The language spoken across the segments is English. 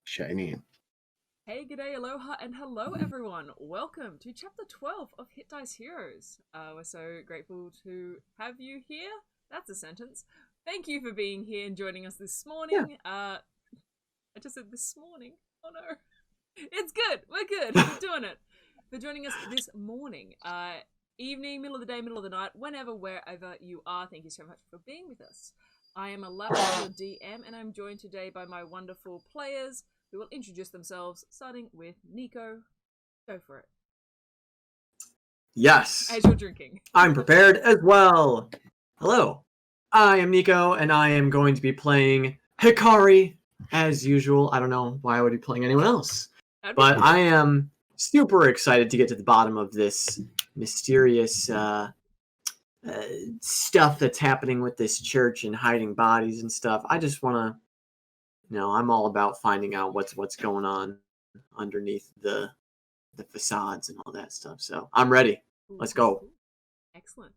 Shiny. Hey, g'day, aloha, and hello everyone. Welcome to chapter 12 of Hit Dice Heroes. We're so grateful to have you here. That's a sentence. Thank you for being here and joining us this morning. I just said this morning. Oh no. It's good. We're good. We're doing it. For joining us this morning. Evening, middle of the day, middle of the night, whenever, wherever you are. Thank you so much for being with us. I am Alana, your DM, and I'm joined today by my wonderful players who will introduce themselves, starting with Nico. Go for it. Yes. As you're drinking. I'm prepared as well. Hello. I am Nico, and I am going to be playing Hikari, as usual. I don't know why I would be playing anyone else. But I am super excited to get to the bottom of this mysterious stuff that's happening with this church and hiding bodies and stuff. I just want to, I'm all about finding out what's going on underneath the facades and all that stuff. So I'm ready. Let's go. Excellent.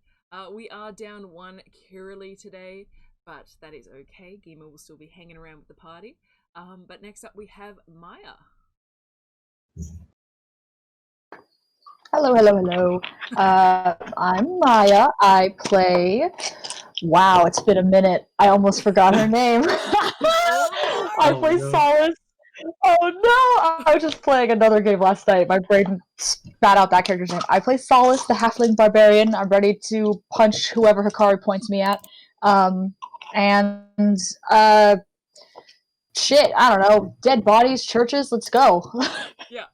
We are down one Kiralee today, but that is okay. Geema will still be hanging around with the party. But next up we have Maya. Hello. I'm Maya. I play... Wow, it's been a minute. I almost forgot her name. I play Solace. Oh no! I was just playing another game last night. My brain spat out that character's name. I play Solace, the halfling barbarian. I'm ready to punch whoever Hikari points me at. Shit, I don't know. Dead bodies, churches, let's go. Yeah,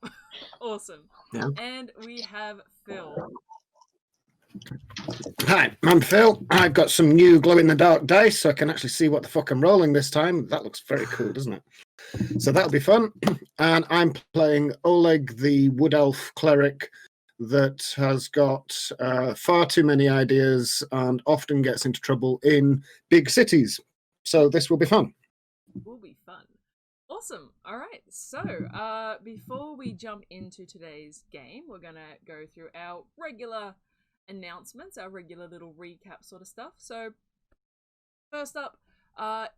awesome. Yeah. And we have Phil. Hi, I'm Phil. I've got some new glow-in-the-dark dice, so I can actually see what the fuck I'm rolling this time. That looks very cool, doesn't it? So that'll be fun. And I'm playing Oleg, the wood elf cleric that has got far too many ideas and often gets into trouble in big cities. So this will be fun. Will be fun. Awesome. All right. So, before we jump into today's game, we're going to go through our regular announcements, our regular little recap sort of stuff. So, first up,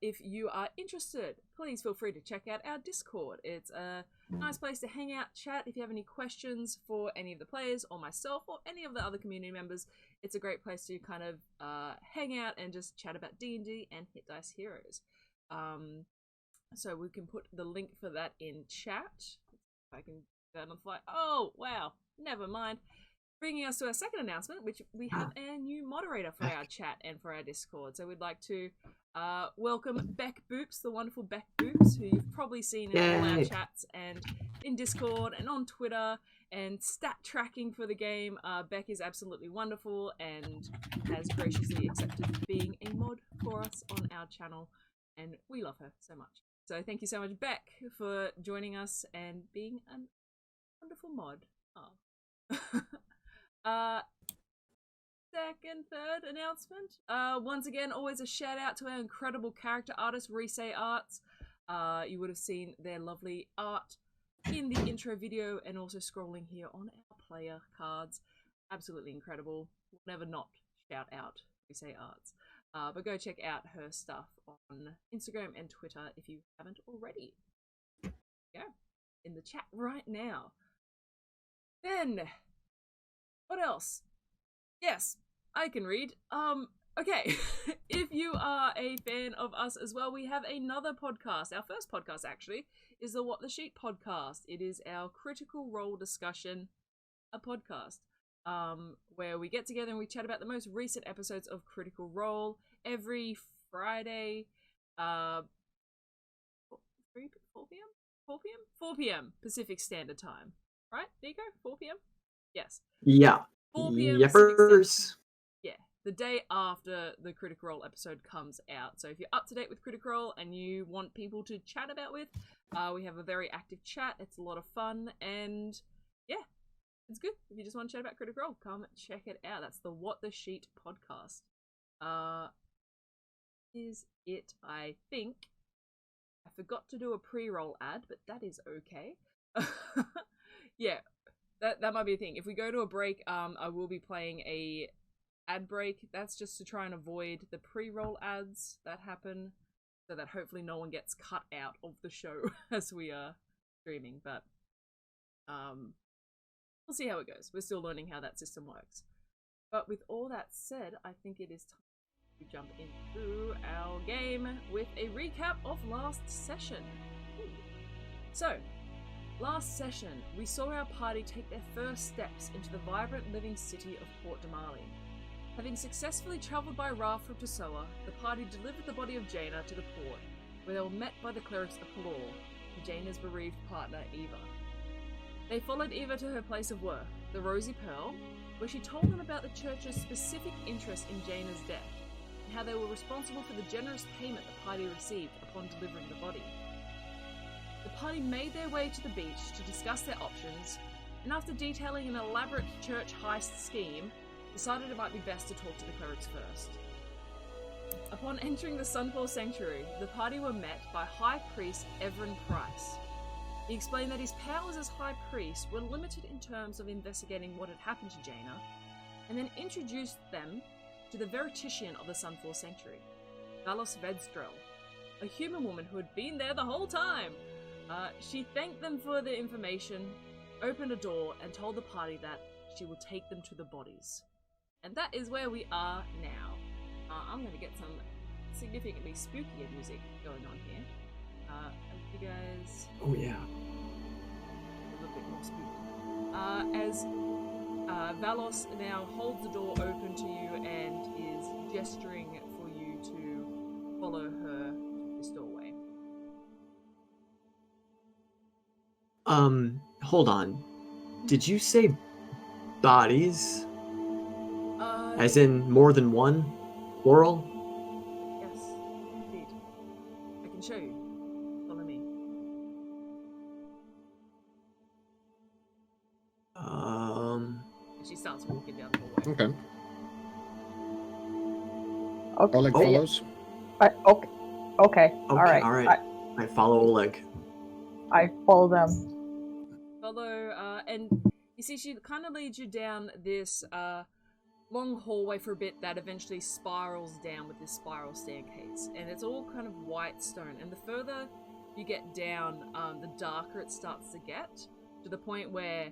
if you are interested, please feel free to check out our Discord. It's a nice place to hang out, chat. If you have any questions for any of the players or myself or any of the other community members, it's a great place to kind of hang out and just chat about D&D and Hit Dice Heroes. So we can put the link for that in chat. If I can do that on the fly. Oh, wow. Never mind. Bringing us to our second announcement, which we have a new moderator for our chat and for our Discord. So we'd like to welcome Beck Boops, the wonderful Beck Boops, who you've probably seen in all our chats and in Discord and on Twitter and stat tracking for the game. Beck is absolutely wonderful and has graciously accepted being a mod for us on our channel, and we love her so much. So thank you so much, Beck, for joining us and being a wonderful mod. Third announcement. Once again, always a shout out to our incredible character artist, Resay Arts. You would have seen their lovely art in the intro video and also scrolling here on our player cards. Absolutely incredible. We'll never not shout out Resay Arts. But go check out her stuff on Instagram and Twitter if you haven't already. Yeah, in the chat right now. Then, what else? Yes, I can read. Okay. If you are a fan of us as well, we have another podcast. Our first podcast, actually, is the What the Sheet podcast. It is our Critical Role discussion, a podcast. Where we get together and we chat about the most recent episodes of Critical Role every Friday, 4 p.m. Pacific Standard Time. Right, Nico? 4 p.m? Yes. Yeah. 4 p.m. Yepers. Yeah, the day after the Critical Role episode comes out. So if you're up to date with Critical Role and you want people to chat about with, we have a very active chat. It's a lot of fun, and yeah, it's good. If you just want to chat about Critical Role, come check it out. That's the What the Sheet podcast. Is it, I think. I forgot to do a pre-roll ad, but that is okay. Yeah, that might be a thing. If we go to a break, I will be playing a ad break. That's just to try and avoid the pre-roll ads that happen so that hopefully no one gets cut out of the show as we are streaming, but we'll see how it goes. We're still learning how that system works. But with all that said, I think it is time to jump into our game with a recap of last session. So, last session, we saw our party take their first steps into the vibrant living city of Port Damali. Having successfully travelled by raft from Tosoa, the party delivered the body of Geema to the port, where they were met by the clerics of Pelor and Jaina's bereaved partner, Eva. They followed Eva to her place of work, the Rosy Pearl, where she told them about the church's specific interest in Jaina's death, and how they were responsible for the generous payment the party received upon delivering the body. The party made their way to the beach to discuss their options, and after detailing an elaborate church heist scheme, decided it might be best to talk to the clerics first. Upon entering the Sunfall Sanctuary, the party were met by High Priest Everin Price. He explained that his powers as High Priest were limited in terms of investigating what had happened to Geema, and then introduced them to the Veritician of the Sunfall Sanctuary, Valos Vedzral, a human woman who had been there the whole time. She thanked them for the information, opened a door, and told the party that she will take them to the bodies. And that is where we are now. I'm going to get some significantly spookier music going on here. You guys... Oh, yeah. A little bit more spooky. As Valos now holds the door open to you and is gesturing for you to follow her to this doorway. Hold on. Did you say bodies? As in more than one? Plural? Yes, indeed. I can show you. Follow me. And she starts walking down the hallway. Okay. Oleg follows. Okay. All right. I follow Oleg. I follow them. Follow, and you see she kind of leads you down this long hallway for a bit that eventually spirals down with this spiral staircase, and it's all kind of white stone, and the further you get down, the darker it starts to get, to the point where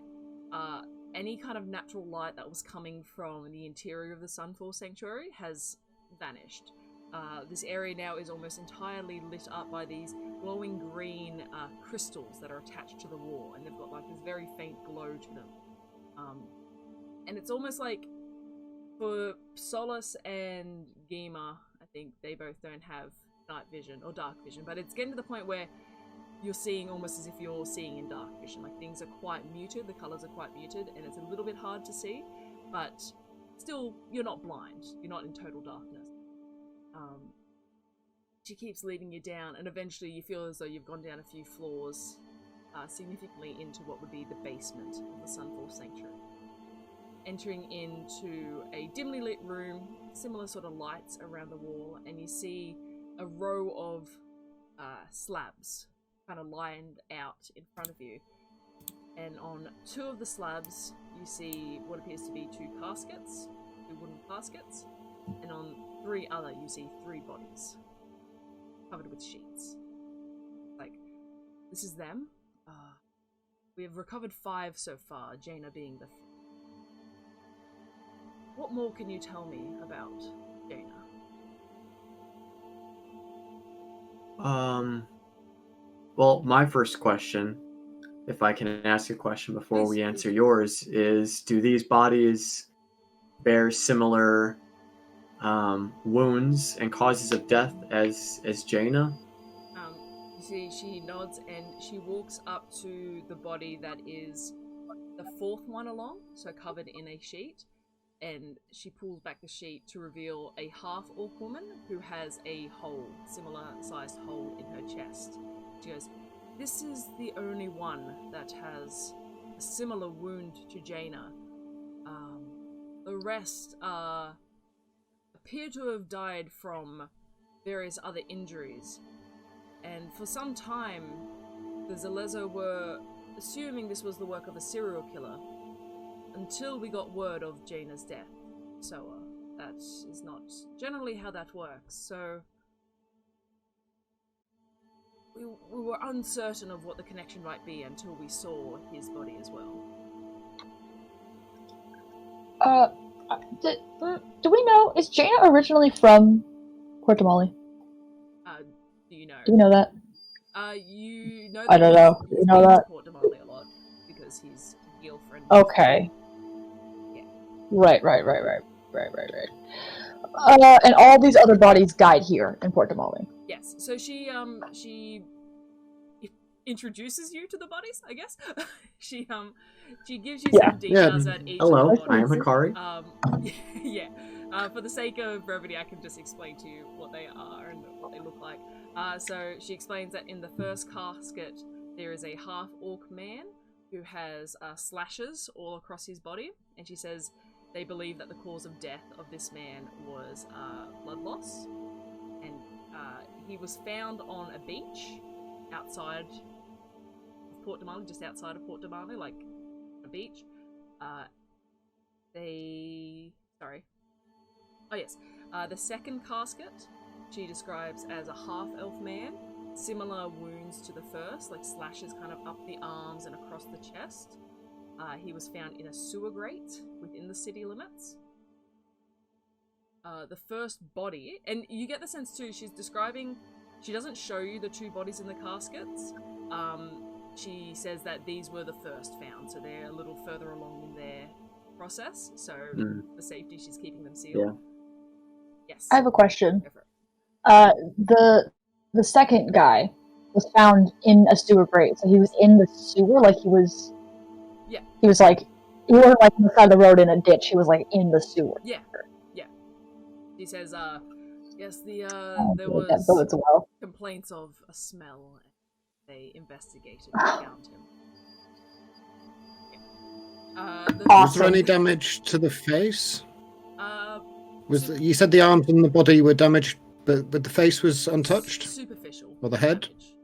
any kind of natural light that was coming from the interior of the Sunfall Sanctuary has vanished. This area now is almost entirely lit up by these glowing green crystals that are attached to the wall, and they've got like this very faint glow to them. And it's almost like for Solace and Geema, I think they both don't have night vision or dark vision, but it's getting to the point where you're seeing almost as if you're seeing in dark vision. Like things are quite muted, the colours are quite muted, and it's a little bit hard to see, but still, you're not blind. You're not in total darkness. She keeps leading you down, and eventually you feel as though you've gone down a few floors, significantly into what would be the basement of the Sunfall Sanctuary. Entering into a dimly lit room, similar sort of lights around the wall, and you see a row of slabs kind of lined out in front of you. And on two of the slabs, you see what appears to be two wooden caskets, and on three other, you see three bodies covered with sheets. Like, this is them. We have recovered 5 so far, Jaina being the 5th. What more can you tell me about Jaina? Well, my first question, if I can ask a question before we answer yours, is do these bodies bear similar wounds and causes of death as Jaina? You see, she nods and she walks up to the body that is the 4th one along, so covered in a sheet, and she pulls back the sheet to reveal a half-orc woman who has a hole, similar-sized hole in her chest. She goes, "This is the only one that has a similar wound to Jaina. The rest appear to have died from various other injuries, and for some time the Zalezo were assuming this was the work of a serial killer, until we got word of Jaina's death. So that is not generally how that works, so we were uncertain of what the connection might be until we saw his body as well. Do we know, is Jaina originally from Port Damali? Do you know? Do you know that? You know. I don't know. He's You know been that? to Port Damali a lot because his girlfriend. Okay. Yeah. Right. And all these other bodies died here in Port Damali. Yes. So she introduces you to the bodies, I guess. she gives you some details about each Hello, of the I am bodies. Hikari. Yeah. For the sake of brevity, I can just explain to you what they are and what they look like. So she explains that in the first casket, there is a half-orc man who has slashes all across his body, and she says they believe that the cause of death of this man was blood loss, and he was found on a beach outside of Port Damali, just outside of Port Damali, like a beach. The second casket she describes as a half-elf man, similar wounds to the first, like slashes kind of up the arms and across the chest. He was found in a sewer grate within the city limits. The first body, and you get the sense too, she's describing, she doesn't show you the two bodies in the caskets. She says that these were the first found, so they're a little further along in their process, so for safety she's keeping them sealed. Yeah. Yes. I have a question. The second guy was found in a sewer grate, so he was in the sewer, like he was... Yeah. He was like, he wasn't like on the side of the road in a ditch, he was like in the sewer. Yeah. She says, yes, there That was bodes well. complaints of a smell. They investigated and found him. Was there any damage to the face? You said the arms and the body were damaged, but the face was untouched? Superficial. Or the head? Damage.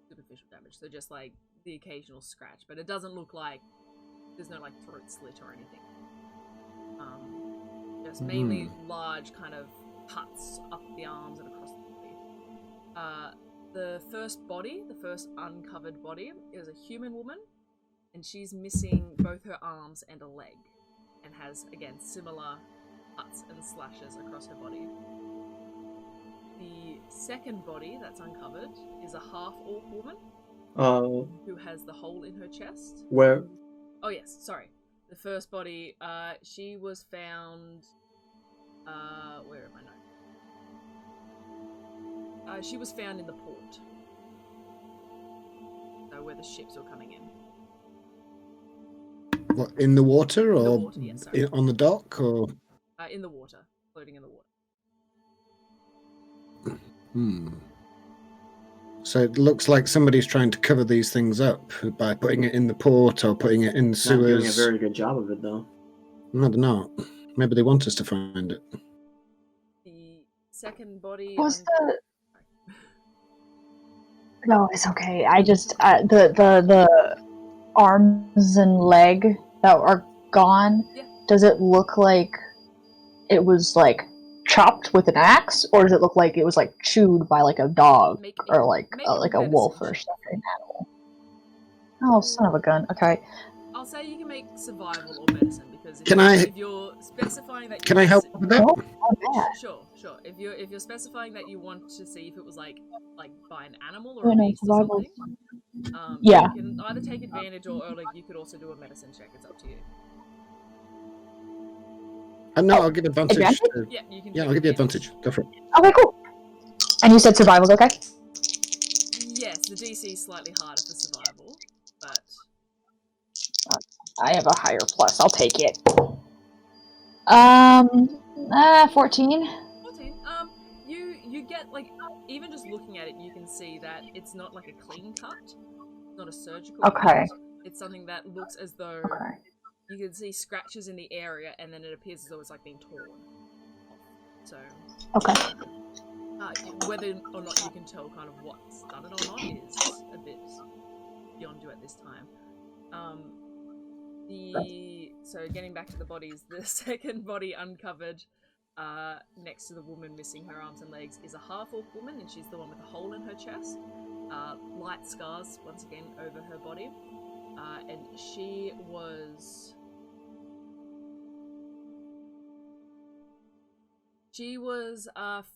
Superficial damage. So just like the occasional scratch, but it doesn't look like there's no like throat slit or anything. Just mainly large kind of cuts up the arms and across the body. The first body, the first uncovered body, is a human woman, and she's missing both her arms and a leg, and has, again, similar cuts and slashes across her body. The second body that's uncovered is a half-orc woman who has the hole in her chest. Where? Oh yes, sorry. The first body, she was found... where am I now? She was found in the port. So where the ships were coming in. What, in the water, or the water, yes, on the dock, or? In the water, floating in the water. So it looks like somebody's trying to cover these things up by putting it in the port or putting it in the sewers. Not doing a very good job of it, though. No, they're not. Maybe they want us to find it. The second body... No, it's okay. I just the arms and leg that are gone. Yeah. Does it look like it was like chopped with an axe, or does it look like it was like chewed by like a dog or like a wolf or something animal? Oh, son of a gun. Okay. I'll say you can make survival or medicine because if you're specifying that. Can I help with that? Sure. If you're specifying that you want to see if it was like by an animal or a beast or something, you can either take advantage or Oleg, you could also do a medicine check. It's up to you. No, I'll give advantage. You can. Yeah, I'll give you advantage. Go for it. Okay, cool. And you said survival's okay? Yes, the DC is slightly harder for survival, but I have a higher plus. I'll take it. 14. 14. You get like even just looking at it, you can see that it's not like a clean cut. It's not a surgical cut. It's something that looks as though you can see scratches in the area, and then it appears as though it's like being torn off. So whether or not you can tell kind of what's done it or not is a bit beyond you at this time. So getting back to the bodies, the second body uncovered next to the woman missing her arms and legs is a half-orc woman, and she's the one with the hole in her chest. light scars once again over her body, and she was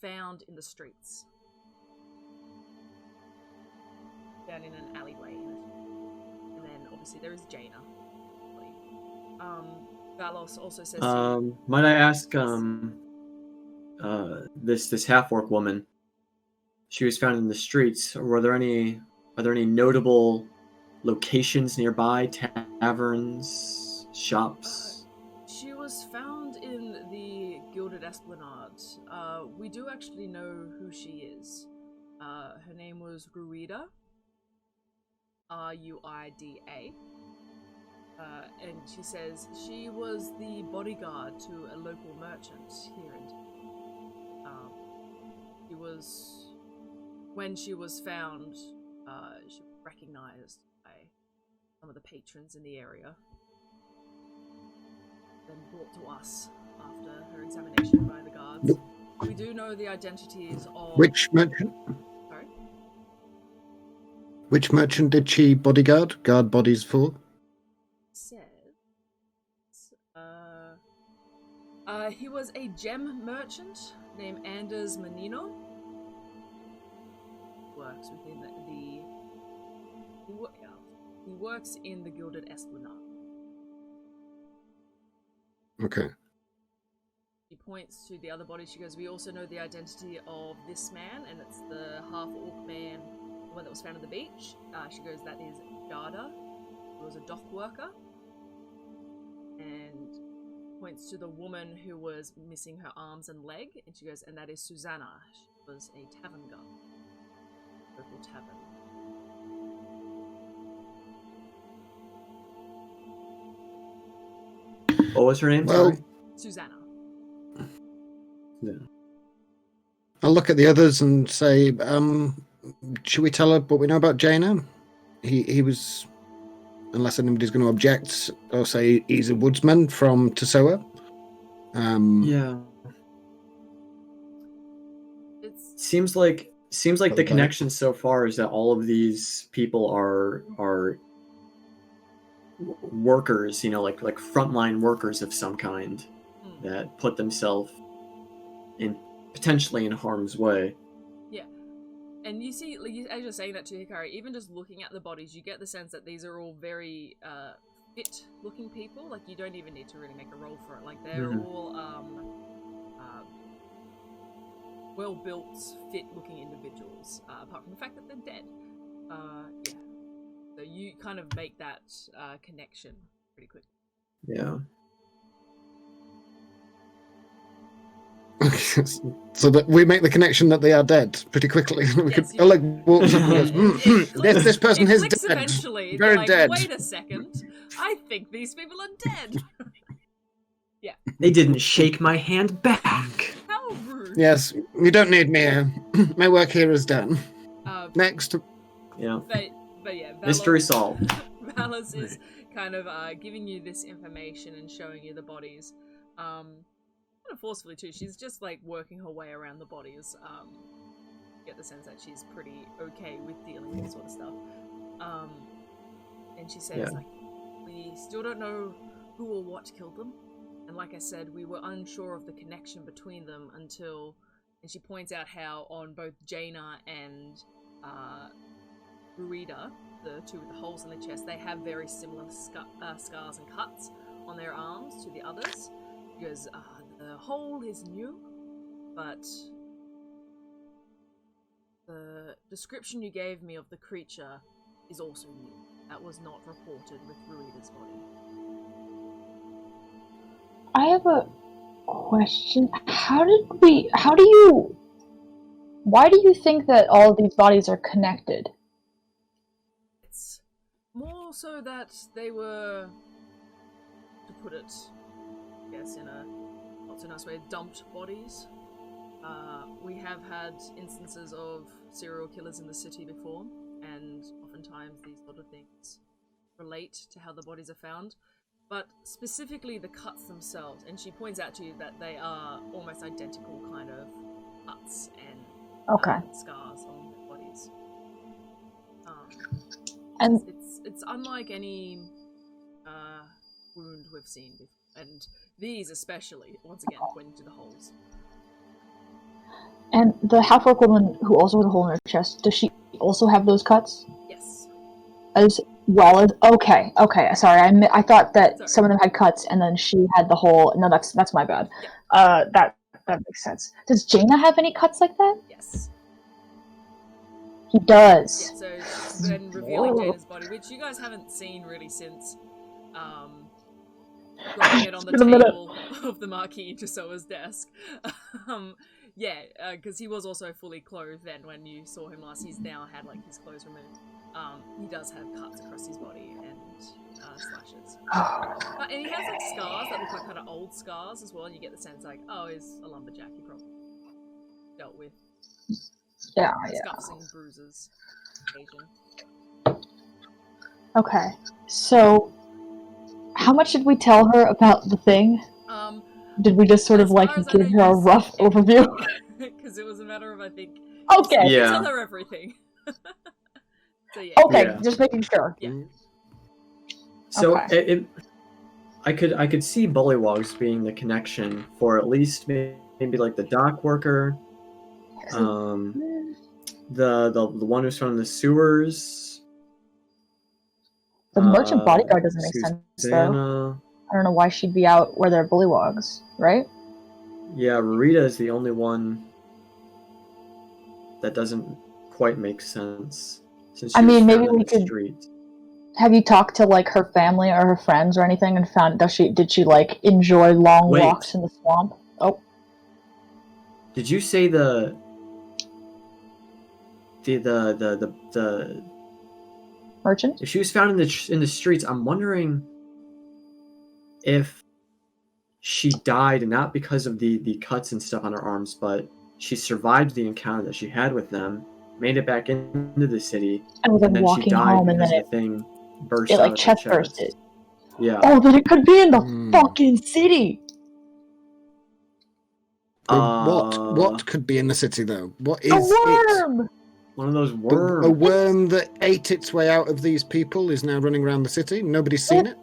found in the streets, down in an alleyway, and then obviously there is Jaina. Valos also says. Might I ask, this half-orc woman, she was found in the streets. Are there any notable locations nearby, taverns, shops? She was found in the Gilded Esplanade. We do actually know who she is. Her name was Ruida. Ruida. And she says she was the bodyguard to a local merchant here in when she was found, she was recognized by some of the patrons in the area, then brought to us after her examination by the guards. We do know the identities of... Which merchant? Sorry? Which merchant did she guard bodies for? He was a gem merchant named Anders Menino. Works within he works in the Gilded Esplanade. Okay. She points to the other body. She goes, we also know the identity of this man, and it's the half-orc man, the one that was found on the beach. She goes, that is Jada, who was a dock worker. And points to the woman who was missing her arms and leg, and she goes, and that is Susanna. She was a tavern girl. Local tavern. What was her name? Well, sorry? Susanna. Yeah. I'll look at the others and say, should we tell her what we know about Jaina? He was, unless anybody's going to object, I'll say he's a woodsman from Tesoa. Yeah. Seems like the connection so far is that all of these people are workers, like frontline workers of some kind that put themselves potentially in harm's way. Yeah, and you see, as you're saying that to Hikari, even just looking at the bodies, you get the sense that these are all very fit-looking people. Like, you don't even need to really make a roll for it. Like, they're all well-built, fit-looking individuals, apart from the fact that they're dead. Yeah. So you kind of make that connection pretty quick. Yeah. So that we make the connection that they are dead pretty quickly. Oleg walks up and goes, this person is dead. Eventually, very like, dead. Wait a second. I think these people are dead. Yeah. They didn't shake my hand back. How rude. Yes, you don't need me here. My work here is done. Next. Yeah. But yeah, mystery solved. Valos is kind of giving you this information and showing you the bodies. Kind of forcefully too. She's just like working her way around the bodies. Get the sense that she's pretty okay with dealing with this sort of stuff. And she says, like, we still don't know who or what killed them. And like I said, we were unsure of the connection between them until... And she points out how on both Jaina and Ruida, the two with the holes in the chest, they have very similar scars and cuts on their arms to the others. She goes, the hole is new, but the description you gave me of the creature is also new. That was not reported with Ruida's body. I have a question. Why do you think that all of these bodies are connected? It's more so that they were, to put it, I guess, in a not so nice way, dumped bodies. We have had instances of serial killers in the city before, and oftentimes these sort of things relate to how the bodies are found. But specifically the cuts themselves, and she points out to you that they are almost identical kind of cuts and scars on their bodies. And it's unlike any wound we've seen before, and these especially. Once again, pointing to the holes. And the half-orc woman who also had a hole in her chest, does she also have those cuts? Yes. As well as okay. Sorry, I thought that some of them had cuts, and then she had the hole. No, that's my bad. Yeah. That makes sense. Does Jaina have any cuts like that? Yes. He does. Yeah. So then revealing Jaina's body, which you guys haven't seen really since, dropping it on the table of the Marquis to Soa's desk. Because he was also fully clothed then when you saw him last. He's now had like his clothes removed. He does have cuts across his body and slashes. And he has like scars that look like kind of old scars as well, and you get the sense like, oh, he's a lumberjack. He probably dealt with scuffs and bruises. Okay, so how much did we tell her about the thing? Did we just sort of like give her a rough overview? Because it was a matter of, I think. Okay. Yeah. Tell her everything. So yeah. Okay, just making sure. Yeah. So okay. I could see Bullywugs being the connection for at least maybe like the dock worker, the one who's from the sewers. The merchant bodyguard doesn't make sense though. I don't know why she'd be out where there are Bullywugs, right? Yeah, Rita is the only one that doesn't quite make sense. Since she was maybe found we in the could. Street. Have you talked to like her family or her friends or anything and found did she like enjoy long walks in the swamp? Oh. Did you say the merchant? If she was found in the streets, I'm wondering if she died not because of the cuts and stuff on her arms, but she survived the encounter that she had with them, made it back into the city, and then she died home, because and then the thing burst it out like of chest her chest. bursted. Yeah. Oh, then it could be in the fucking city. What could be in the city though? What is a worm? it? One of those worms. A worm that ate its way out of these people is now running around the city. Nobody's seen it.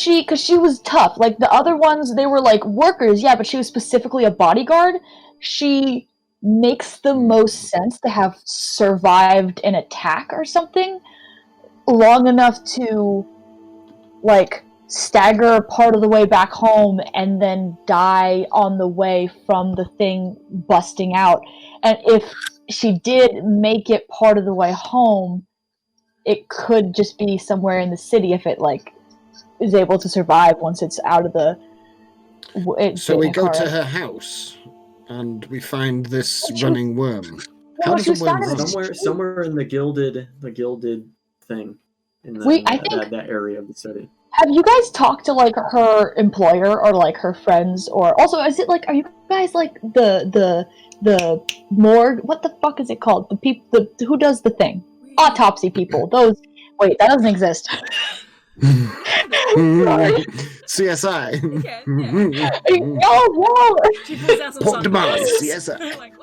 Because she was tough. Like the other ones, they were like workers, yeah, but she was specifically a bodyguard. She makes the most sense to have survived an attack or something long enough to like stagger part of the way back home and then die on the way from the thing busting out. And if she did make it part of the way home, it could just be somewhere in the city if it like is able to survive once it's out of the. So we go to her house and we find this running worm. How does a worm run? Somewhere in the gilded thing in that area of the city. Have you guys talked to like her employer or like her friends, or also is it like, are you guys like the morgue? What the fuck is it called? The people who does the thing? Autopsy people. Those. Wait, that doesn't exist. CSI. Okay, yeah. No. Port Damali, CSI. Like,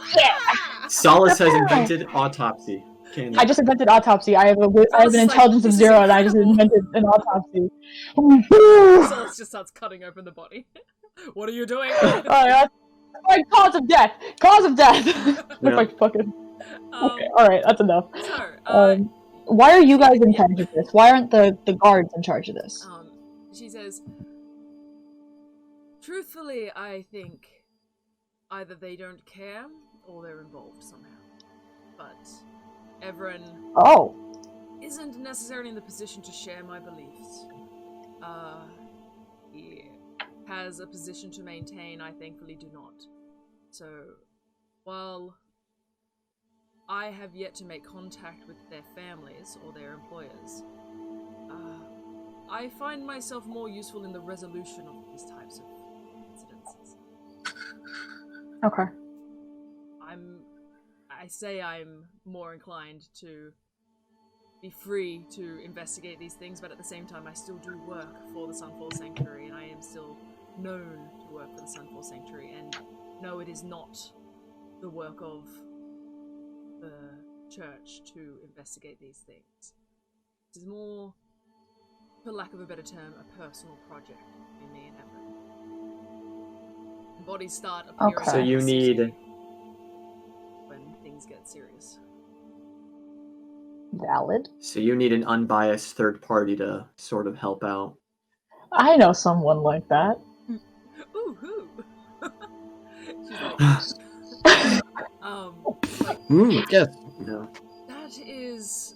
Solace has invented autopsy. I just invented autopsy. I have an intelligence of 0, and I just invented an autopsy. Solace just starts cutting open the body. What are you doing? That's my cause of death. Yeah. Like fucking. Okay, all right, that's enough. So, why are you guys in charge of this? Why aren't the guards in charge of this? She says, truthfully, I think either they don't care or they're involved somehow. But Everin isn't necessarily in the position to share my beliefs. He has a position to maintain, I thankfully do not. So, while I have yet to make contact with their families or their employers, I find myself more useful in the resolution of these types of incidences. Okay. I'm more inclined to be free to investigate these things, but at the same time I still do work for the Sunfall Sanctuary, and I am still known to work for the Sunfall Sanctuary, and no, it is not the work of the church to investigate these things. This is more, for lack of a better term, a personal project between me and Evan. Bodies start appearing. Okay. So you need... when things get serious. Valid. So you need an unbiased third party to sort of help out. I know someone like that. Ooh, who? She's like, Yes. No. that is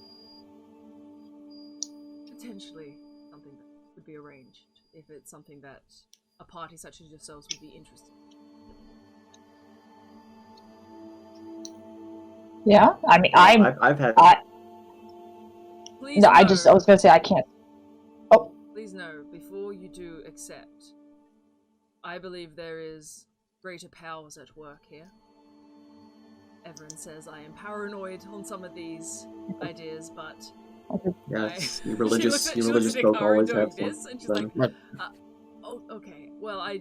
potentially something that would be arranged if it's something that a party such as yourselves would be interested in. Yeah, I mean, I've had... Please No, know, I was gonna say I can't. Oh, please know, before you do accept, I believe there is greater powers at work here. Everyone says I am paranoid on some of these ideas, but Yes, you she religious looks at folk Hikari always doing have this, and she's some. like, "Oh, okay. Well, I'm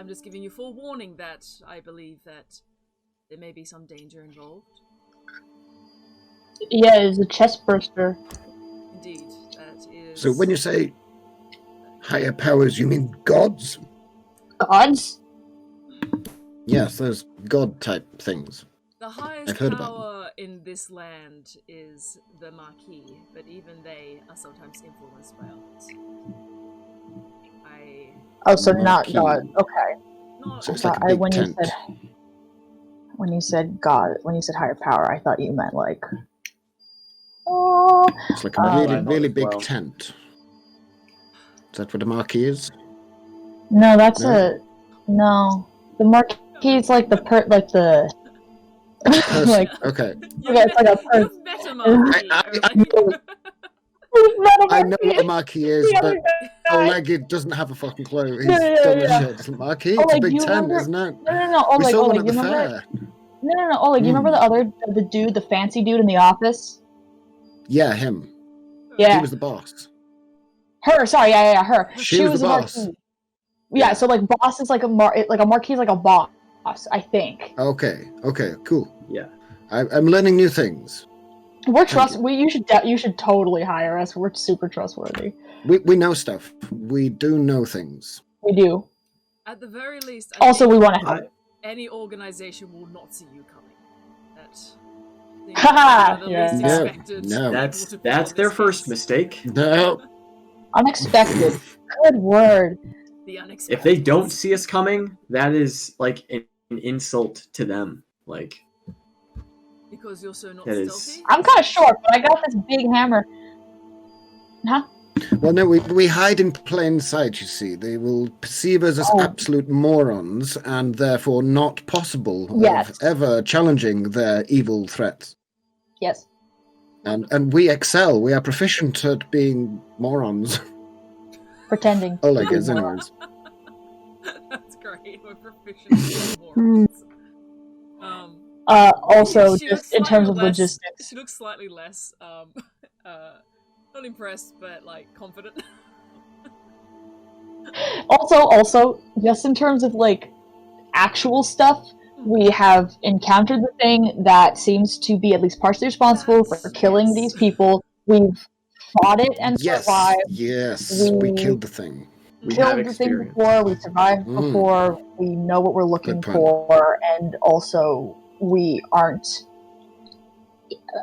just giving you forewarning that I believe that there may be some danger involved." yeah, it's a chest burster. Indeed, that is. So when you say higher powers, you mean gods? Gods? Yes, those god-type things. The I've highest heard about power in this land is the Marquis, but even they are sometimes influenced by others. Oh, so not Marquis. God. Okay. Not So it's like a big tent. When you said God, when you said higher power, I thought you meant like. Oh. It's like a really, I thought really as big well. tent. Is that what a marquee is? No, that's No? no. The Marquis is like the Person. like Okay. it's like a person. You've met a Marquis, I know what a marquee is, The but other guy. Oleg doesn't have a fucking clue. He's Yeah, dumb as yeah. shit. It's a marquee. It's a Oleg, big you tent, remember- isn't it? No, We Oleg, saw one Oleg, at you the remember? fair. No, Oleg, you remember the dude, the fancy dude in the office? Yeah, him. Yeah. He was the boss. Her, sorry, yeah, her. She was the a boss. Marquis. Yeah, Yeah. so like boss is like a Marquis is like a boss, I think. Okay, cool. Yeah. I'm learning new things. You should totally hire us. We're super trustworthy. We know stuff. We do know things. We do. At the very least, Also, we want to help. any organization will not see you coming. That's Haha, the yeah. least No, expected. no. That's their first mistake. No. Unexpected. Good word. The unexpected. If they don't see us coming, that is like an insult to them. Like, because you're so not That is- stealthy. I'm kind of short, but I got this big hammer. Huh? Well, no, we hide in plain sight, you see. They will perceive us as Oh. absolute morons and therefore not possible Yes. of ever challenging their evil threats. Yes. And we excel. We are proficient at being morons. Pretending. Oleg is, anyways. That's great. We're proficient in morons. Also, she looks just in terms slightly of less- logistics. She looks slightly less, not impressed, but like confident. Also, just in terms of like actual stuff, we have encountered the thing that seems to be at least partially responsible for killing these people. We've fought it and survived. Yes, we We- killed the thing. We have Killed the thing experience. before, we survived Mm. before, we know what we're looking Good point. for, and also we aren't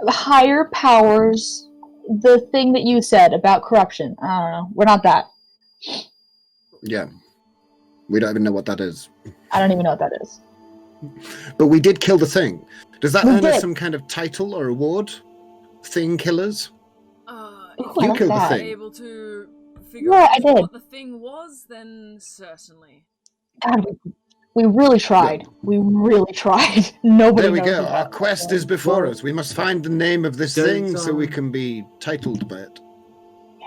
higher powers. The thing that you said about corruption, I don't know. We're not that. Yeah. We don't even know what that is. I don't even know what that is. But we did kill the thing. Does that We earn us did. some kind of title or award? Thing killers? If Ooh, you I like killed the were that. thing. able to figure Yeah, out I did. what the thing was, then certainly. God, we really tried. We really tried. Nobody There we knows go. what Our that quest was. is before Well, us. We must find the name of this does, thing so we um, can be titled by it.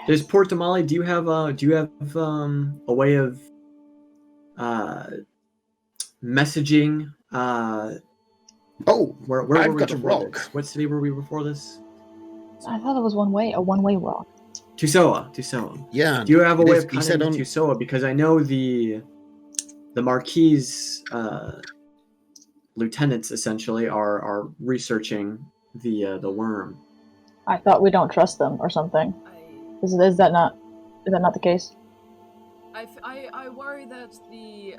Does Port Damali, do you have a way of messaging? Oh, Where were I've we got a before rock. this? What city were we before this? I thought it was a one-way rock. Tusoa. Yeah. Do you have a it way is- of he said contacting on- Tusoa? Because I know the Marquis lieutenants essentially are researching the worm. I thought we don't trust them or something. Is that not the case? I worry that the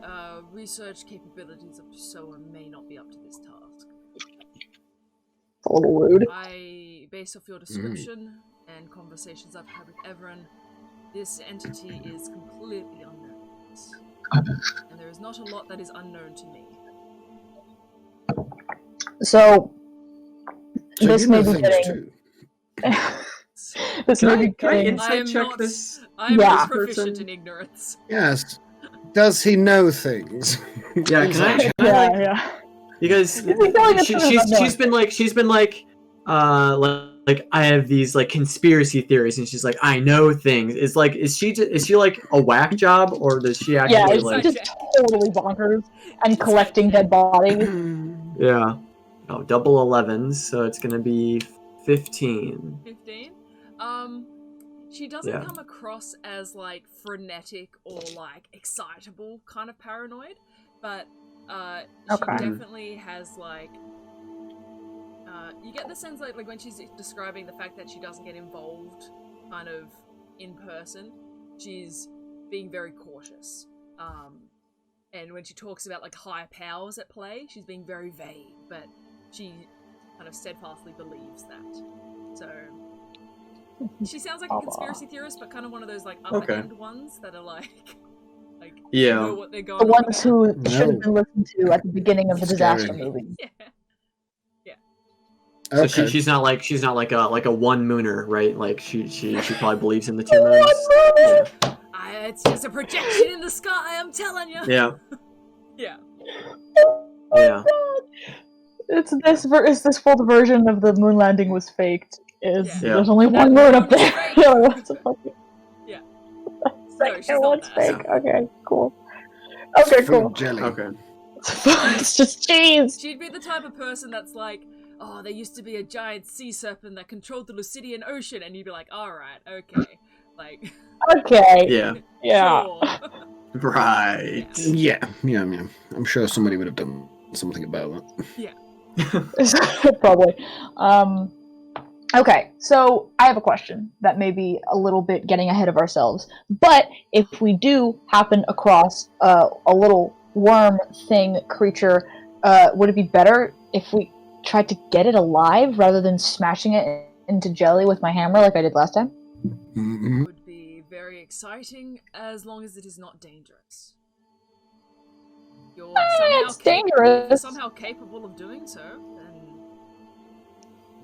research capabilities of Soa may not be up to this task. It's a little rude. Based off your description and conversations I've had with everyone, this entity is completely unknown. And there is not a lot that is unknown to me. So this you may know be things getting... Can I insight check this? I'm not proficient in ignorance. Yes. Does he know things? Yeah, can I Yeah. Because she's been like I have these like conspiracy theories, and she's like, I know things. Is she like a whack job, or does she actually it's just totally bonkers and collecting dead bodies? Yeah. Oh, double 11s, so it's gonna be 15. 15? She doesn't come across as like frenetic or like excitable kind of paranoid, but she definitely has like you get the sense like when she's describing the fact that she doesn't get involved kind of in person, she's being very cautious. And when she talks about like higher powers at play, she's being very vague, but she kind of steadfastly believes that. So she sounds like a conspiracy theorist, but kind of one of those like upper end ones that are like know what they're going. The ones who should have been listened to at the beginning of the disaster movie. Yeah. So she's not like a one mooner, right? Like she probably believes in the 2 moons. It's just a projection in the sky, I'm telling you. Yeah. Yeah. Yeah. It's this full version of the moon landing was faked. There's only one moon up there. Yeah. Second one's fake. Okay, cool. Okay, cool. Jelly. Okay. It's just cheese. She'd be the type of person that's like, oh, there used to be a giant sea serpent that controlled the Lucidian Ocean, and you'd be like, alright, okay. Like, okay. Yeah. Sure. Right. Yeah. I'm sure somebody would have done something about that. Yeah. Probably. Okay, so I have a question that may be a little bit getting ahead of ourselves. But if we do happen across a little worm thing creature, would it be better if we tried to get it alive rather than smashing it into jelly with my hammer like I did last time? Mm-hmm. Would be very exciting as long as it is not dangerous. You're somehow capable of doing so, then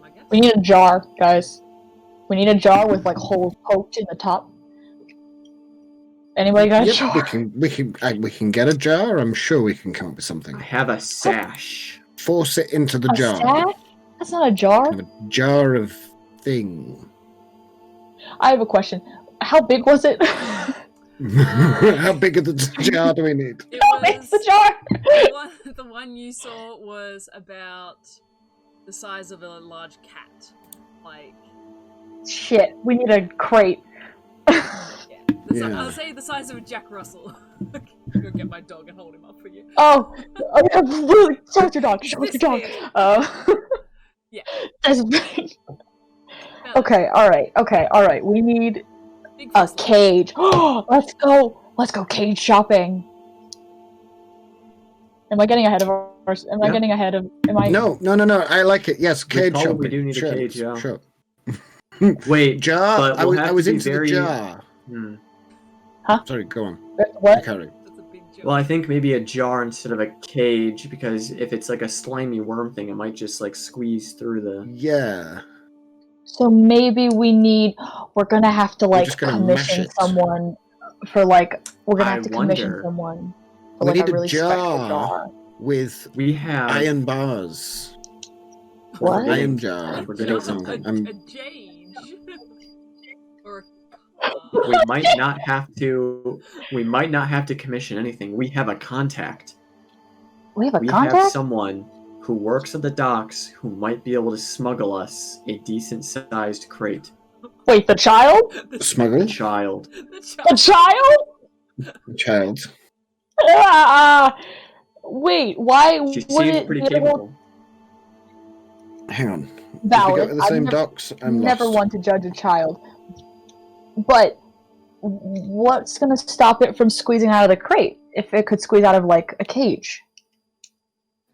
I guess. We need a jar, guys. We need a jar with like holes poked in the top. Anybody got a jar? We can get a jar. I'm sure we can come up with something. I have a sash. Force it into the jar. Sash? That's not a jar. Kind of a jar of thing. I have a question. How big was it? How big of the jar do we need? How big's the jar? The one you saw was about the size of a large cat. Like, shit, we need a crate. I'll say the size of a Jack Russell. Go get my dog and hold him up for you. Oh, really? Show your dog. Show your dog. Yeah. That's big. Okay, alright. We need a cage. Let's go cage shopping. Am I getting ahead of ours? Am I getting ahead of... No. I like it. Yes, cage shopping. We do need a cage, yeah. Sure. Wait, jar? But I was into the jar. Huh? Sorry, go on. What? Carry. Well, I think maybe a jar instead of a cage, because if it's like a slimy worm thing, it might just like squeeze through the... Yeah. So maybe we're gonna have to like commission someone for like, we're gonna have to commission someone for like a really special jar. With iron bars. What? Iron jar. A jade. Or we might not have to commission anything. We have a contact. We have contact? Have someone who works at the docks who might be able to smuggle us a decent-sized crate. Wait, the child? Smuggle? The child. The child? The child. Wait, why she would seems it pretty be capable. able... Hang on. Valid. We go to the same docks and never lost. want to judge a child. But what's going to stop it from squeezing out of the crate? If it could squeeze out of, like, a cage?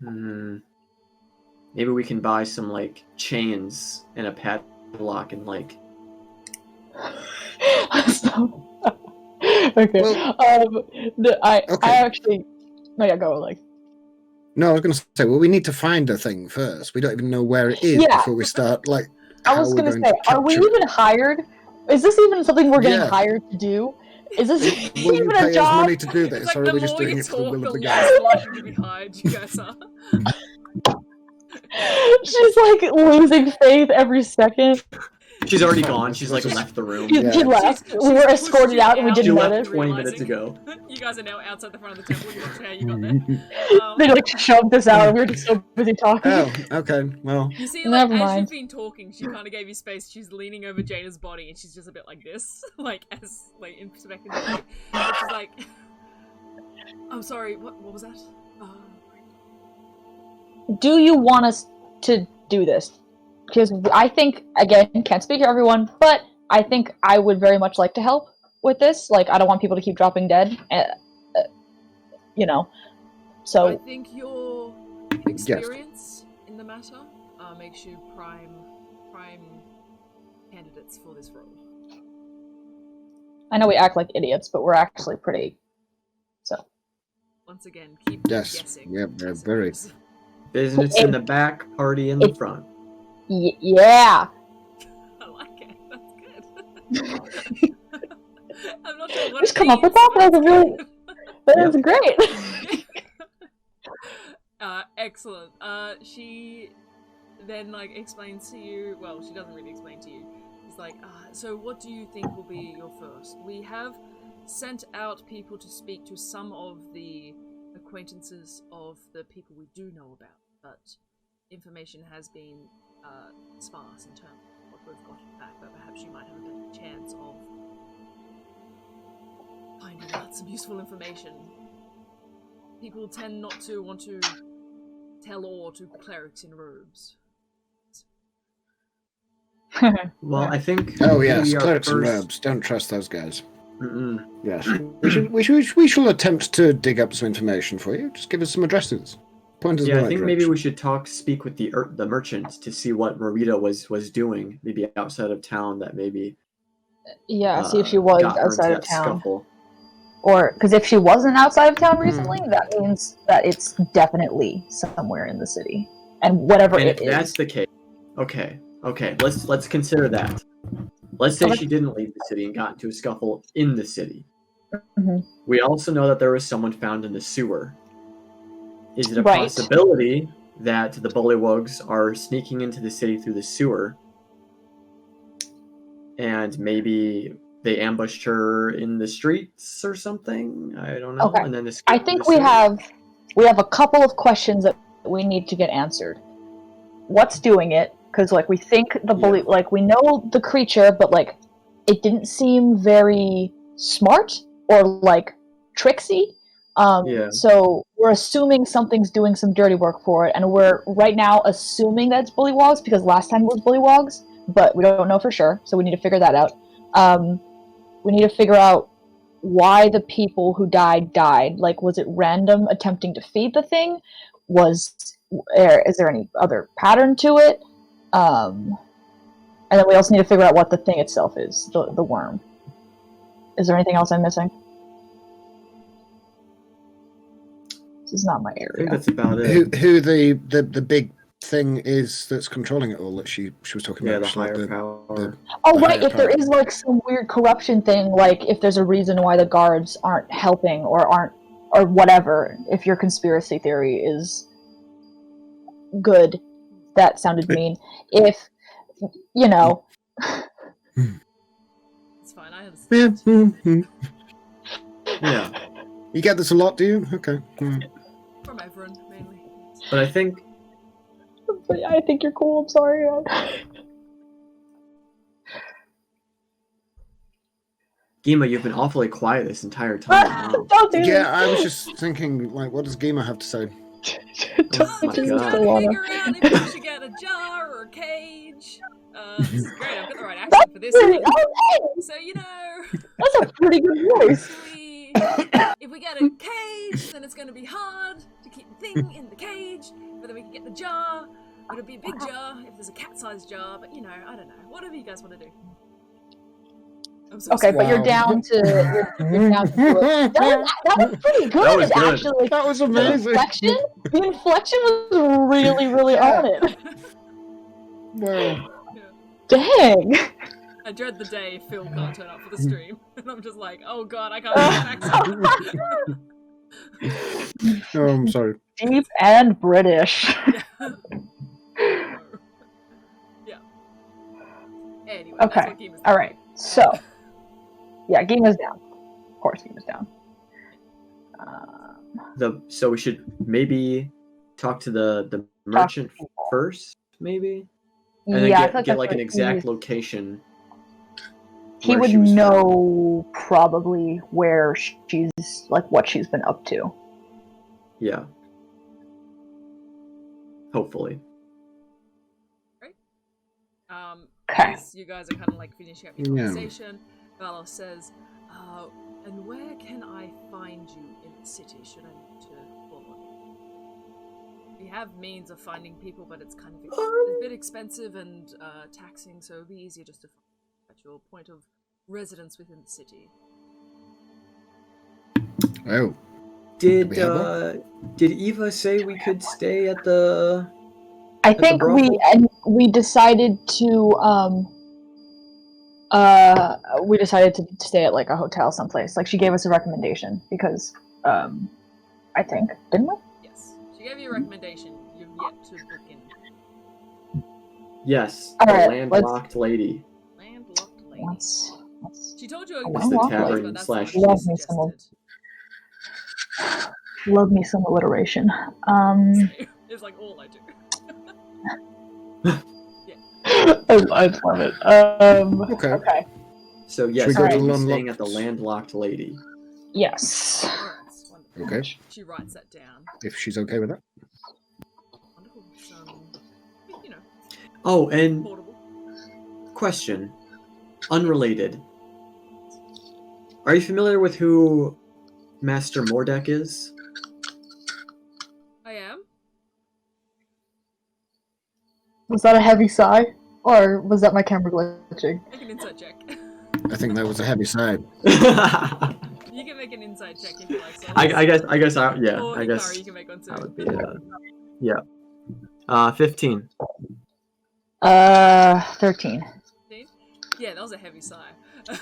Maybe we can buy some, like, chains and a padlock and, like... Okay. Well, I actually... No, yeah, go, like... No, I was going to say, well, we need to find the thing first. We don't even know where it is before we start, like, I was going to say, are we even hired? Is this even something we're getting hired to do? Is this Will you even pay a job? us money to do this, Like, or are we just doing it for the will of the guy? The more likely to be hired you guys are. She's, like, losing faith every second. She's already gone. She's, like, left the room. She left. We were escorted out and we didn't She notice. left 20 minutes ago. You guys are now outside the front of the temple. You're not sure how you got there. They, like, shoved us out. We were just so busy talking. Oh, okay, well. You see, like, Never as mind. you've been talking, she kind of gave you space. She's leaning over Jaina's body and she's just a bit like this. Like, as, like, inspecting the body. And she's like, I'm sorry, what was that? Do you want us to do this? Because I think, again, can't speak for everyone, but I think I would very much like to help with this. Like, I don't want people to keep dropping dead, you know. So I think your experience in the matter makes you prime candidates for this role. I know we act like idiots, but we're actually pretty. So once again, keep guessing. Yep, they're very. Business in the back, party in the front. Yeah. I like it. That's good. I'm not sure what Just come up with that. That's really. That is great. Excellent. She then explains to you. Well, she doesn't really explain to you. She's like, so what do you think will be your first? We have sent out people to speak to some of the acquaintances of the people we do know about, but information has been sparse in terms of what we've got back, but perhaps you might have a better chance of finding out some useful information. People tend not to want to tell all to clerics in robes. Well, I think... Oh yes, clerics in robes. Don't trust those guys. Yes. We shall attempt to dig up some information for you. Just give us some addresses. Point us in the right I think direction. maybe we should speak with the merchant to see what Marita was doing, maybe outside of town. That maybe see if she was outside of town. Scuffle. Or because if she wasn't outside of town recently, that means that it's definitely somewhere in the city, and whatever and it if is. that's the case, okay, let's consider that. Let's say she didn't leave the city and got into a scuffle in the city. Mm-hmm. We also know that there was someone found in the sewer. Is it a possibility that the bullywugs are sneaking into the city through the sewer, and maybe they ambushed her in the streets or something? I don't know. Okay. And then I think we have a couple of questions that we need to get answered. What's doing it? Because we think the bully, we know the creature, but it didn't seem very smart or tricksy. So we're assuming something's doing some dirty work for it, and we're right now assuming that it's bullywogs because last time it was bullywogs, but we don't know for sure, so we need to figure that out. We need to figure out why the people who died. Was it random attempting to feed the thing? Is there any other pattern to it? And then we also need to figure out what the thing itself is, the worm. Is there anything else I'm missing? This is not my area. I think that's about it. Who the big thing is that's controlling it all that she was talking about? The higher power. If there is some weird corruption thing, if there's a reason why the guards aren't helping or whatever, if your conspiracy theory is good, that sounded mean. If, It's fine, I understand. Yeah. You get this a lot, do you? Okay. From everyone, mainly. But I think you're cool, I'm sorry. Geema, you've been awfully quiet this entire time. Don't do this. I was just thinking, what does Geema have to say? Don't my do this God. to Lana. Hang around if you should get a jar or a cage. This is great. I've got the right accent for this one. So that's a pretty good voice. If we get a cage, then it's going to be hard to keep the thing in the cage. But then we can get the jar. It'll be a big jar if there's a cat-sized jar. But I don't know. Whatever you guys want to do. I'm so Okay, sorry. but you're down to you're down to do it. That was pretty good. That was good. Actually. That was amazing. The inflection was really, really on it. Wow. Dang. I dread the day Phil can't turn up for the stream, and I'm just like, oh god, I can't do an accent. Oh, I'm sorry. Deep and British. Yeah. Anyway. Okay. That's what Geema's All right. So, yeah, Geema's down. Of course, Geema's down. So we should maybe talk to the merchant first, maybe, and then get like an exact location. He would know probably where she's, like, what she's been up to. Yeah. Hopefully. Right. Okay. As you guys are kind of like finishing up your conversation, Valos says, and where can I find you in the city should I need to follow you? We have means of finding people, but it's kind of a bit expensive and taxing, so it'd be easier just to find at your point of residence within the city. Oh. Did Eva say we could stay at the? I think we decided to stay at like a hotel someplace. Like she gave us a recommendation because I think, didn't we? Yes, she gave you a recommendation. You've yet to book in. Yes, All the right, landlocked lady. Landlocked lady. She told you It's the tavern slash. Love me some alliteration. It's like all I do. I love it. Okay. So yes, Should we go to we're staying at the landlocked lady. Yes. That's wonderful. Okay. She writes that down. If she's okay with that. Wonderful. Oh, and Portable. question, unrelated. Are you familiar with who Master Mordek is? I am. Was that a heavy sigh? Or was that my camera glitching? Make an insight check. I think that was a heavy side. You can make an insight check if you like. So I guess or I guess Hikari, you can make one too. that would be 15. 13. Yeah, that was a heavy sigh. That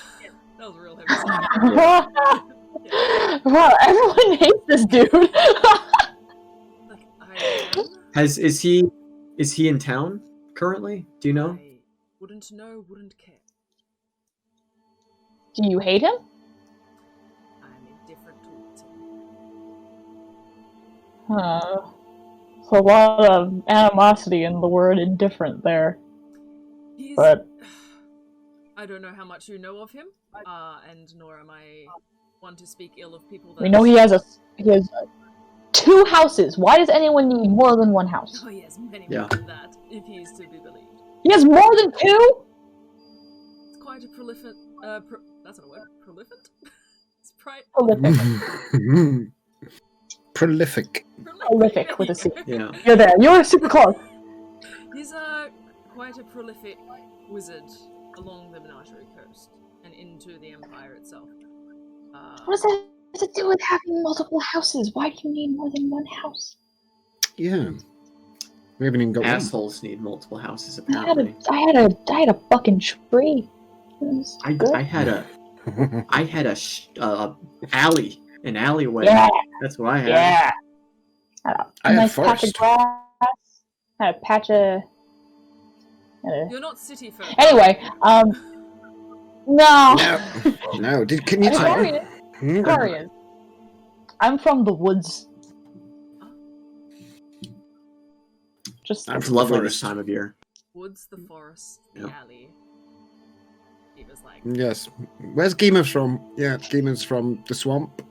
was a real heavy sigh. Yeah. Wow, everyone hates this dude. Like, I am. Is he in town currently? Do you know? I wouldn't know, wouldn't care. Do you hate him? I'm indifferent towards him. There's a lot of animosity in the word indifferent there. But I don't know how much you know of him, and nor am I one to speak ill of people that... we know he has 2 houses. Why does anyone need more than 1 house? Oh, he has many more than that, if he is to be believed. He has more than 2? It's quite a prolific... that's not a word. Prolific? It's Prolific. Prolific. With a C. Yeah. You're there. You're super close. He's quite a prolific wizard along the Menagerie coast and into the Empire itself. What does that have to do with having multiple houses? Why do you need more than 1 house? Yeah. We haven't even got Assholes need multiple houses, I apparently. had a fucking tree. I had an alleyway. Yeah. That's what I had. Yeah. I had nice patch of forest. grass. Had a patch of. You're not city folk. Anyway, no. No. Can you tell? Hikari is. I'm from the woods. Just. It's lovely this time of year. Woods, the forest, the alley. He was like... Yes. Where's Geema from? Yeah, Geema's from the swamp.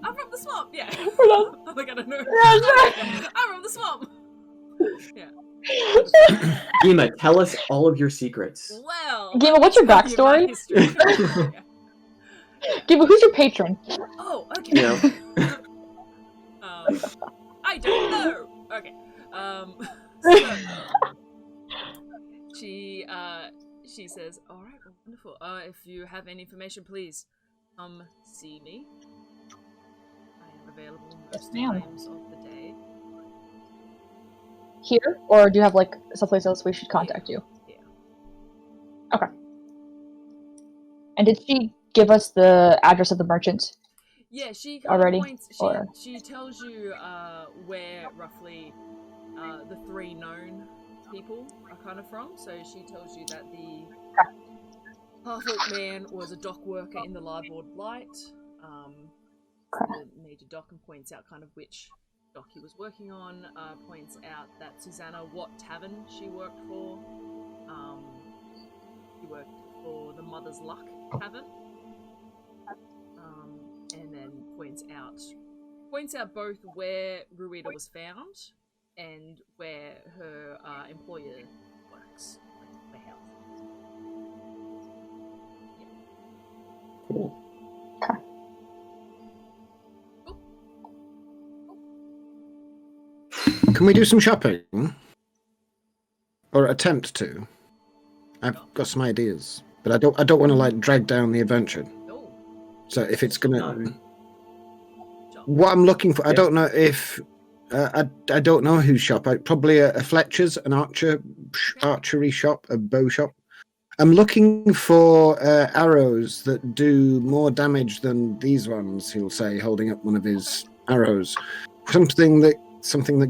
I'm from the swamp, yeah. Hold on. I'm like, I don't know. Yeah, sure. I'm from the swamp. Yeah. Geema, tell us all of your secrets. Well, Geema, what's your let me tell you my backstory? history. Yeah. Geema, who's your patron? Oh, okay. Yeah. I don't know. Okay. So, she says, "All right, well, wonderful. If you have any information, please come see me. I am available most ma'am. times of the day." Here? Or do you have, like, someplace else we should contact you? Yeah. Okay. And did she give us the address of the merchant? Yeah, she kind Already, of points. or- She tells you where roughly the 3 known people are kind of from. So she tells you that the half-orc man was a dock worker in the Larboard Light. The major dock, and points out kind of which dock he was working on. Points out that Susanna, what tavern she worked for. She worked for the Mother's Luck Tavern. And then points out both where Ruida was found and where her employer works, like the house. Yeah. Cool. Can we do some shopping? Or attempt to? I've got some ideas, but I don't want to like drag down the adventure. No. So if it's gonna, No. what I'm looking for, I Yeah. don't know if I don't know whose shop. Probably a Fletcher's, an archery shop, a bow shop. I'm looking for arrows that do more damage than these ones. He'll say, holding up one of his arrows. Something that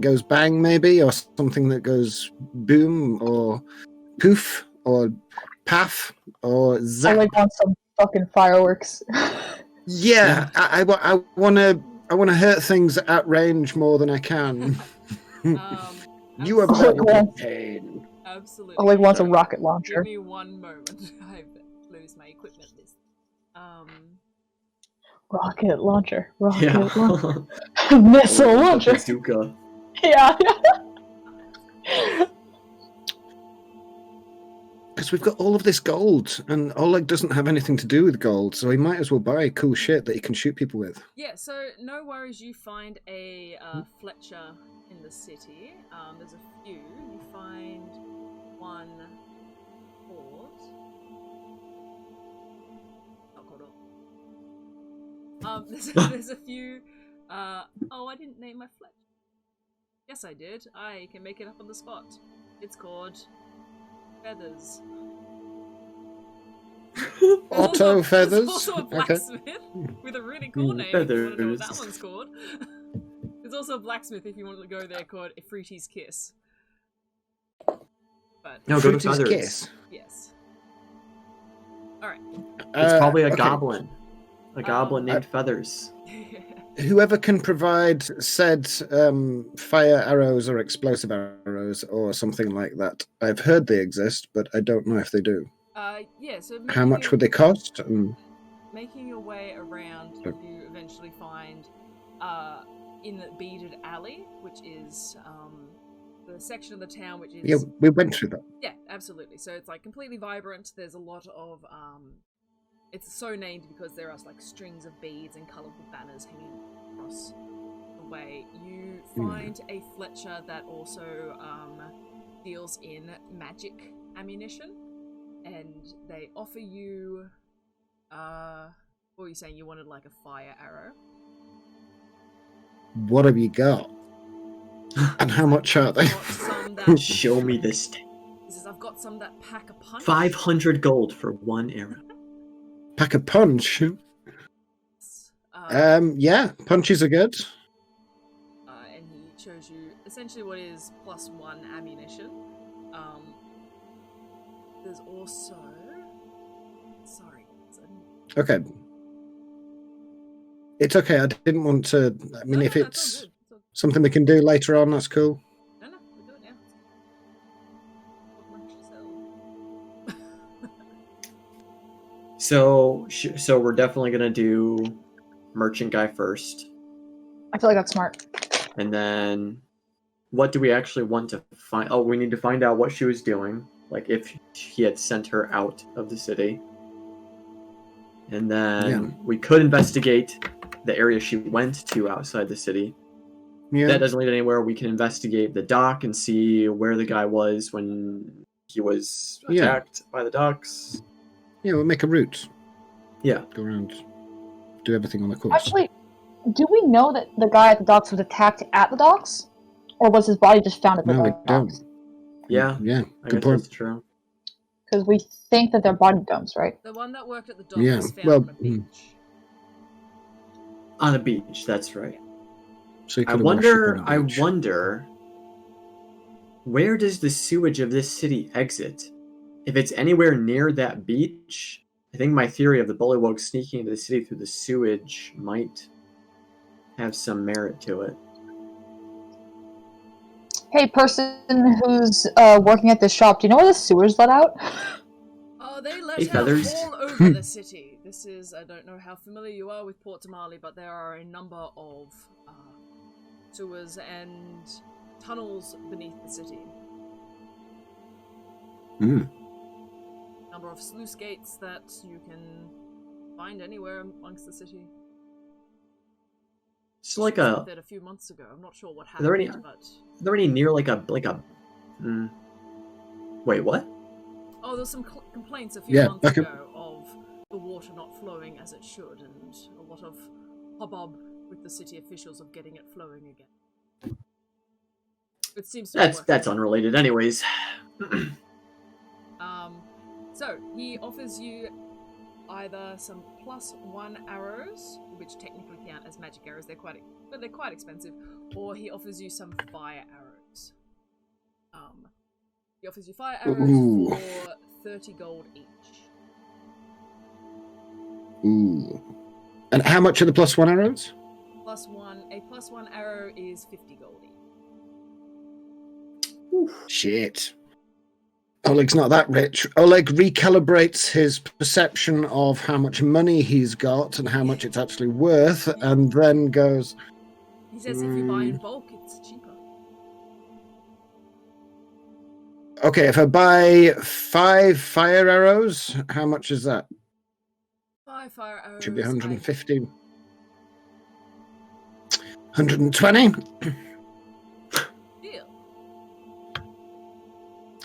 goes bang, maybe, or something that goes boom, or poof, or paff, or zap. I want some fucking fireworks. Yeah, I want to hurt things at range more than I can. You have Absolutely. pain. Absolutely. Oleg wants a rocket launcher. Give me one moment. I lose my equipment list. Rocket launcher. Rocket Yeah. launcher. Missile launcher. Bazooka. Yeah. Because we've got all of this gold, and Oleg doesn't have anything to do with gold, so he might as well buy cool shit that he can shoot people with. Yeah, so no worries, you find a Fletcher in the city. There's a few. You find one Ford. Oh, hold on. There's a few. Oh, I didn't name my Fletcher. Yes, I did. I can make it up on the spot. It's called Feathers. Auto feathers. There's also a blacksmith with a really cool name. If you want to know what that one's called. There's also a blacksmith if you want to go there called Ifriti's Kiss. But No, go to Fruity's Feathers. Kiss. yes. All right. It's probably a okay. goblin. A goblin named Feathers. Whoever can provide said fire arrows or explosive arrows or something like that. I've heard they exist, but I don't know if they do. Yeah. So How much would they cost? Making your way around, you eventually find in the beaded alley, which is the section of the town which is... Yeah, we went through that. Yeah, absolutely. So it's like completely vibrant. There's a lot of it's so named because there are like strings of beads and colourful banners hanging across the way. You find a Fletcher that also deals in magic ammunition, and they offer you what were you saying? You wanted like a fire arrow? What have you got? And how much are they? I've got some that... Show me this. He says, I've got some that pack a punch. 500 gold for one arrow. Pack a punch? Yeah, punches are good. And he shows you essentially what is +1 ammunition. There's also... Sorry. Okay. It's okay, I didn't want to... I mean, if it's something we can do later on, that's cool. No, we'll do it now. So we're definitely gonna do merchant guy first, I feel like that's smart. and then what do we actually want to find? Oh, we need to find out what she was doing, like if he had sent her out of the city. And then we could investigate the area she went to outside the city. Yeah. That doesn't lead anywhere. We can investigate the dock and see where the guy was when he was attacked by the docks. Yeah, we'll make a route. Yeah. Go around, do everything on the course. Actually, do we know that the guy at the docks was attacked at the docks? Or was his body just found at the No, we docks? don't. Yeah. Yeah, I good guess point. that's true. Because we think that they're body dumps, right? The one that worked at the dock was found on a beach. On a beach, that's right. So I wonder, where does the sewage of this city exit? If it's anywhere near that beach, I think my theory of the bullywug sneaking into the city through the sewage might have some merit to it. Hey, person who's working at this shop, do you know where the sewers let out? Oh, they let out Feathers. all over the city. This is, I don't know how familiar you are with Port Damali, but there are a number of sewers and tunnels beneath the city. Number of sluice gates that you can find anywhere amongst the city. It's like a few months ago. I'm not sure what happened. Are there any near like a Wait, what? Oh, there's some complaints a few months ago of the water not flowing as it should, and a lot of hubbub with the city officials of getting it flowing again. It seems to that's unrelated, anyways. So he offers you either some +1 arrows, which technically count as magic arrows. They're quite expensive, or he offers you some fire arrows. He offers you fire arrows for 30 gold each. Ooh. And how much are the +1 arrows? A +1 arrow is 50 gold each. Ooh. Shit. Oleg's not that rich. Oleg recalibrates his perception of how much money he's got and how much it's actually worth, and then goes... He says if you buy in bulk, it's cheaper. Okay, if I buy 5 fire arrows, how much is that? 5 fire arrows... Should be 150. 120?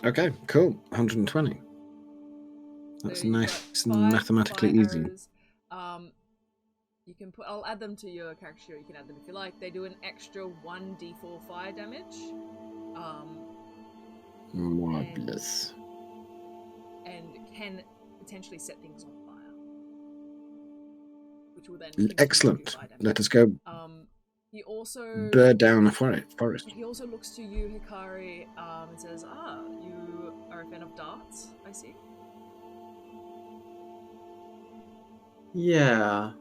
Okay, cool. 120. That's so nice and mathematically easy. Arrows. You can put. I'll add them to your character sheet. You can add them if you like. They do an extra 1d4 fire damage. Marvelous. And can potentially set things on fire, which will then. Excellent. Let us go. He also burn down a forest. He also looks to you, Hikari, and says, you are a fan of darts, I see. Yeah.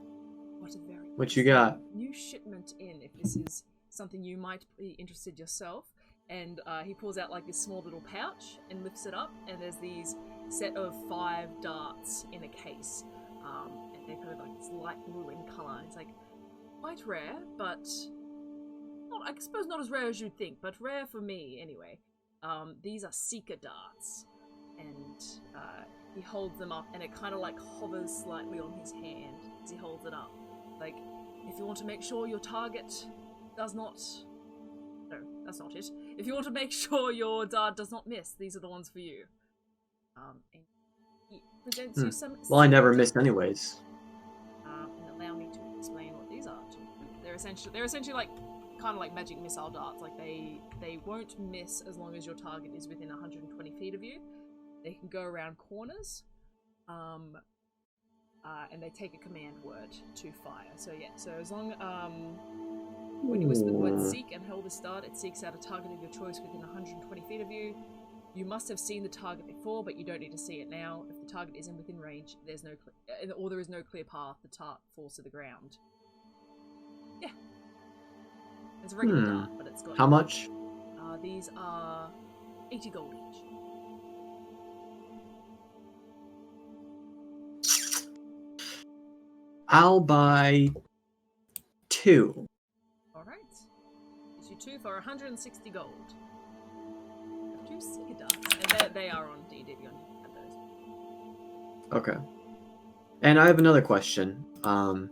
What you got? New shipment in, if this is something you might be interested yourself. And he pulls out like this small little pouch and lifts it up, and there's these set of 5 darts in a case. And they're kind of like this light blue in colour. It's like quite rare, but I suppose not as rare as you'd think, but rare for me anyway. These are seeker darts, and he holds them up, and it kind of like hovers slightly on his hand as he holds it up. Like, if you want to make sure your target does not... No, that's not it. If you want to make sure your dart does not miss, these are the ones for you. And he presents you some... Well, I never miss anyways. And allow me to explain what these are to you. They're essentially like kind of like magic missile darts. Like they won't miss as long as your target is within 120 feet of you. They can go around corners, and they take a command word to fire. So yeah, so as long when you whisper the word seek and hold the start, it seeks out a target of your choice within 120 feet of you. You must have seen the target before, but you don't need to see it now. If the target isn't within range, there is no clear path, the target falls to the ground. Yeah. It's a regular dart, but it's got... How much? These are 80 gold each. I'll buy 2. Alright. Gives you 2 for 160 gold. 2 Seeker darts. And they are on D&D Beyond. Okay. And I have another question. Oh,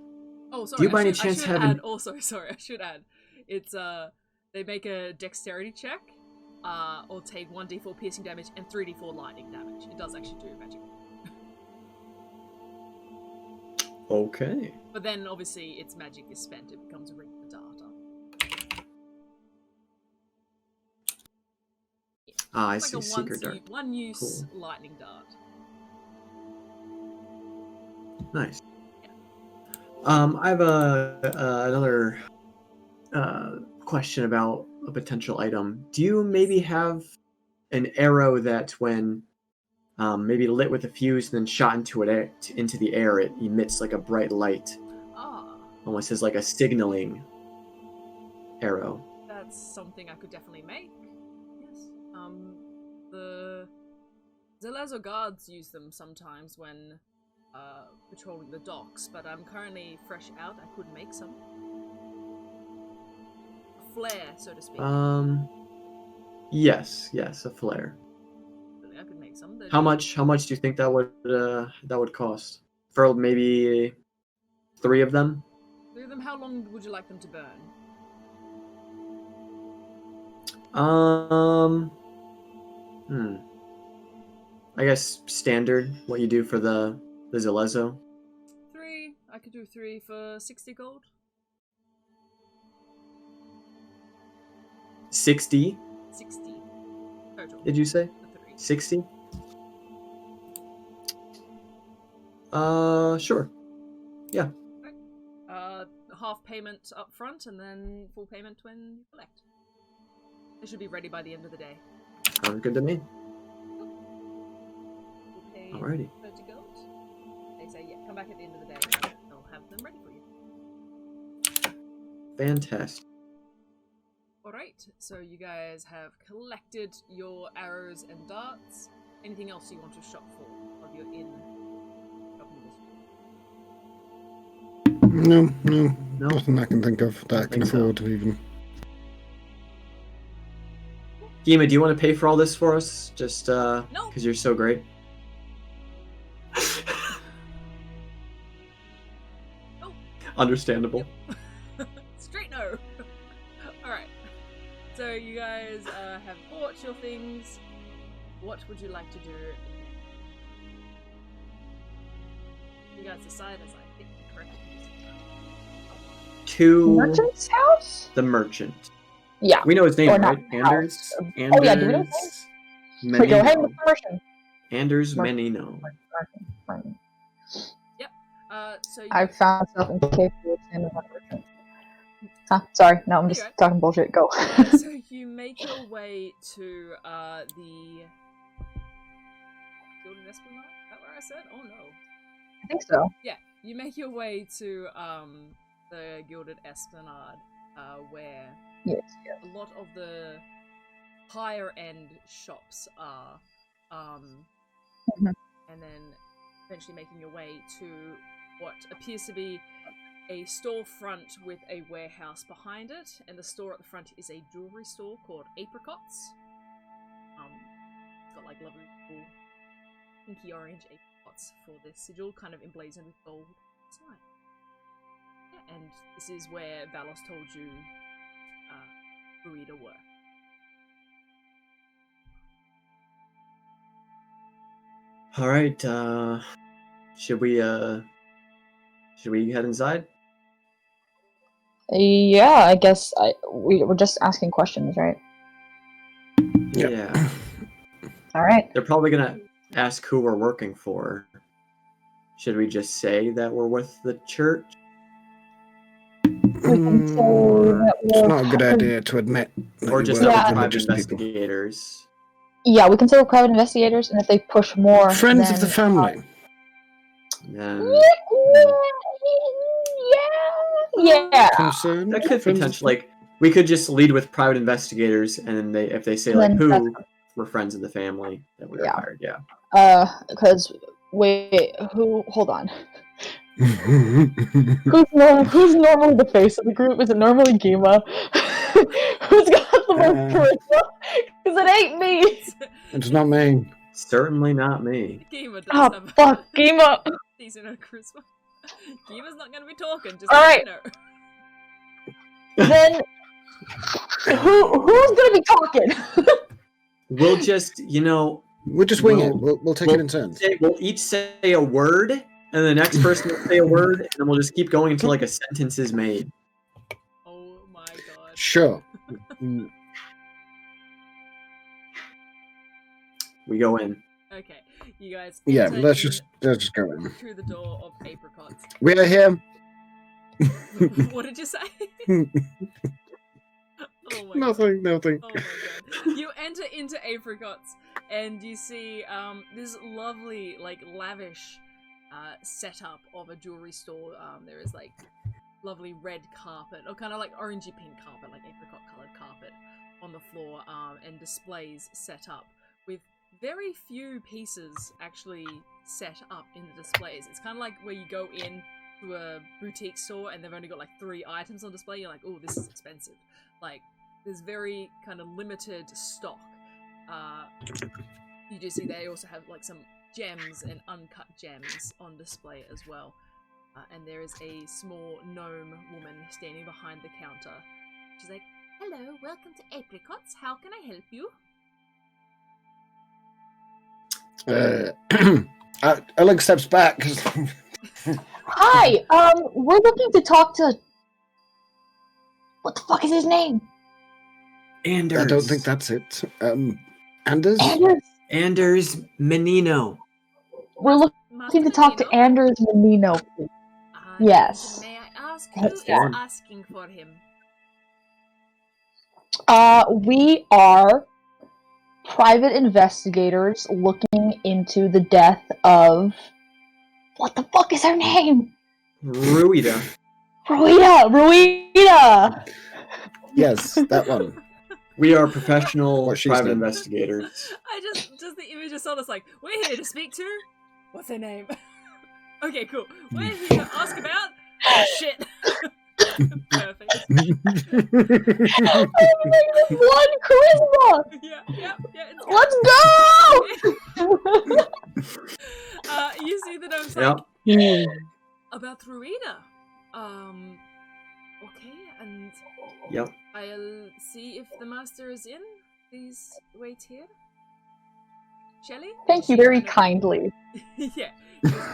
sorry. Do you by any chance have an... I should add. It's they make a dexterity check, or take 1d4 piercing damage and 3d4 lightning damage. It does actually do magic. Okay. But then obviously its magic is spent, it becomes a regular data. Yeah. I It's see. like a Secret dart. one use Cool. lightning dart. Nice. I have another question about a potential item. Do you maybe have an arrow that, when maybe lit with a fuse and then shot into the air, it emits like a bright light, almost as like a signaling arrow? That's something I could definitely make. Yes. The Zelazo guards use them sometimes when patrolling the docks, but I'm currently fresh out. I could make some. A flare, so to speak. Yes, a flare. I could make some. How much do you think that would cost? For maybe 3 of them? 3 of them, how long would you like them to burn? I guess standard, what you do for the Zelezo. 3. I could do 3 for 60 gold. 60? 60 total. Did you say? For 3. 60? Sure. Yeah. Right. Half payment up front and then full payment when you collect. They should be ready by the end of the day. Sounds good to me. We'll pay Alrighty. 30 gold. They say, yeah, come back at the end of the day. I'll have them ready for you. Fantastic. Alright, so you guys have collected your arrows and darts. Anything else you want to shop for while you're in shopping district? No, nothing I can think of that I can afford to even. Geema, do you want to pay for all this for us? Just No. because you're so great. No. Understandable. Yep. Straight no. Alright. So you guys have bought your things. What would you like to do? You guys decide as I think correctly. To Merchant's house? the merchant. Yeah. We know his name, Or not right? Anders. house. Oh yeah, do we know his name? Wait, go ahead with the merchant. Anders Merchant. Menino. Merchant. Yep. So you I found myself incapable of saying the word merchant. Huh? Sorry, no, I'm just You're right. talking bullshit. Go. So you make your way to the Gilded Esplanade? Is that what I said? Oh no. I think so. Yeah, you make your way to the Gilded Esplanade, where Yes. a lot of the higher end shops are, Mhm. and then eventually making your way to what appears to be a storefront with a warehouse behind it, and the store at the front is a jewelry store called Apricots. It's got like lovely little pinky orange apricots for the sigil, kind of emblazoned with gold inside. Yeah, and this is where Valos told you Burrito worked. All right. Should we head inside? Yeah, I guess we're just asking questions, right? Yep. Yeah. All right. They're probably gonna ask who we're working for. Should we just say that we're with the church? We can say that It's not a good idea to admit that Or you just work that with we're private religious people. investigators? Yeah, we can say we're private investigators, and if they push more, Friends then, of the family. Yeah. Concerned. That could friends of- potentially, like, we could just lead with private investigators, and then if they say like Then who, that's- we're friends of the family that we Yeah. hired. Yeah. Because wait, who? Hold on. Who's normally the face of the group? Is it normally Geema? Who's got the most charisma? Because it ain't me! It's not me. Certainly not me. Geema does Oh, have fuck, Geema! decent charisma. Geema's not going to be talking, just Alright. let Then, who's gonna be talking? We'll just, We'll just wing it. We'll take it in turns. We'll each say a word, and the next person will say a word, and then we'll just keep going until like a sentence is made. Oh my god. Sure. We go in. Okay, you guys. Yeah, enter let's just go in. through the door of apricots. We are here. What did you say? Oh my Nothing. God. Oh my god. You enter into apricots and you see this lovely, like, lavish setup of a jewelry store. There is like lovely red carpet, or kind of like orangey pink carpet, like apricot colored carpet on the floor, and displays set up with very few pieces actually set up in the displays. It's kind of like where you go in to a boutique store and they've only got like 3 items on display. You're like, oh, this is expensive. Like, there's very kind of limited stock. You do see they also have like some gems and uncut gems on display as well. And there is a small gnome woman standing behind the counter. She's like, hello, welcome to Apricots. How can I help you? Oleg steps back. Hi, we're looking to talk to... What the fuck is his name? Anders. I don't think that's it. Anders? Anders Menino. We're looking to talk to Anders Menino. Yes. May I ask That's who is fine. asking for him? We are private investigators looking into the death of... What the fuck is her name? Ruida. Ruida! Yes, that one. We are professional Or she's private name. investigators. I just the image of Solace, like, we're here to speak to. What's her name? Okay, cool. We're here to ask about. Oh, shit. Perfect. One charisma! Yeah. It's Let's go! you see the gnome's Yep. like, about Ruida. Okay, and Yep. I'll see if the master is in. Please wait here. Shelley? Thank you very kindly. Yeah.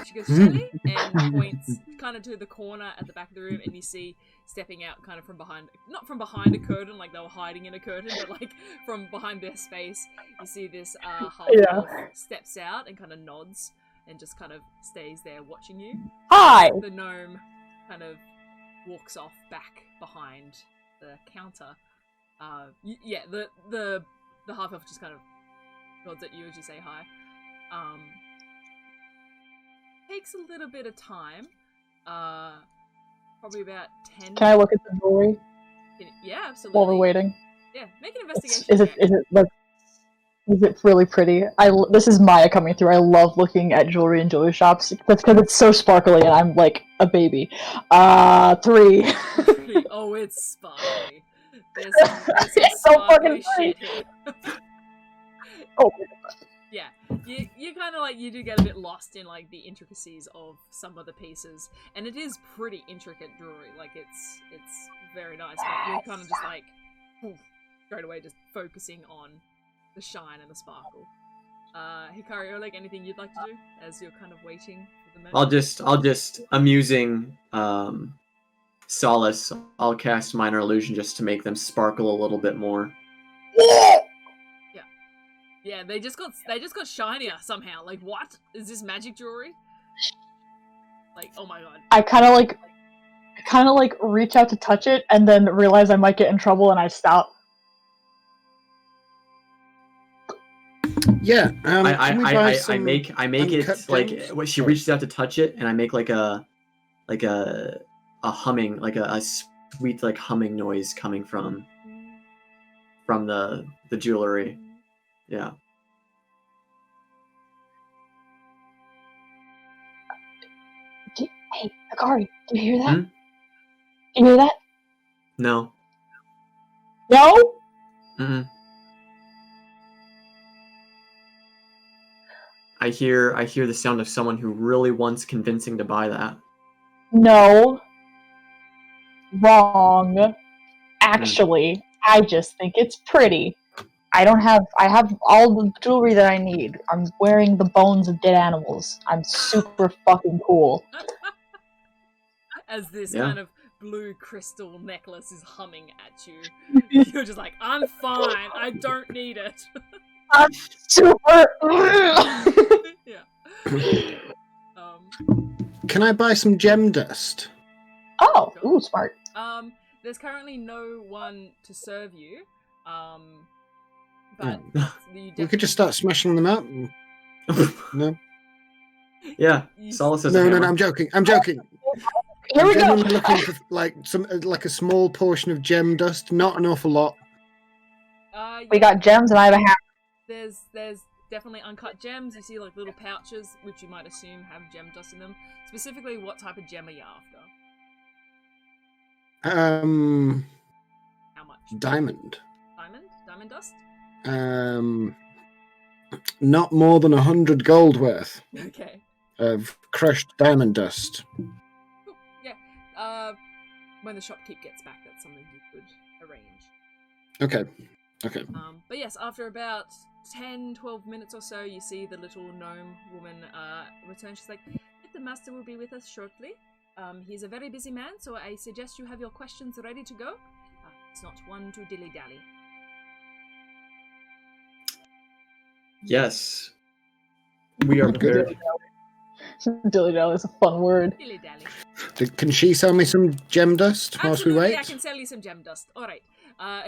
She goes, Shelley, and points kind of to the corner at the back of the room, and you see stepping out kind of from behind, not from behind a curtain, like they were hiding in a curtain, but like from behind their space, you see this half-elf steps out and kind of nods and just kind of stays there watching you. Hi! The gnome kind of walks off back behind the counter. Yeah, the half-elf just kind of nods at you as you say hi. Takes a little bit of time. Probably about 10. Can I look at the jewelry Yeah, absolutely. while we're waiting? Yeah, make an investigation. Is it really pretty? This is Maya coming through. I love looking at jewelry in jewelry shops. That's because it's so sparkly and I'm like a baby. 3. Oh, it's sparkly. There's It's so fucking shit pretty. here. Oh. Yeah, you kind of like, you do get a bit lost in like the intricacies of some of the pieces, and it is pretty intricate jewelry. Like it's very nice, but you're kind of just like straight away just focusing on the shine and the sparkle. Hikari, Oleg, anything you'd like to do as you're kind of waiting for the moment? I'll just amusing Solace. I'll cast minor illusion just to make them sparkle a little bit more. Yeah, they just got shinier somehow. Like, what is this magic jewelry? Like, oh my god. I kind of like reach out to touch it and then realize I might get in trouble and I stop. Yeah, I make it like gems? when she reaches out to touch it, and I make like a humming, like a sweet like humming noise coming from the jewelry. Yeah. Hey, Hikari, do you hear that? Hmm? Do you hear that? No. No? Mm-mm. I hear the sound of someone who really wants convincing to buy that. No. Wrong. Actually, I just think it's pretty. I have all the jewelry that I need. I'm wearing the bones of dead animals. I'm super fucking cool. As this Yeah. kind of blue crystal necklace is humming at you, you're just like, I'm fine. I don't need it. I'm super. Yeah. Can I buy some gem dust? Oh, ooh, smart. There's currently no one to serve you. But We could just start smashing them up. No, Yeah, Solace has a no, hammer. I'm joking. I'm joking. Here I'm we go. genuinely looking for like a small portion of gem dust, not an awful lot. We got gems, and I have a hammer. There's definitely uncut gems. You see like little pouches, which you might assume have gem dust in them. Specifically, what type of gem are you after? How much? Diamond. Diamond dust? Not more than 100 gold worth Okay. of crushed diamond dust. Cool. Yeah. When the shopkeep gets back, that's something you could arrange. Okay. But yes, after about 10-12 minutes or so, you see the little gnome woman return. She's like, the master will be with us shortly. He's a very busy man, so I suggest you have your questions ready to go. It's not one to dilly-dally. Yes. We are prepared. Dilly-dally is a fun word. Dilly-dally. Can she sell me some gem dust whilst we Absolutely, wait? I can sell you some gem dust. All right.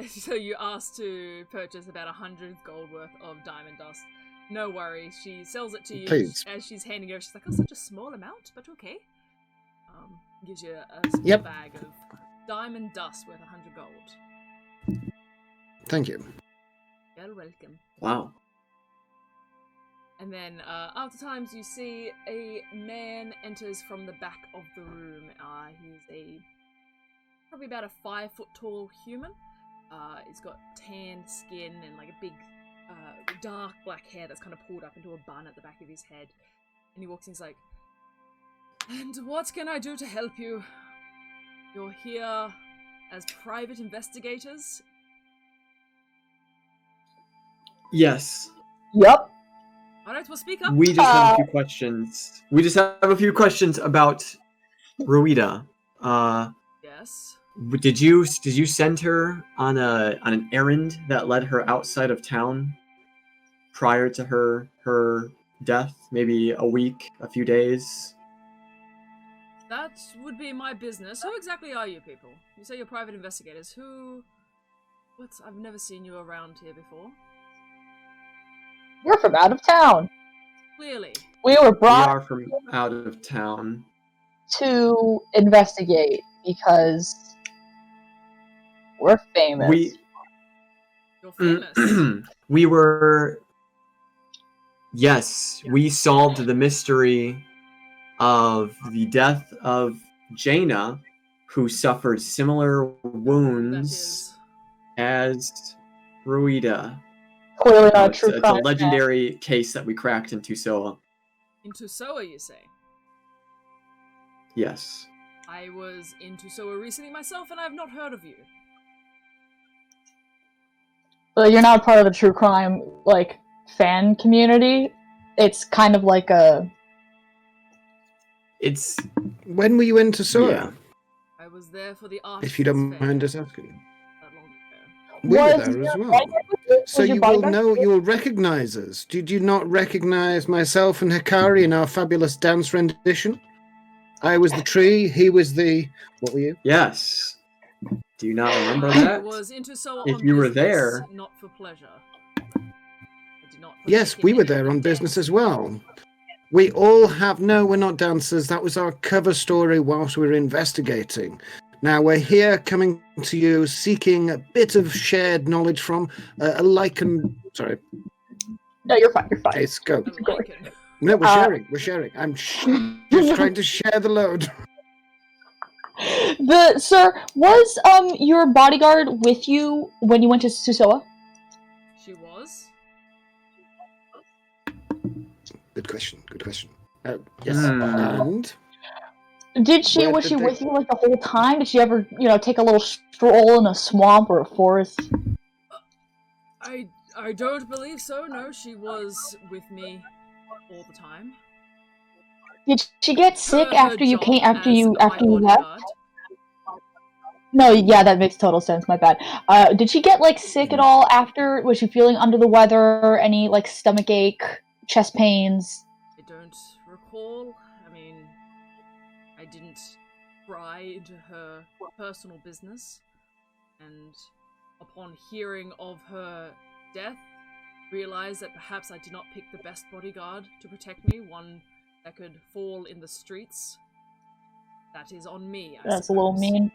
So you asked to purchase about 100 gold worth of diamond dust. No worries. She sells it to you. Please. As she's handing over. She's like, oh, such a small amount, but okay. Gives you a small bag of diamond dust worth 100 gold. Thank you. You're welcome. Wow. And then, after times, you see a man enters from the back of the room. He's probably about a 5-foot-tall human. He's got tanned skin and like a big, dark black hair that's kind of pulled up into a bun at the back of his head. And he walks in, he's like, and what can I do to help you? You're here as private investigators? Yes. Yup. Alright, well speak up. We just have a few questions. We just have a few questions about Ruida. Yes. Did you send her on an errand that led her outside of town prior to her death? Maybe a week, a few days? That would be my business. Who exactly are you people? You say you're private investigators. I've never seen you around here before. We're from out of town. Clearly. We were We brought are from out of town. to investigate because we're famous. You're famous. We were... Yes, we solved the mystery of the death of Jaina, who suffered similar wounds as Ruida. Clearly not a It's true a crime. legendary case that we cracked in Tusoa. In Tusoa, you say? Yes. I was in Tusoa recently myself, and I have not heard of you. But you're not part of the true crime, like, fan community. It's kind of like a... It's... When were you into Sora? Yeah. I was there for the art. If you don't mind us asking. That long ago. We were Was there as your well. bodyguard- So was your you will bodyguard- know, you will recognize us. Did you not recognize myself and Hikari in our fabulous dance rendition? I was the tree, he was the... What were you? Yes. Do you not remember I that? was in Tusoa If on you were business, there- not for pleasure. I did not Yes, partake we in were any of there the on business dance. as well. We all have... No, we're not dancers. That was our cover story whilst we were investigating. Now we're here coming to you seeking a bit of shared knowledge from a lichen... Sorry. No, you're fine, you're fine. It's go. I like it. No, we're sharing. We're sharing. I'm just trying to share the load. Sir, was your bodyguard with you when you went to Susoa? She was. Good question. Yes. And Was she with you like the whole time? Did she ever, take a little stroll in a swamp or a forest? I don't believe so. No, she was with me all the time. Did she get sick after you left? No, yeah, that makes total sense. My bad. Did she get sick at all after? Was she feeling under the weather? Any stomach ache, chest pains? I don't recall. I mean, I didn't pry into her personal business, and upon hearing of her death, realized that perhaps I did not pick the best bodyguard to protect me, one that could fall in the streets. That is on me, I That's suppose. A little mean.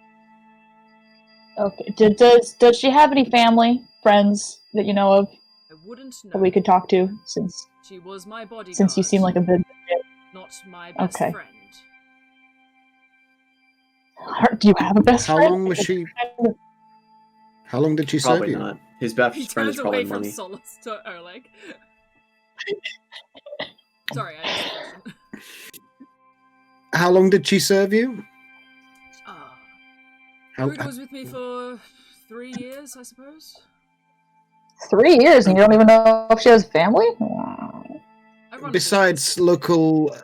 Okay. Does she have any family, friends that you know of? I wouldn't know. That we could talk to, since she was my bodyguard. Since you seem like a bit. Not my best Okay. friend. Do you have a best friend? How long was she? How long did she serve Probably you? not. His best He friend is turns probably away from money. Solace to Oleg. Sorry, I asked a question. How long did she serve you? Rude was with me for 3 years, I suppose. 3 years, and you don't even know if she has family? Besides local...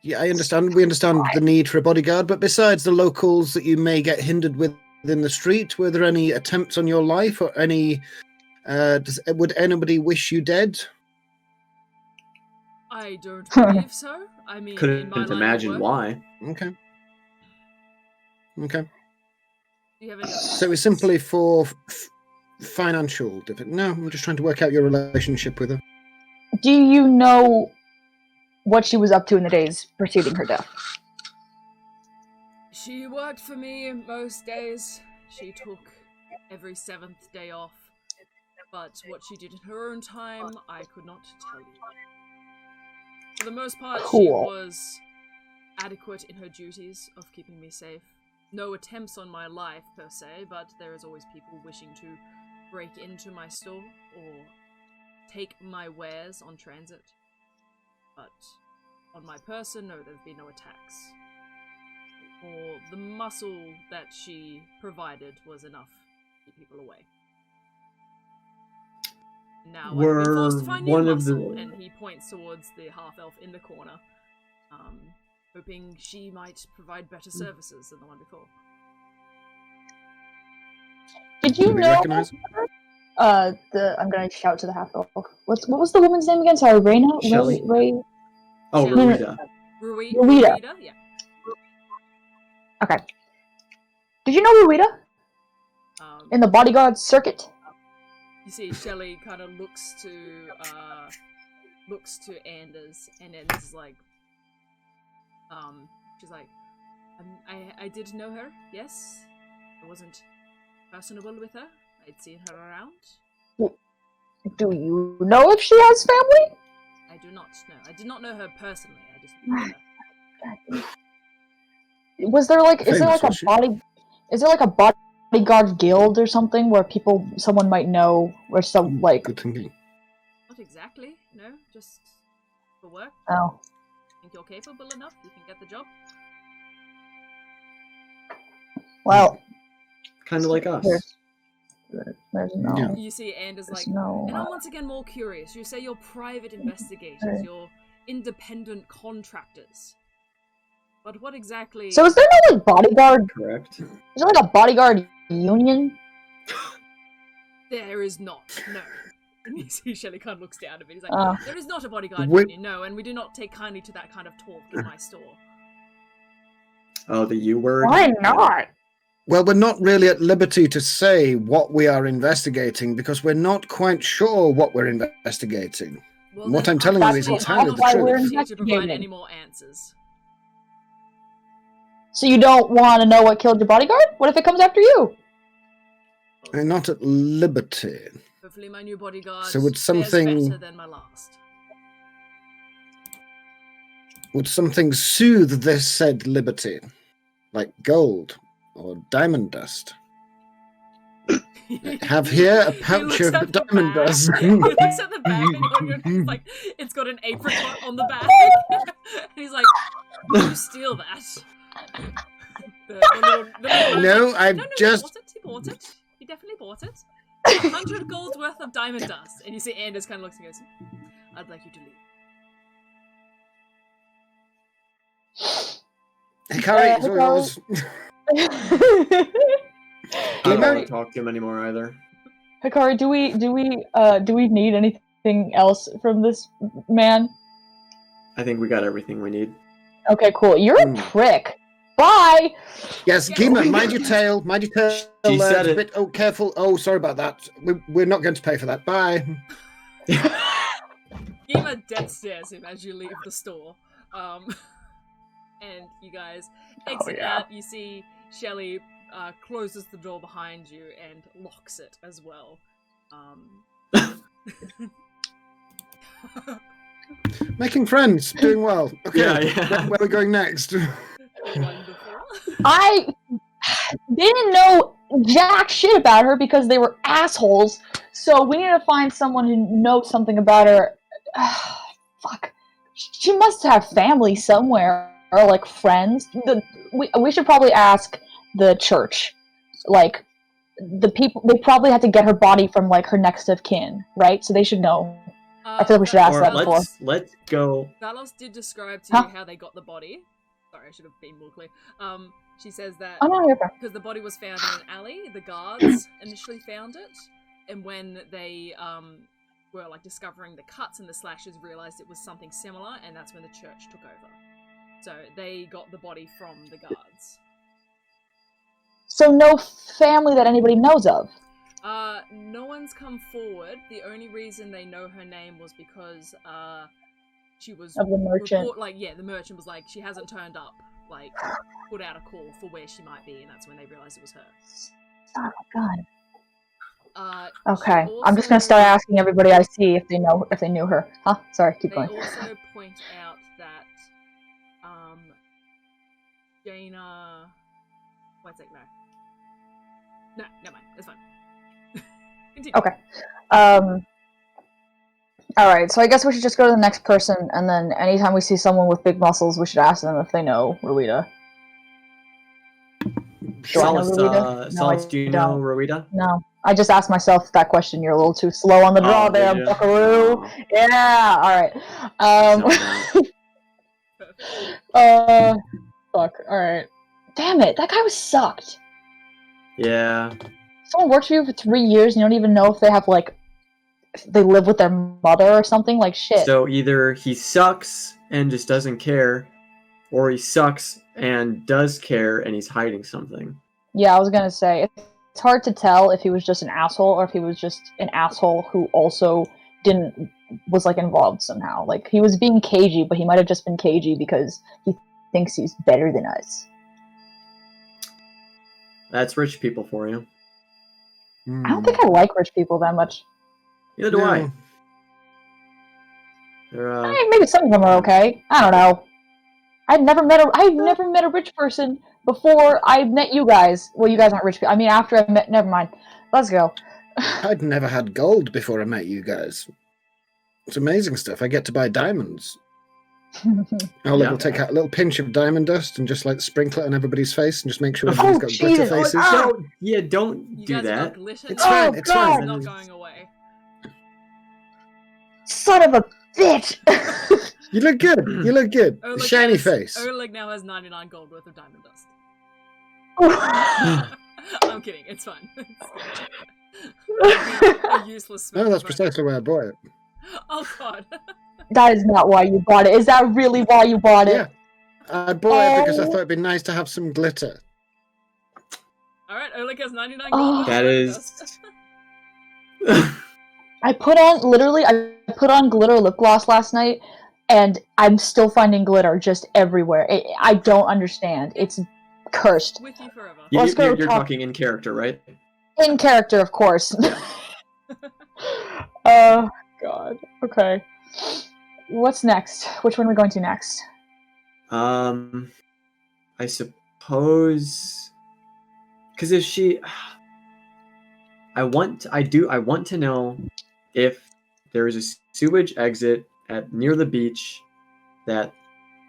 Yeah, I understand. We understand the need for a bodyguard, but besides the locals that you may get hindered with in the street, were there any attempts on your life, or any... would anybody wish you dead? I don't believe so. I mean, Couldn't imagine why. Okay. Do you have any other So it was simply for financial difficulty. No, I'm just trying to work out your relationship with her. Do you know what she was up to in the days preceding her death? She worked for me most days. She took every 7th day off. But what she did in her own time, I could not tell you. For the most part, Cool. She was adequate in her duties of keeping me safe. No attempts on my life, per se, but there is always people wishing to break into my store or take my wares on transit. But on my person, no, there've been no attacks. Or the muscle that she provided was enough to keep people away. Now I've been forced to find new muscle, and he points towards the half-elf in the corner, hoping she might provide better services than the one before. Did you know? I'm gonna shout to the half-elf. What was the woman's name again? Sorry, Reyna? Shelly. Oh, Shelly. Ruida. Ruida. Yeah. Okay. Did you know Ruida? In the bodyguard circuit? You see, Shelly kind of looks to Anders, and Anders is like, she's like, I did know her, yes. I wasn't personable with her. I'd seen her around. Do you know if she has family? I do not know. I did not know her personally. I just knew her. Was there is there like a bodyguard guild or something where someone might know, where some Good thinking. Not exactly, no, just for work. Oh. Think you're capable enough? You can get the job? Well. Kind of like us. There's no... Yeah. You see Anders like, no, and I'm once again more curious. You say you're private investigators, you're independent contractors. But what exactly... So is there no bodyguard... Correct. Is there a bodyguard union? There is not, no. And you see Shelly kind of looks down at me. He's like, there is not a bodyguard union, no, and we do not take kindly to that kind of talk in my store. Oh, the U word? Why not? Well, we're not really at liberty to say what we are investigating because we're not quite sure what we're investigating. Well, what I'm telling you is entirely the truth. I'm to provide any more answers. So you don't want to know what killed your bodyguard? What if it comes after you? We're not at liberty. Hopefully my new bodyguard so would something better than my last. Would something soothe this said liberty? Like gold or diamond dust? I have here a pouch of diamond dust. He looks at the bag and he's like, it's got an apricot on the bag. And he's like, did you steal that? No, I've just... He bought it. He definitely bought it. 100 gold worth of diamond dust. And you see Anders kind of looks and goes, I'd like you to leave. Hikari, it's all yours. I don't want to talk to him anymore either. Hikari, do we need anything else from this man? I think we got everything we need. Okay, cool. You're a prick. Bye. Yes, Geema, mind your tail. Mind your tail. She said it. Bit, oh, careful. Oh, sorry about that. We're not going to pay for that. Bye. Geema death stares him as you leave the store. And you guys exit out. You see Shelly closes the door behind you and locks it as well. Making friends, doing well. Okay, yeah. Where are we going next? Wonderful. I didn't know jack shit about her because they were assholes. So we need to find someone who knows something about her. Fuck. She must have family somewhere or like friends. We should probably ask the church. Like the people, they probably had to get her body from like her next of kin, right? So they should know. I feel like we should ask that before. Let's go. Valos did describe to you how they got the body. Sorry, I should have been more clear. She says that because the body was found in an alley, the guards initially found it, and when they were like discovering the cuts and the slashes, realized it was something similar, and that's when the church took over. So they got the body from the guards. So no family that anybody knows of? No one's come forward. The only reason they know her name was because she was of the merchant. The merchant was like, she hasn't turned up, like put out a call for where she might be, and that's when they realized it was her. Oh god. Also, Okay, I'm just gonna start asking everybody I see if they knew her. Huh? Sorry, keep going. They also point out that Jaina. Wait a sec, no, never mind. It's fine. Continue. Okay. Alright, so I guess we should just go to the next person, and then anytime we see someone with big muscles, we should ask them if they know Ruida. Solace, do you know Ruida? No. I just asked myself that question. You're a little too slow on the draw there, buckaroo. Oh. Yeah, alright. Fuck, alright. Damn it, that guy was sucked. Yeah. Someone works for you for 3 years and you don't even know if they have, like, if they live with their mother or something? Like, shit. So either he sucks and just doesn't care, or he sucks and does care and he's hiding something. Yeah, I was gonna say, it's hard to tell if he was just an asshole or if he was just an asshole who also was, like, involved somehow. Like, he was being cagey, but he might have just been cagey because he thinks he's better than us. That's rich people for you. I don't think I like rich people that much. Neither do I. Maybe some of them are okay. I don't know. I've never met a rich person before I met you guys. Well, you guys aren't rich people. I mean, after I met. Never mind. Let's go. I'd never had gold before I met you guys. It's amazing stuff. I get to buy diamonds. Oleg will take out a little pinch of diamond dust and just like sprinkle it on everybody's face and just make sure everyone's got glitter faces. Don't do that. It's fine. It's fine. It's not going away. Son of a bitch! You look good. You look good. Shiny face. Oleg now has 99 gold worth of diamond dust. I'm kidding. It's fine. A useless. No, that's precisely why I bought it. Oh god. That is not why you bought it. Is that really why you bought it? Yeah. I bought it because I thought it'd be nice to have some glitter. Alright, Oleg has 99 gold. That is... I put on glitter lip gloss last night, and I'm still finding glitter just everywhere. I don't understand. It's cursed. With you forever. You're talking in character, right? In character, of course. Oh, God. Okay. What's next? Which one are we going to next? I suppose, because if she, I want to know if there is a sewage exit near the beach that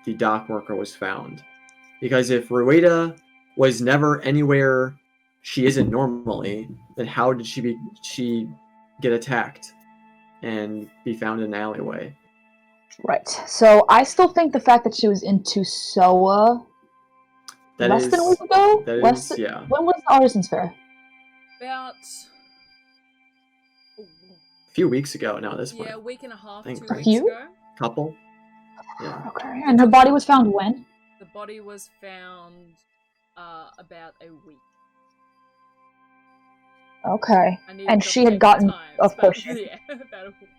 the dock worker was found. Because if Rueda was never anywhere she isn't normally, then how did she get attacked and be found in an alleyway? Right. So I still think the fact that she was in Tusoa less than a week ago? Yeah. When was the Artisans Fair? About a few weeks ago now, this point. Yeah, a week and a half, 2 weeks ago. Couple. Yeah. Okay. And her body was found when? The body was found about a week. Okay. And she had gotten, of course. Yeah, about a week.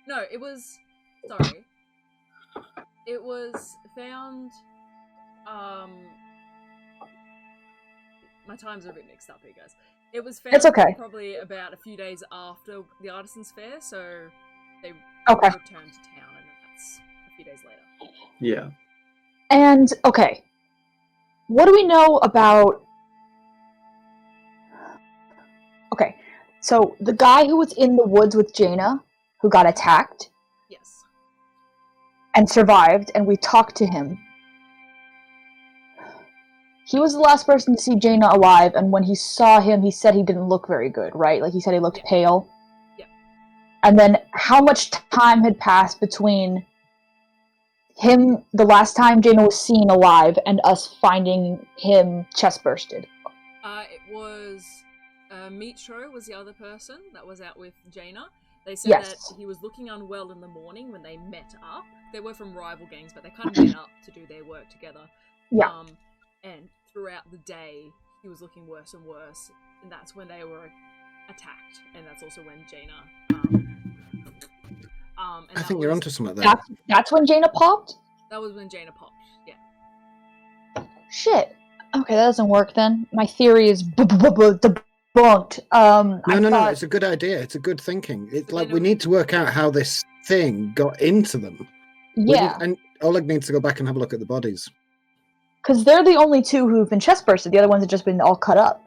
No, it was. Sorry. It was found. My times are a bit mixed up here, guys. It was found. It's okay. Probably about a few days after the Artisans Fair, so they returned to town, and that's a few days later. Yeah. And okay, what do we know about? Okay, so the guy who was in the woods with Jaina, who got attacked. Yes. And survived, and we talked to him. He was the last person to see Jaina alive, and when he saw him, he said he didn't look very good, right? Like, he said he looked pale. Yeah. And then, how much time had passed between him, the last time Jaina was seen alive, and us finding him chest-bursted? It was... Mitro was the other person that was out with Jaina. They said that he was looking unwell in the morning when they met up. They were from rival gangs, but they kind of met up to do their work together. Yeah. And throughout the day, he was looking worse and worse, and that's when they were attacked, and that's also when Jaina. I think you're onto something there. That's when Jaina popped? That was when Jaina popped, yeah. Shit. Okay, that doesn't work then. My theory is debunked. No, it's a good idea. It's a good thinking. It's like we need to work out how this thing got into them. Yeah. And Oleg needs to go back and have a look at the bodies. Because they're the only two who've been chest bursted. The other ones have just been all cut up.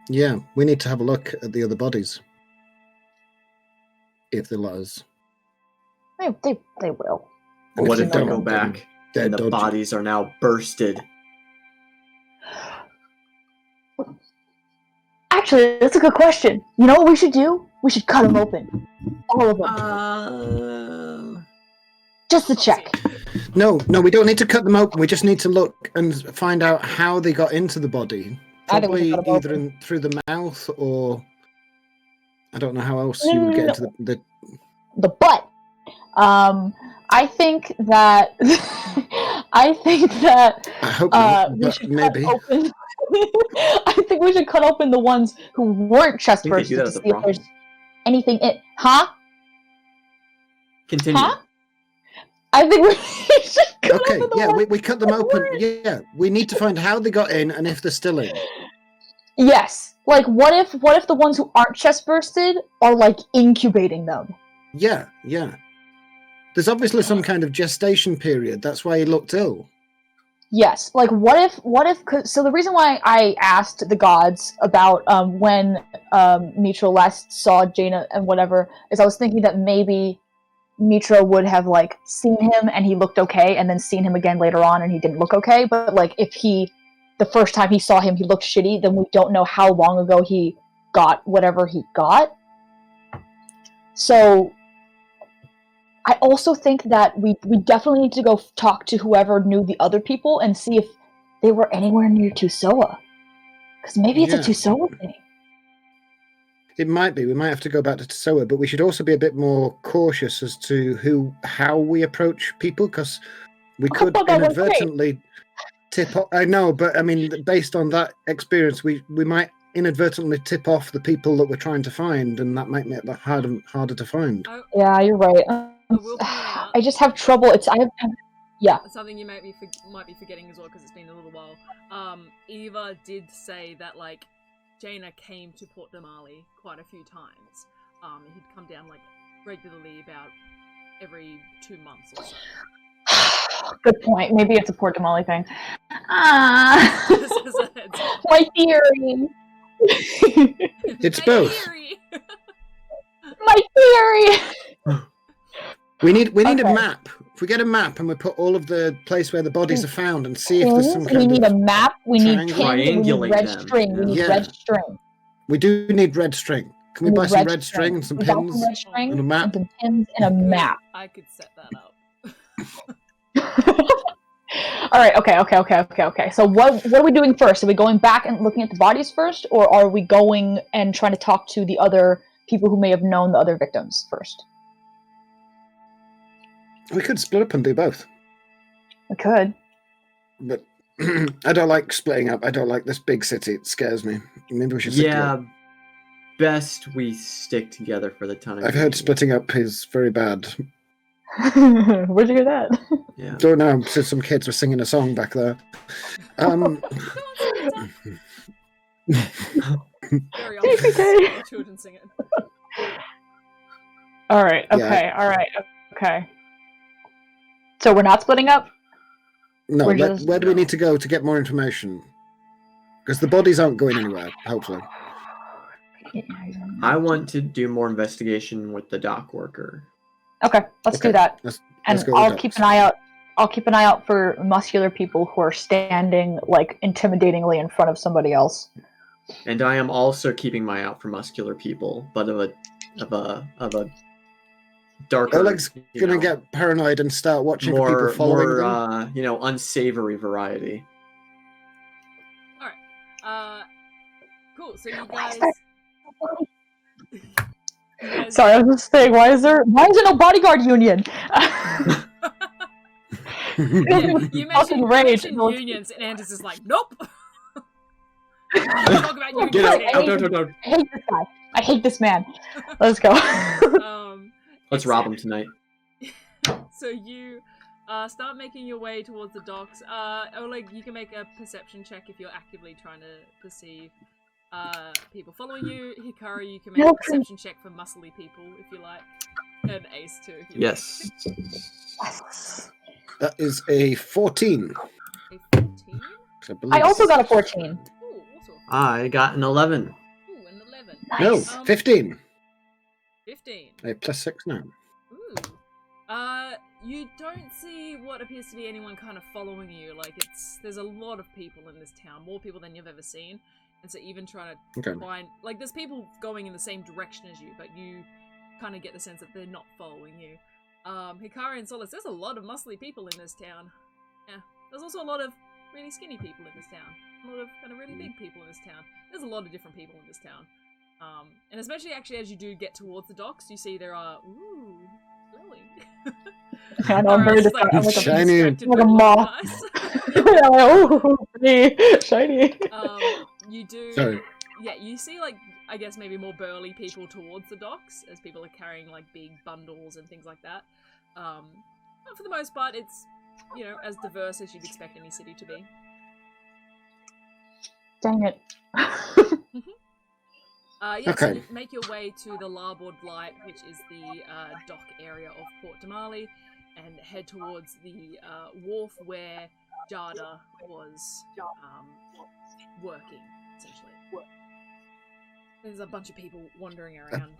Yeah, we need to have a look at the other bodies. If they let us. They will. But what if they go back and the bodies are now bursted? Actually, that's a good question. You know what we should do? We should cut them open. All of them. Just to check. No, we don't need to cut them open. We just need to look and find out how they got into the body. Probably either through the mouth or... I don't know how else you would get into the butt. I think that... I hope not, but maybe. I think we should cut open the ones who weren't chest bursted to see if there's anything in... Huh? Continue. Huh? I think we should cut open the ones we cut them open. Yeah, we need to find how they got in and if they're still in. Yes. Like, what if the ones who aren't chest bursted are, like, incubating them? Yeah. There's obviously some kind of gestation period. That's why he looked ill. Yes. Like, what if, so the reason why I asked the gods about when Mitro last saw Jaina and whatever is I was thinking that maybe Mitro would have, like, seen him and he looked okay, and then seen him again later on and he didn't look okay. But, like, if the first time he saw him, he looked shitty, then we don't know how long ago he got whatever he got. So... I also think that we definitely need to go talk to whoever knew the other people and see if they were anywhere near Tusoa. Because maybe it's a Tusoa thing. It might be. We might have to go back to Tusoa, but we should also be a bit more cautious as to how we approach people, because we could inadvertently tip off. I know, but I mean, based on that experience, we might inadvertently tip off the people that we're trying to find, and that might make it harder to find. Yeah, you're right. I will point out, I just have trouble. Yeah. Something you might be forgetting as well, because it's been a little while. Eva did say that, like, Jaina came to Port Damali quite a few times. He'd come down, like, regularly about every 2 months or so. Good point. Maybe it's a Port Damali thing. My theory. It's My both. theory. My theory. We need Okay. a map. If we get a map and we put all of the place where the bodies are found and see if there's some We kind need of a map. We need pins. We need Triangulate red them, string. We need yeah. red string. We do need red string. Can we buy some red string and some We got pins some red string and a map? and some pins and a map. I could set that up. All right. Okay. So what are we doing first? Are we going back and looking at the bodies first, or are we going and trying to talk to the other people who may have known the other victims first? We could split up and do both. We could. But I don't like splitting up. I don't like this big city. It scares me. Maybe we should stick together. Best we stick together for the time. I've heard splitting up is very bad. Where'd you hear that? Yeah. Don't know. So some kids were singing a song back there. Very often children sing it. All right. Okay. Yeah. All right. Okay. So we're not splitting up? No. We're Where just- do we need to go to get more information? Because the bodies aren't going anywhere. Hopefully. I want to do more investigation with the dock worker. Okay. Let's do Okay. that. Let's And go with I'll ducks. keep an eye out. I'll keep an eye out for muscular people who are standing like intimidatingly in front of somebody else. And I am also keeping my eye out for muscular people, but of a darker. Oleg's gonna get paranoid and start watching for people following them. Unsavory variety. Cool. So you guys. Sorry, I was just saying, why is there no bodyguard union? Yeah, you Fucking mentioned, rage. unions, and Anders is like, nope. Talk about unions. Get out! here. Don't. I hate this guy. I hate this man. Let's go. Let's rob him tonight. So you start making your way towards the docks. Oleg, you can make a perception check if you're actively trying to perceive people following you. Hikari, you can make a perception check for muscly people if you like. And Ace too. If you Yes. Yes. That is a 14. like. A 14? I also got a 14. Ooh, also. I got an 11. Ooh, an 11. No, Nice. 15. 15. A +6 now. Ooh. You don't see what appears to be anyone kind of following you. Like, there's a lot of people in this town, more people than you've ever seen. And so even trying to Okay. find, like, there's people going in the same direction as you, but you kind of get the sense that they're not following you. Hikari and Solace, there's a lot of muscly people in this town. Yeah. There's also a lot of really skinny people in this town. A lot of kind of really big people in this town. There's a lot of different people in this town. And especially actually as you do get towards the docks, you see there are, ooh, glowing. I know, I'm very Alright, I'm like a Shiny. distracted like a by moth. nice. Oh, pretty shiny. You do. Sorry. Yeah, you see, like, I guess maybe more burly people towards the docks as people are carrying, like, big bundles and things like that. But for the most part, it's, as diverse as you'd expect any city to be. Dang it. So Okay. you make your way to the larboard light, which is the dock area of Port Damali, and head towards the wharf where Jada was working, essentially. There's a bunch of people wandering around.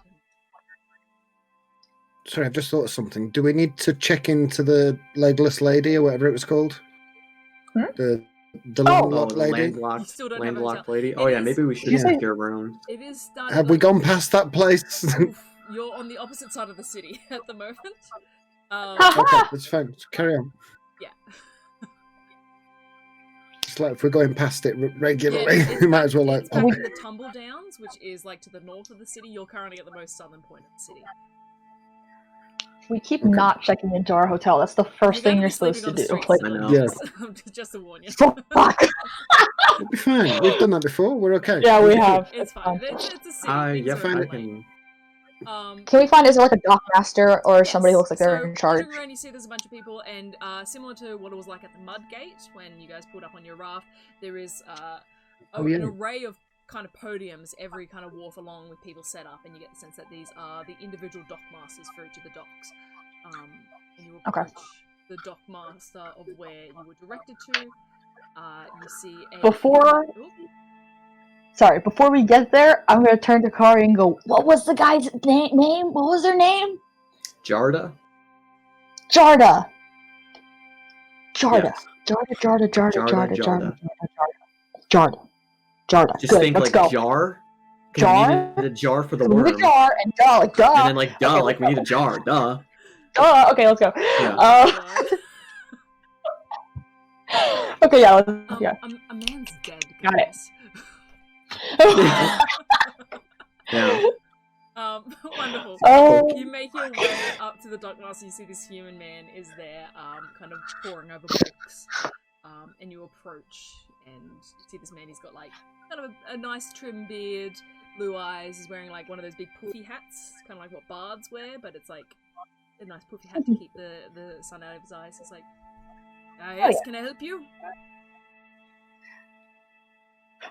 Sorry, I've just thought of something. Do we need to check into the legless lady or whatever it was called? Hmm? The Oh, landlocked the lady? You landlocked, still don't have a landlocked hotel. lady. It Oh yeah, is- maybe we should Yeah. check your room. It is starting. Have we gone past that place? Oof, you're on the opposite side of the city at the moment. Okay, that's fine. Carry on. Yeah. It's like if we're going past it regularly, Yeah, we might as well it's back in like. the Tumble Downs, which is like to the north of the city. You're currently at the most southern point of the city. We keep Okay. not checking into our hotel. That's the first thing gonna you're be supposed to sleeping do. on the Like, streets, I know. Yeah. just to warn you. fuck. It'll be fine. We've done that before. We're okay. Yeah, we have. It's fine. It's a city. Things Yeah, are fine. I okay. can. Can we find, is there like a dock master or somebody who looks like they're So, in charge? wandering around, you see there's a bunch of people, and similar to what it was like at the Mud Gate when you guys pulled up on your raft, there is an array of kind of podiums every kind of wharf along with people set up, and you get the sense that these are the individual dock masters for each of the docks. And you Okay. approach the dockmaster of where you were directed to. You see a... Before we get there, I'm going to turn to Kari and go, what was the guy's name? What was their name? Jarda? Jarda. Yes. Jarda. Just Good, think let's like go. jar. Jar? We needed a jar for the We worm. need a jar, and duh, like duh. And then like duh, Okay, like we need a jar, duh. Duh, okay, let's go. Yeah. Okay, yeah, yeah. A man's dead, Got it. guys. Yeah. Wonderful. Oh. You make your way up to the dockmaster. You see this human man is there, kind of poring over books. And you approach, and you see this man. He's got like kind of a nice trim beard, blue eyes. He's wearing like one of those big poofy hats, kind of like what bards wear, but it's like a nice poofy hat to keep the sun out of his eyes. He's like, yes, can I help you?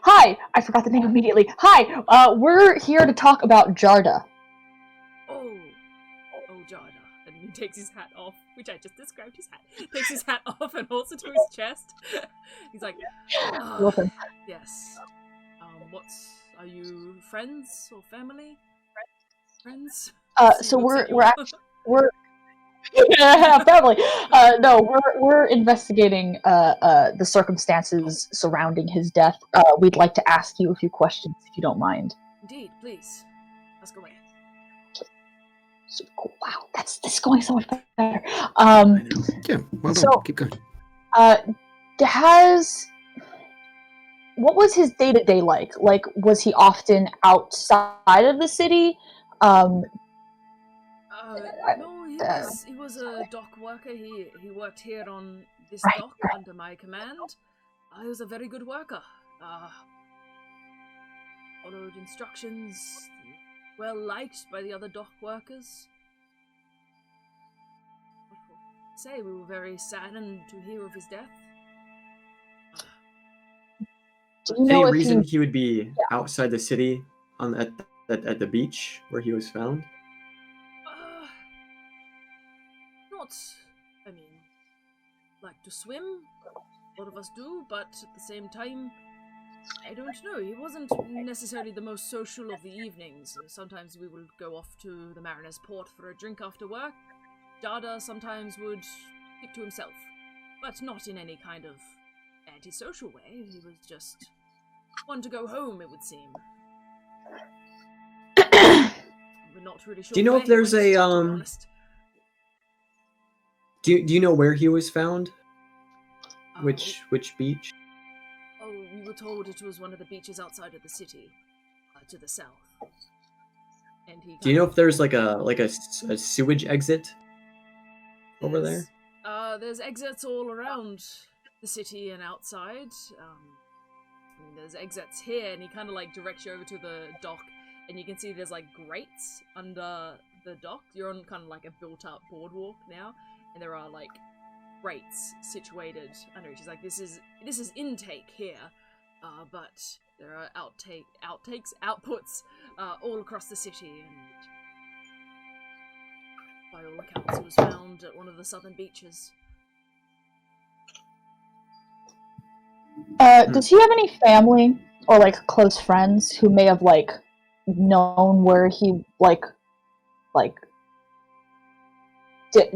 Hi! I forgot the name immediately. Hi! We're here to talk about Jarda. Oh, Jarda. And he takes his hat off, which I just described his hat. Takes his hat off and holds it to his chest. He's like, yes. Are you friends or family? Friends? So we're yeah, family. No, we're investigating the circumstances surrounding his death. We'd like to ask you a few questions, if you don't mind. Indeed, please. Ask away. So cool. Wow, this is going so much better. Yeah, well done. Keep going. What was his day-to-day like? Like, was he often outside of the city? No, he was a dock worker. He worked here on this dock under my command. He was a very good worker. Followed instructions, well liked by the other dock workers. We were very saddened to hear of his death. Any reason he would be outside the city at the beach where he was found? Like to swim. A lot of us do, but at the same time, I don't know. He wasn't necessarily the most social of the evenings. Sometimes we would go off to the Mariner's Port for a drink after work. Jarda sometimes would keep to himself, but not in any kind of antisocial way. He was just one to go home, it would seem. We're not really sure. Do you know if there's a Do you know where he was found? Which beach? Oh, we were told it was one of the beaches outside of the city, to the south. And he. Do you know if there's like a sewage exit over there? There's exits all around the city and outside. There's exits here, and he kind of like directs you over to the dock, and you can see there's like grates under the dock. You're on kind of like a built-up boardwalk now, and there are like grates situated under it. She's like, this is intake here, but there are outputs all across the city, and by all accounts, it was found at one of the southern beaches. Does he have any family or like close friends who may have like known where he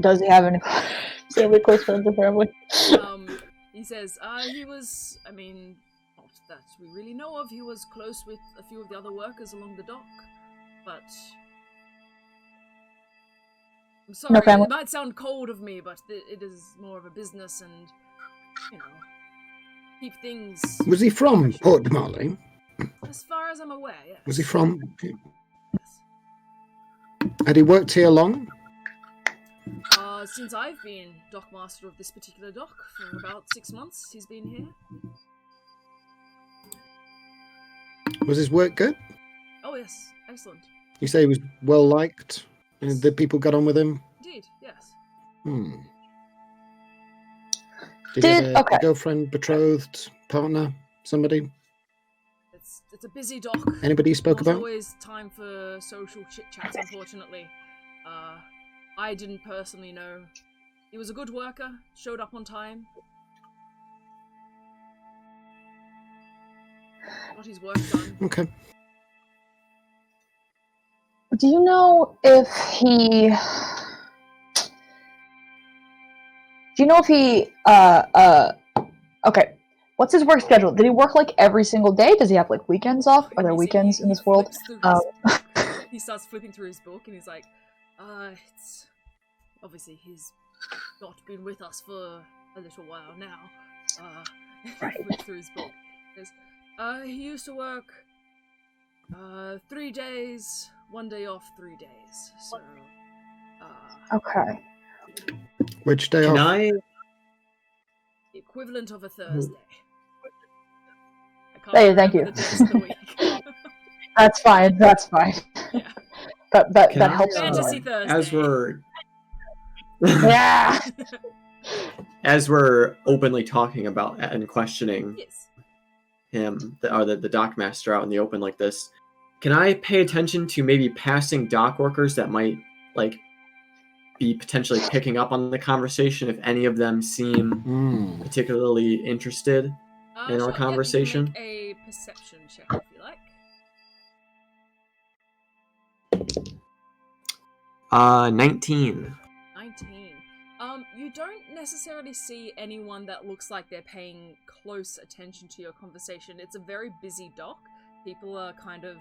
does he have any close friends or family? He says, he was, not that we really know of, he was close with a few of the other workers along the dock, but I'm sorry, it might sound cold of me, but it is more of a business and, keep things... Was he from Port Damali? As far as I'm aware, yes. Was he from... Yes. Had he worked here long? Since I've been dockmaster of this particular dock, for about 6 months, he's been here. Was his work good? Oh yes, excellent. You say he was well liked? And the people got on with him? Indeed, yes. Did he have a girlfriend, betrothed, partner, somebody? It's a busy dock. Anybody you spoke about? Not always time for social chit-chats, unfortunately. I didn't personally know He was a good worker, showed up on time. Got his work done. Okay. Do you know if he... Okay. What's his work schedule? Did he work like every single day? Does he have like weekends off? Are there weekends in this world? He starts flipping through his book and he's like, it's obviously he's not been with us for a little while now. Right. Flip through his book. He used to work 3 days, 1 day off, 3 days. So Okay. Which day Can off? I? the equivalent of a Thursday. I can't Hey, thank remember you. the days of the week. That's fine. That's fine. Yeah. That Can I, helps. Fantasy Thursday. As we're Yeah. as we're openly talking about and questioning Yes. him, the dock master out in the open like this, can I pay attention to maybe passing dock workers that might like be potentially picking up on the conversation if any of them seem particularly interested in Sure, our conversation? Yeah, you can make a perception check if you like. 19. 19. You don't necessarily see anyone that looks like they're paying close attention to your conversation. It's a very busy dock. People are kind of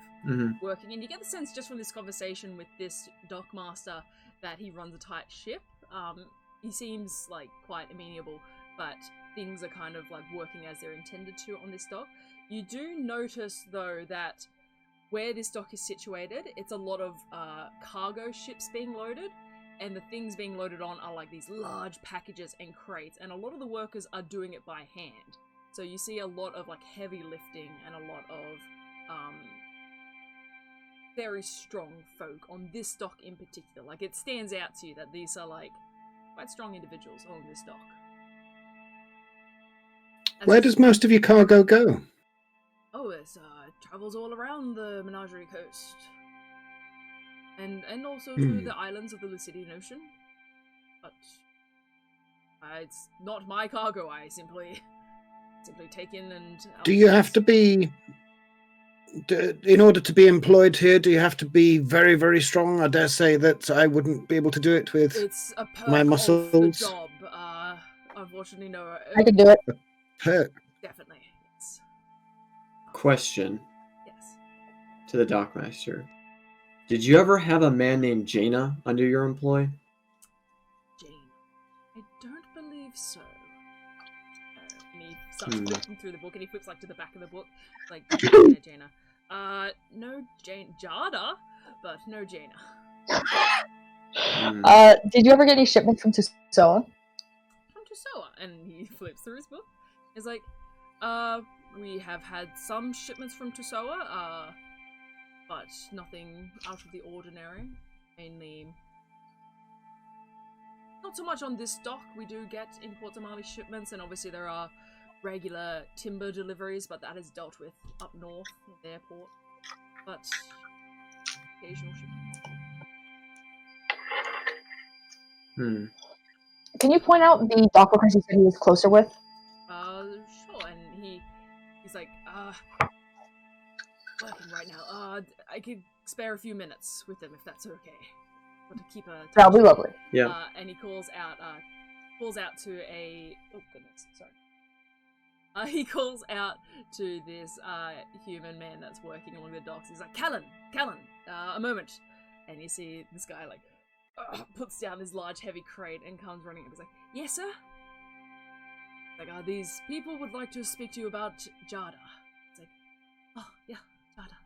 working, and you get the sense just from this conversation with this dockmaster that he runs a tight ship. He seems like quite amenable, but things are kind of like working as they're intended to on this dock. You do notice though that where this dock is situated, it's a lot of cargo ships being loaded, and the things being loaded on are like these large packages and crates, and a lot of the workers are doing it by hand. So you see a lot of like heavy lifting and a lot of very strong folk on this dock in particular. Like, it stands out to you that these are like quite strong individuals on this dock. Where does most of your cargo go? Oh, it travels all around the Menagerie Coast. And also to the islands of the Lucidian Ocean. But it's not my cargo, I simply take in and... Do you have to be... in order to be employed here, do you have to be very, very strong? I dare say that I wouldn't be able to do it with it's a perk my of muscles. the job. Unfortunately, no. I can do it. Perk. Definitely, yes. Question Yes. to the dockmaster. Did you ever have a man named Jaina under your employ? Jane. I don't believe so. And he starts flipping through the book, and he flips like to the back of the book, like Jaina. No Jane Jada, but no Jaina. Did you ever get any shipments from Tusoa? From Tusoa, and he flips through his book. He's like, we have had some shipments from Tusoa, but nothing out of the ordinary. Mainly, not so much on this dock. We do get in Port Damali shipments, and obviously there are regular timber deliveries, but that is dealt with up north at the airport. But occasional shipments. Can you point out the dock workers you said he was closer with? Sure, and he's like, working right now. I could spare a few minutes with them if that's okay. Want to keep a... That'll be lovely. Yeah. And he calls out to a... Oh, goodness, sorry. He calls out to this human man that's working along the docks. He's like, Callan, a moment. And you see this guy, like, puts down this large, heavy crate and comes running up. He's like, yes, sir? Like, these people would like to speak to you about Jada. It's like, oh, yeah, Jada.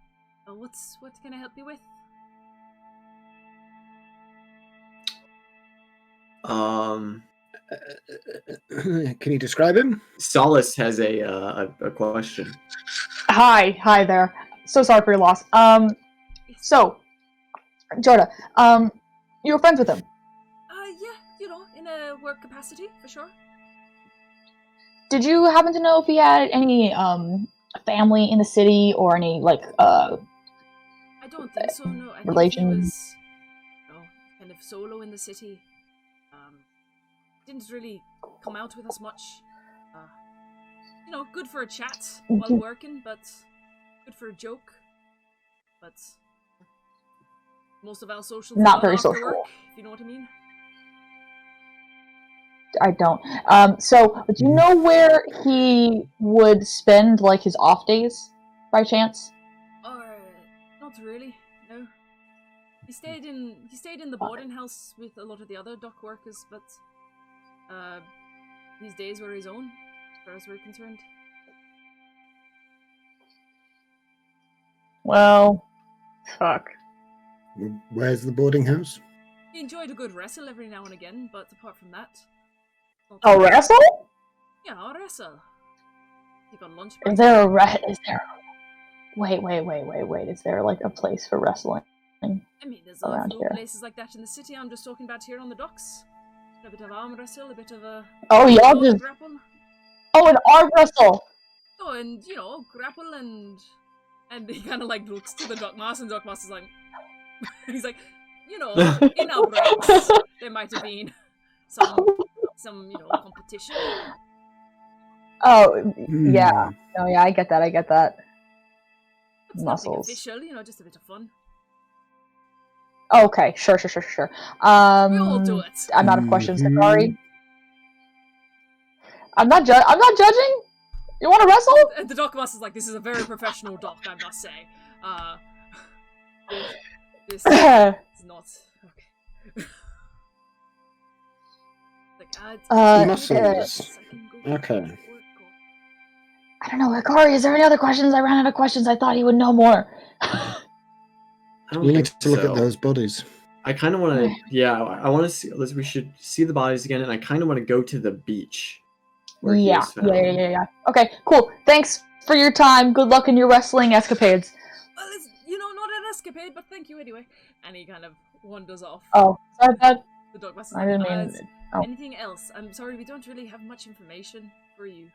What can I help you with? Can you describe him? Solace has a question. Hi there. So sorry for your loss. So, Jorda, you were friends with him? Yeah, in a work capacity, for sure. Did you happen to know if he had any, family in the city, or any, like, I don't think so, no. I relation? think he was, kind of solo in the city. didn't really come out with us much. Good for a chat while working, but good for a joke. But most of our socials Not are very after social. work, if you know what I mean. I don't. So, do you know where he would spend like his off days, by chance? Not really. No. He stayed in the boarding house with a lot of the other dock workers, but his days were his own, as far as we're concerned. Well, fuck. Where's the boarding house? He enjoyed a good wrestle every now and again, but apart from that... A wrestle? Yeah, a wrestle. He got lunch Is break. there a Wait. Is there like a place for wrestling? I mean, there's a around few here? places like that in the city. I'm just talking about here on the docks. A bit of arm wrestle, a bit of a... Oh, y'all just... grapple. Oh, an arm wrestle! Oh, and, grapple and he kind of, like, looks to the Dockmaster, and Dockmaster's like... he's like, in our breaks, there might have been some competition. Oh, yeah. Oh, yeah, I get that. It's Muscles. nothing official, just a bit of fun. Okay, sure. We all do it. I'm out of questions, Hikari. I'm not judging. You want to wrestle? And the Dockmaster's like, this is a very professional dock, I must say. This is not okay. Muscles. Okay. I don't know, Hikari, is there any other questions? I ran out of questions. I thought he would know more. You need to look at those bodies. I kind of want to, I want to see, we should see the bodies again, and I kind of want to go to the beach. Yeah. Okay, cool. Thanks for your time. Good luck in your wrestling escapades. Well, it's, not an escapade, but thank you anyway. And he kind of wanders off. Oh, sorry, Dad. The Dockmaster's I didn't mean... Anything else? I'm sorry, we don't really have much information for you.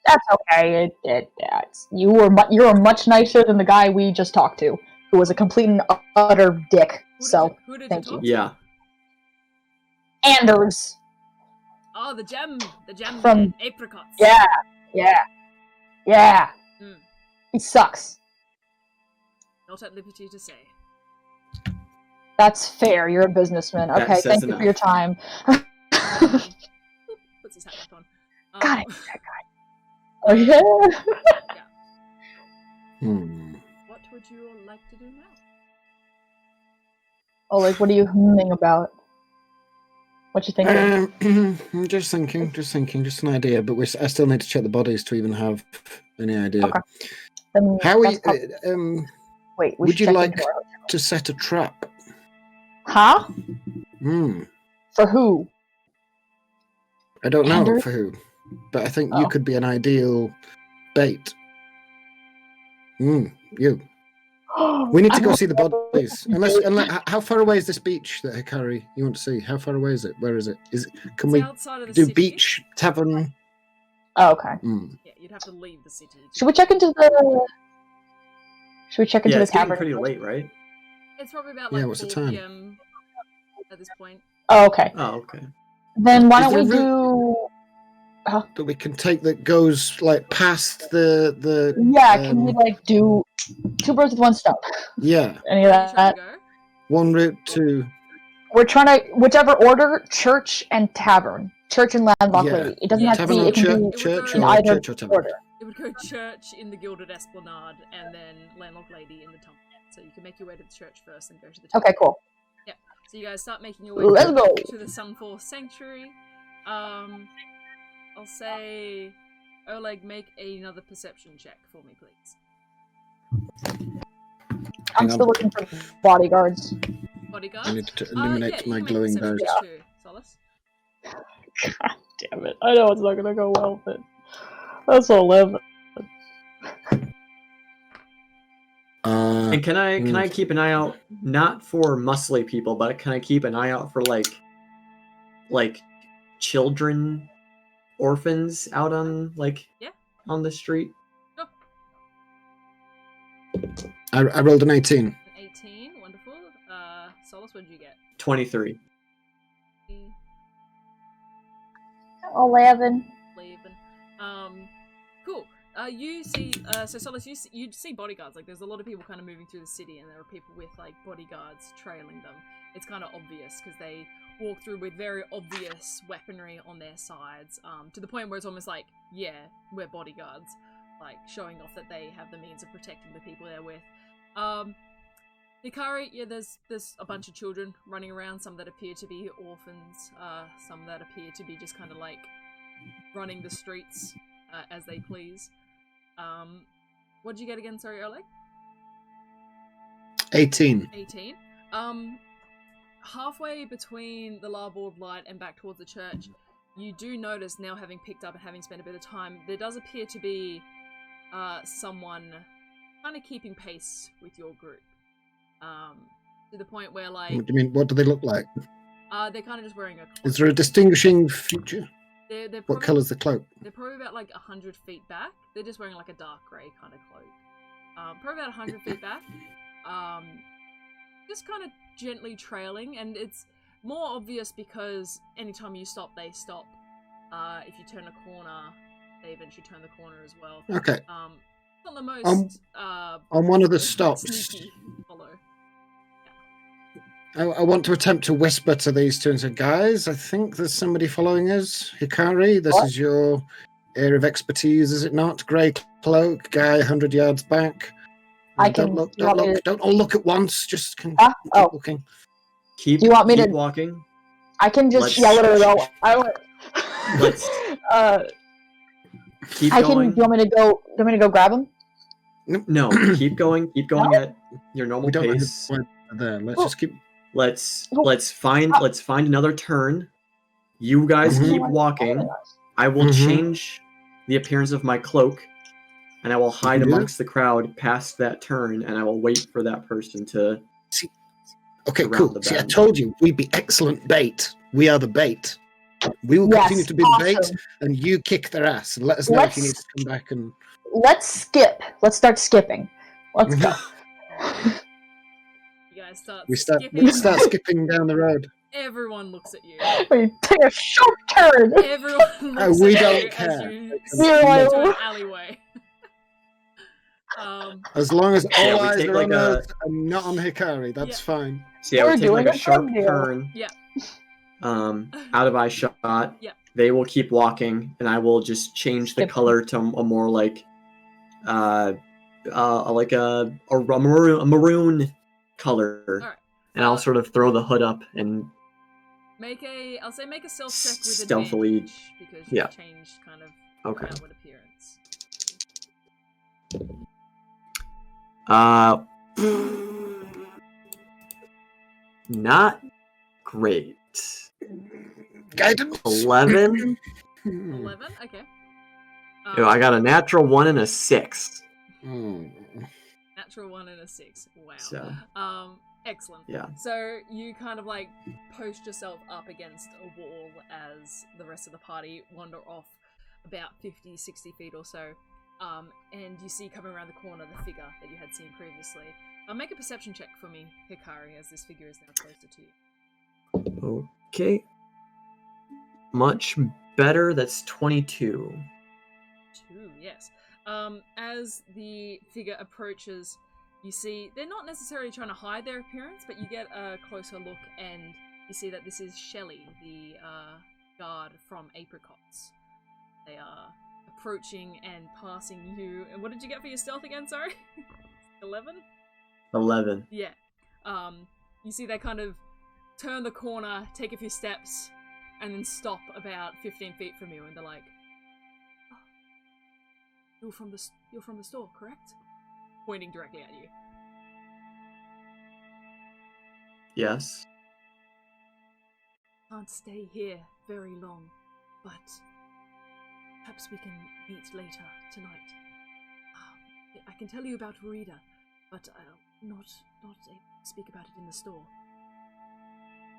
That's okay. You're much nicer than the guy we just talked to, who was a complete and utter dick. Who did thank you. Yeah. Anders. Oh, the gem From apricots. Yeah. He sucks. Not at liberty to say. That's fair. You're a businessman. Okay, thank you for your time. Puts his hat back on. God, I hate that guy. Oh yeah. What would you all like to do now? Oh, like, what are you humming about? What you thinking? Just thinking, just an idea. But I still need to check the bodies to even have any idea. Okay. Then how we? Wait, would you like to set a trap? Huh? For who? I don't know Anders? for who, but I think you could be an ideal bait. You. We need to go see the bodies. Unless, how far away is this beach that Hikari you want to see? How far away is it? Where is it? Can we do city. Beach tavern? Oh, okay. Yeah, you'd have to leave the city. Should we check into the? Should we check into the it's getting tavern? pretty late, right? It's probably about what's the 4 time? PM at this point. Oh, okay. Oh, okay. Then why Is don't we there a do? That we can take that goes like past the. Yeah, can we like do 2 birds with 1 stone? Yeah. Any of that? One route to. We're trying to whichever order: church and tavern, church and landlocked lady. It doesn't have to be. It can be church in or either church or tavern. order. It would go church in the Gilded Esplanade, and then landlocked lady in the temple. So you can make your way to the church first and go to the temple. Okay, cool. Yeah. So you guys start making your way Let's go to the Sunfall Sanctuary. I'll say, Oleg, make another perception check for me, please. I'm still looking for bodyguards. Bodyguard? I need to eliminate my you can glowing make nose. perception too, Solace. God damn it! I know it's not gonna go well, but that's 11. And can I keep an eye out not for muscly people, but can I keep an eye out for like children, orphans out on on the street? Sure. I rolled an 18. 18, wonderful. Solace, what did you get? 23. 11. Cool. You see, so Solace, you see bodyguards. Like, there's a lot of people kind of moving through the city, and there are people with like bodyguards trailing them. It's kind of obvious because they walk through with very obvious weaponry on their sides, to the point where it's almost like, yeah, we're bodyguards, like showing off that they have the means of protecting the people they're with. Hikari, yeah, there's a bunch of children running around, some that appear to be orphans, some that appear to be just kind of like running the streets as they please. What'd you get again, sorry, Oleg? 18. 18. Halfway between the Larboard Light and back towards the church, you do notice, now having picked up and having spent a bit of time, there does appear to be someone kind of keeping pace with your group. To the point where, like... What do you mean? What do they look like? They're kind of just wearing a cloak. Is there a distinguishing feature? They're What probably, colour's the cloak? They're probably about like 100 feet back. They're just wearing like a dark grey kind of cloak. Probably about 100 feet back. Just kind of gently trailing, and it's more obvious because anytime you stop, they stop. If you turn a corner, they eventually turn the corner as well. Okay. Not the most on one of the stops, sneaky follow. I want to attempt to whisper to these two and say, guys, I think there's somebody following us. Hikari, this is your area of expertise, is it not? Grey cloak, guy 100 yards back. Don't look. Don't all look at once. Just keep looking. Keep walking. I can just yell at her. Let's keep going. Do you want me to go grab him? No, keep going. Keep going at your normal pace. There. Let's just keep. Let's find another turn. You guys keep walking. I will change the appearance of my cloak, and I will hide amongst the crowd past that turn, and I will wait for that person to. See. Okay, cool. See, I told you we'd be excellent bait. We are the bait. We will continue to be the bait, and you kick their ass and let us know if you need to come back and. Let's skip. Let's start skipping. Let's go. We start skipping down the road. Everyone looks at you. We take a sharp turn. Everyone looks we at don't you care. as you into an alleyway. As long as all eyes are on us and not on Hikari, that's fine. So yeah, we take like a sharp turn. Yeah. Out of eye shot. Yeah. They will keep walking, and I will just change the color to a more like a maroon color, right. And I'll sort of throw the hood up and make a stealth check with stealthily advantage because you changed kind of outward appearance. Not great. Guidance. 11. 11. Okay. I got a natural 1 and a 6. Natural 1 and a 6. Wow. So, excellent. Yeah. So you kind of like post yourself up against a wall as the rest of the party wander off about 50, 60 feet or so. And you see coming around the corner the figure that you had seen previously. Make a perception check for me, Hikari, as this figure is now closer to you. Okay. Much better. That's 22. 2, yes. As the figure approaches, you see they're not necessarily trying to hide their appearance, but you get a closer look and you see that this is Shelley, the guard from Apricots. They are approaching and passing you. And what did you get for your stealth again, sorry? 11? 11. Yeah. You see they kind of turn the corner, take a few steps, and then stop about 15 feet from you, and they're like, You're from the store, correct? Pointing directly at you. Yes. Can't stay here very long, but perhaps we can meet later tonight. I can tell you about Rita, but I'll not able to speak about it in the store.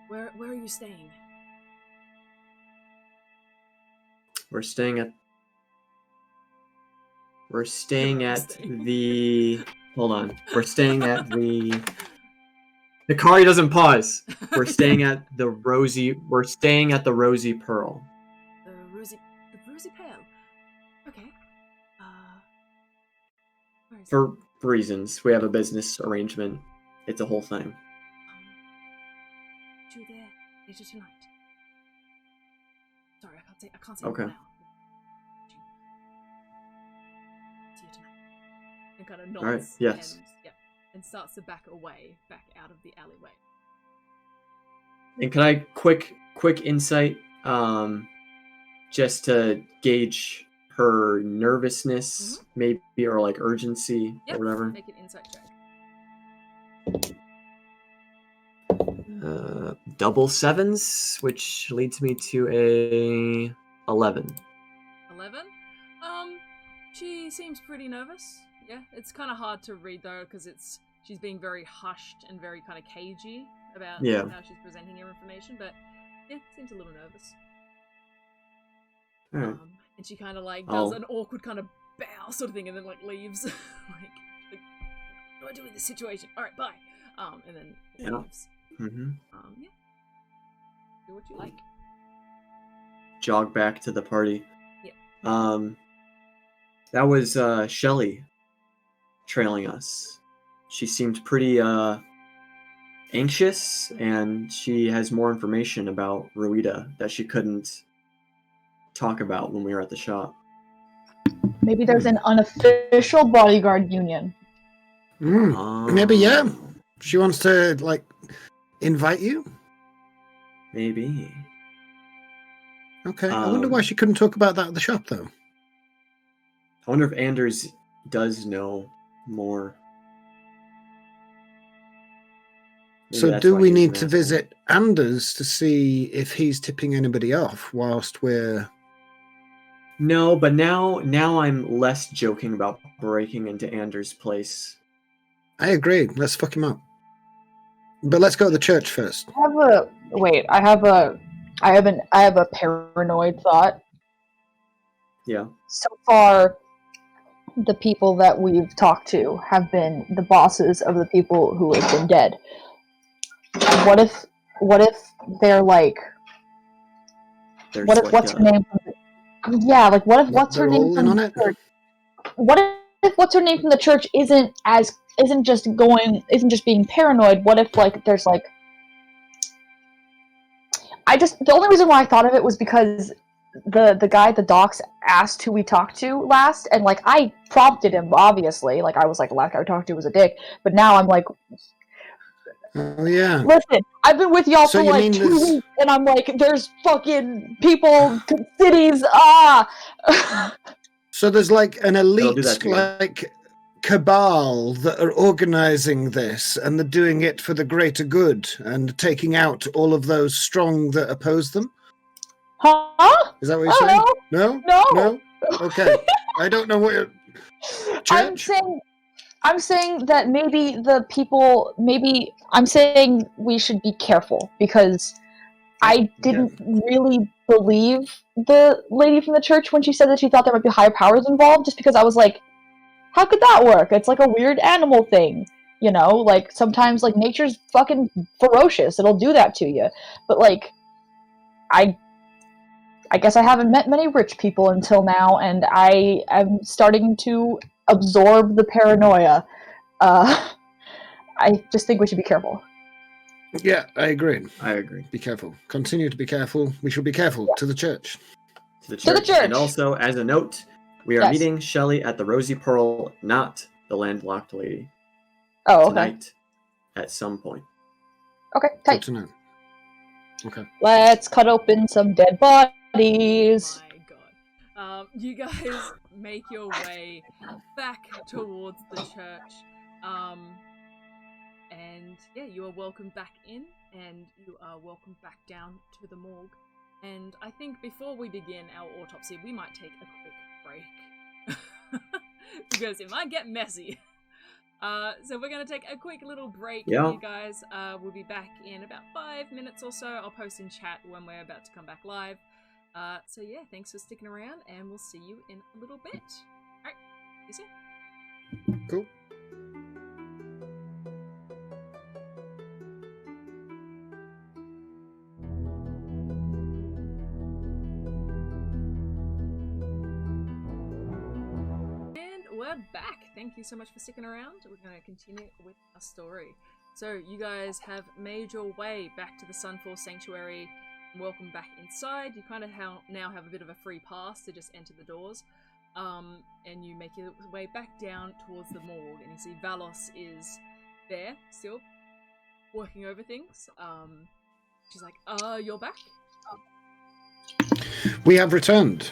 Where are you staying? We're staying at the... Hold on. We're staying at the... Hikari doesn't pause. We're staying at the Rosy Pearl. The Rosy for reasons. We have a business arrangement. It's a whole thing. You there later tonight. Sorry, I can't say Okay. now. See you tonight. And kind of nods. All right. Yes. And starts to back away, back out of the alleyway. And can I quick insight, just to gauge her nervousness, maybe, or like urgency, or whatever. Make an insight check. Double sevens, which leads me to a 11. 11. She seems pretty nervous. Yeah, it's kind of hard to read though because she's being very hushed and very kind of cagey about how she's presenting her information. But yeah, seems a little nervous. All right. And she kind of like does an awkward kind of bow sort of thing, and then like leaves. like, what do I do in this situation? All right, bye. And then leaves. Mm-hmm. Yeah. Do what you like. Jog back to the party. Yeah. That was Shelly trailing us. She seemed pretty anxious, and she has more information about Ruida that she couldn't talk about when we were at the shop. Maybe there's an unofficial bodyguard union. Maybe, yeah. She wants to, like, invite you? Maybe. Okay. I wonder why she couldn't talk about that at the shop, though. I wonder if Anders does know more. Maybe So that's do why we he was need an to asshole. visit Anders to see if he's tipping anybody off whilst we're... No, but now I'm less joking about breaking into Anders' place. I agree. Let's fuck him up. But let's go to the church first. I have a paranoid thought. Yeah. So far, the people that we've talked to have been the bosses of the people who have been dead. What if they're like... what's her name? Yeah, like what if what's her name from the church? What if what's her name from the church isn't just being paranoid? What if like there's like... the only reason why I thought of it was because the guy at the docks asked who we talked to last, and like I prompted him, obviously. Like I was like, the last guy I talked to was a dick, but now I'm like, oh yeah. Listen, I've been with y'all for like 2 weeks, and I'm like, there's fucking people, cities, So there's like an elite like cabal that are organizing this, and they're doing it for the greater good and taking out all of those strong that oppose them. Huh? Is that what you're saying? No? No. Okay. I don't know what you're... Church? I'm saying that I'm saying we should be careful, because I didn't really believe the lady from the church when she said that she thought there might be higher powers involved, just because I was like, how could that work? It's like a weird animal thing, you know? Like, sometimes, like, nature's fucking ferocious. It'll do that to you. But, like, I guess I haven't met many rich people until now, and I am starting to absorb the paranoia. I just think we should be careful. Yeah, I agree. Be careful. Continue to be careful. We should be careful. To the church. To the church. And also, as a note, we are meeting Shelly at the Rosy Pearl, not the landlocked lady. Oh, okay. Tonight, at some point. Okay, tight. Good to know. Okay. Let's cut open some dead bodies. Oh my god. You guys make your way back towards the church. And yeah, you are welcomed back in, and you are welcomed back down to the morgue. And I think before we begin our autopsy, we might take a quick break. Because it might get messy. So we're going to take a quick little break, you guys. We'll be back in about 5 minutes or so. I'll post in chat when we're about to come back live. So yeah, thanks for sticking around, and we'll see you in a little bit. Alright, see you soon. Cool. we're back. Thank you so much for sticking around. We're going to continue with our story. So you guys have made your way back to the Sunfall Sanctuary. Welcome back inside. You kind of now have a bit of a free pass to just enter the doors. And you make your way back down towards the morgue, and you see Valos is there still, working over things. She's like, you're back? We have returned.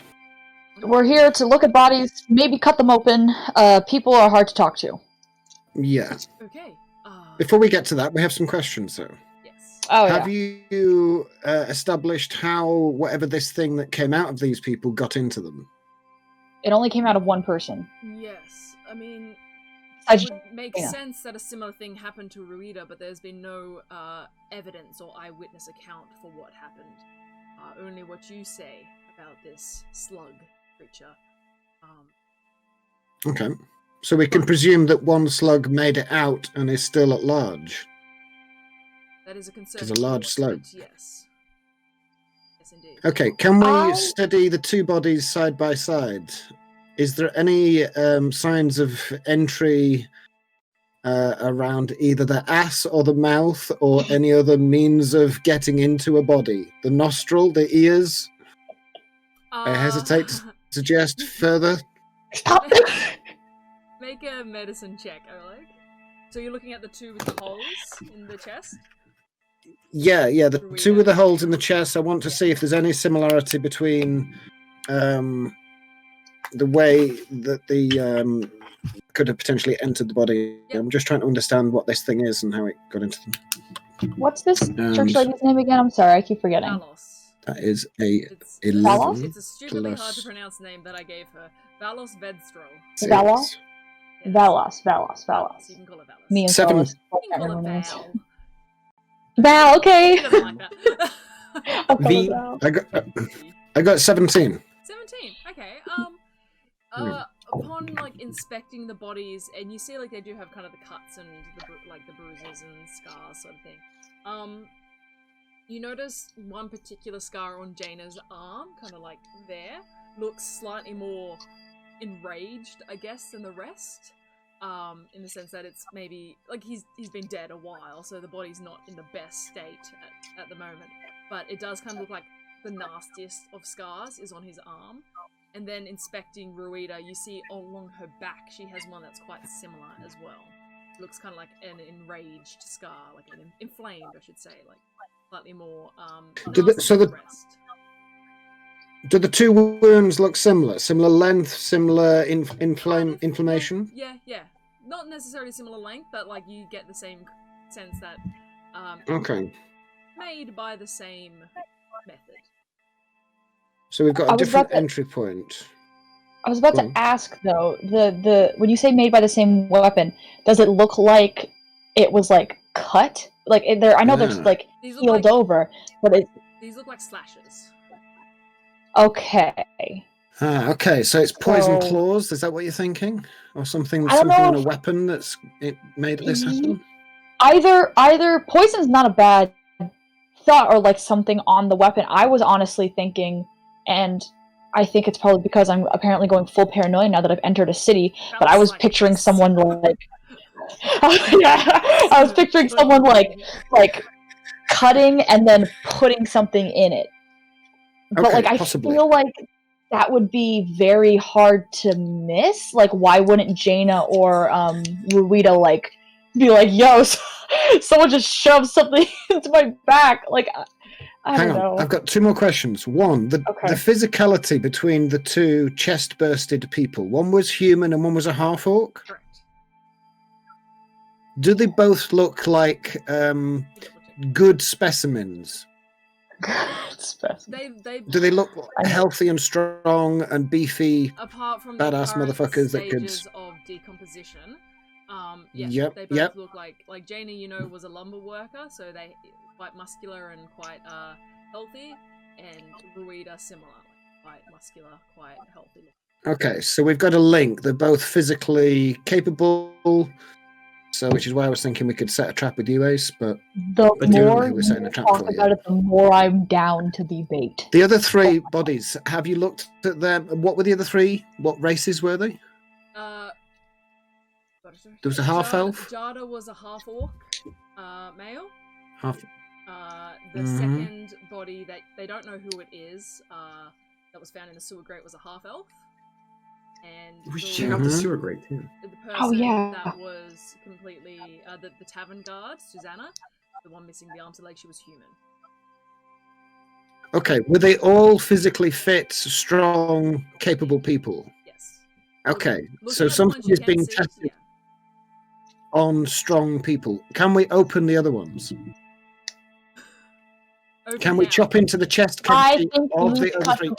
We're here to look at bodies, maybe cut them open. People are hard to talk to. Yeah. Okay. Before we get to that, we have some questions, though. Yes. Oh, have you established how whatever this thing that came out of these people got into them? It only came out of one person. Yes. I mean, I it would make sense that a similar thing happened to Ruida, but there's been no evidence or eyewitness account for what happened. Only what you say about this slug creature. Okay. So we can presume that one slug made it out and is still at large. That is a concern. It's a large slug. Yes. Yes, indeed. Okay, can we study the two bodies side by side? Is there any signs of entry around either the ass or the mouth or any other means of getting into a body? The nostril, the ears? I hesitate to suggest further. Stop. Make a medicine check, Oleg. So you're looking at the two with the holes in the chest? Yeah, the two with the holes in the chest. I want to see if there's any similarity between the way that the could have potentially entered the body. Yep. I'm just trying to understand what this thing is and how it got into them. What's this church lady's name again? I'm sorry, I keep forgetting. Valos. That is a It's 11. It's a stupidly hard to pronounce name that I gave her. Valos Vedzral. Valos? Yes. Valos. You can call it Valos. Me and 7. Solace. You can call it Val. Val, okay. She doesn't like that. I'll call it Val. I got 17. 17. Okay. Upon inspecting the bodies, and you see they do have kind of the cuts and the bruises and scars sort of thing. You notice one particular scar on Jaina's arm, kind of there, looks slightly more enraged, I guess, than the rest. In the sense that it's maybe he's been dead a while, so the body's not in the best state at the moment. But it does kind of look like the nastiest of scars is on his arm. And then inspecting Ruida, you see along her back she has one that's quite similar as well. It looks kind of like an enraged scar, inflamed, I should say, slightly more. Do the two wounds look similar? Similar length, similar inflammation? Yeah. Not necessarily similar length, but you get the same sense that okay. Made by the same method. So we've got a different entry point. I was about to ask though, the when you say made by the same weapon, does it look like it was cut? I know there's healed over, but these look like slashes. Okay. Okay, so it's poison claws, is that what you're thinking? Or something on a weapon that's made this happen? Either poison's not a bad thought or something on the weapon. I was honestly thinking, and I think it's probably because I'm apparently going full paranoia now that I've entered a city, but I was picturing someone I was picturing someone cutting and then putting something in it. But I feel like that would be very hard to miss. Why wouldn't Jaina or Ruida be yo, someone just shoved something into my back? I don't know. I've got two more questions. One, the physicality between the two chest-bursted people. One was human and one was a half-orc? Correct. Do they both look like good specimens? Do they look healthy and strong and beefy? Apart from badass motherfuckers that could of decomposition, they both look like Jaina, was a lumber worker, so they quite muscular and quite healthy, and Ruida similar, quite muscular, quite healthy. Okay, so we've got a link. They're both physically capable. So, which is why I was thinking we could set a trap with you, Ace, but the more you talk about it, the more I'm down to be bait. The other three bodies, have you looked at them? What were the other three? What races were they? There was a half elf. Jada was a half orc, male. Half. The second body that they don't know who it is, that was found in the sewer grate was a half elf. And We should check out the sewer grate too. The person that was completely the tavern guard, Susanna, the one missing the arms and legs, she was human. Okay, were they all physically fit, strong, capable people? Yes. Okay, so something is being tested on strong people. Can we open the other ones? Can we chop into the chest cavity of the other three?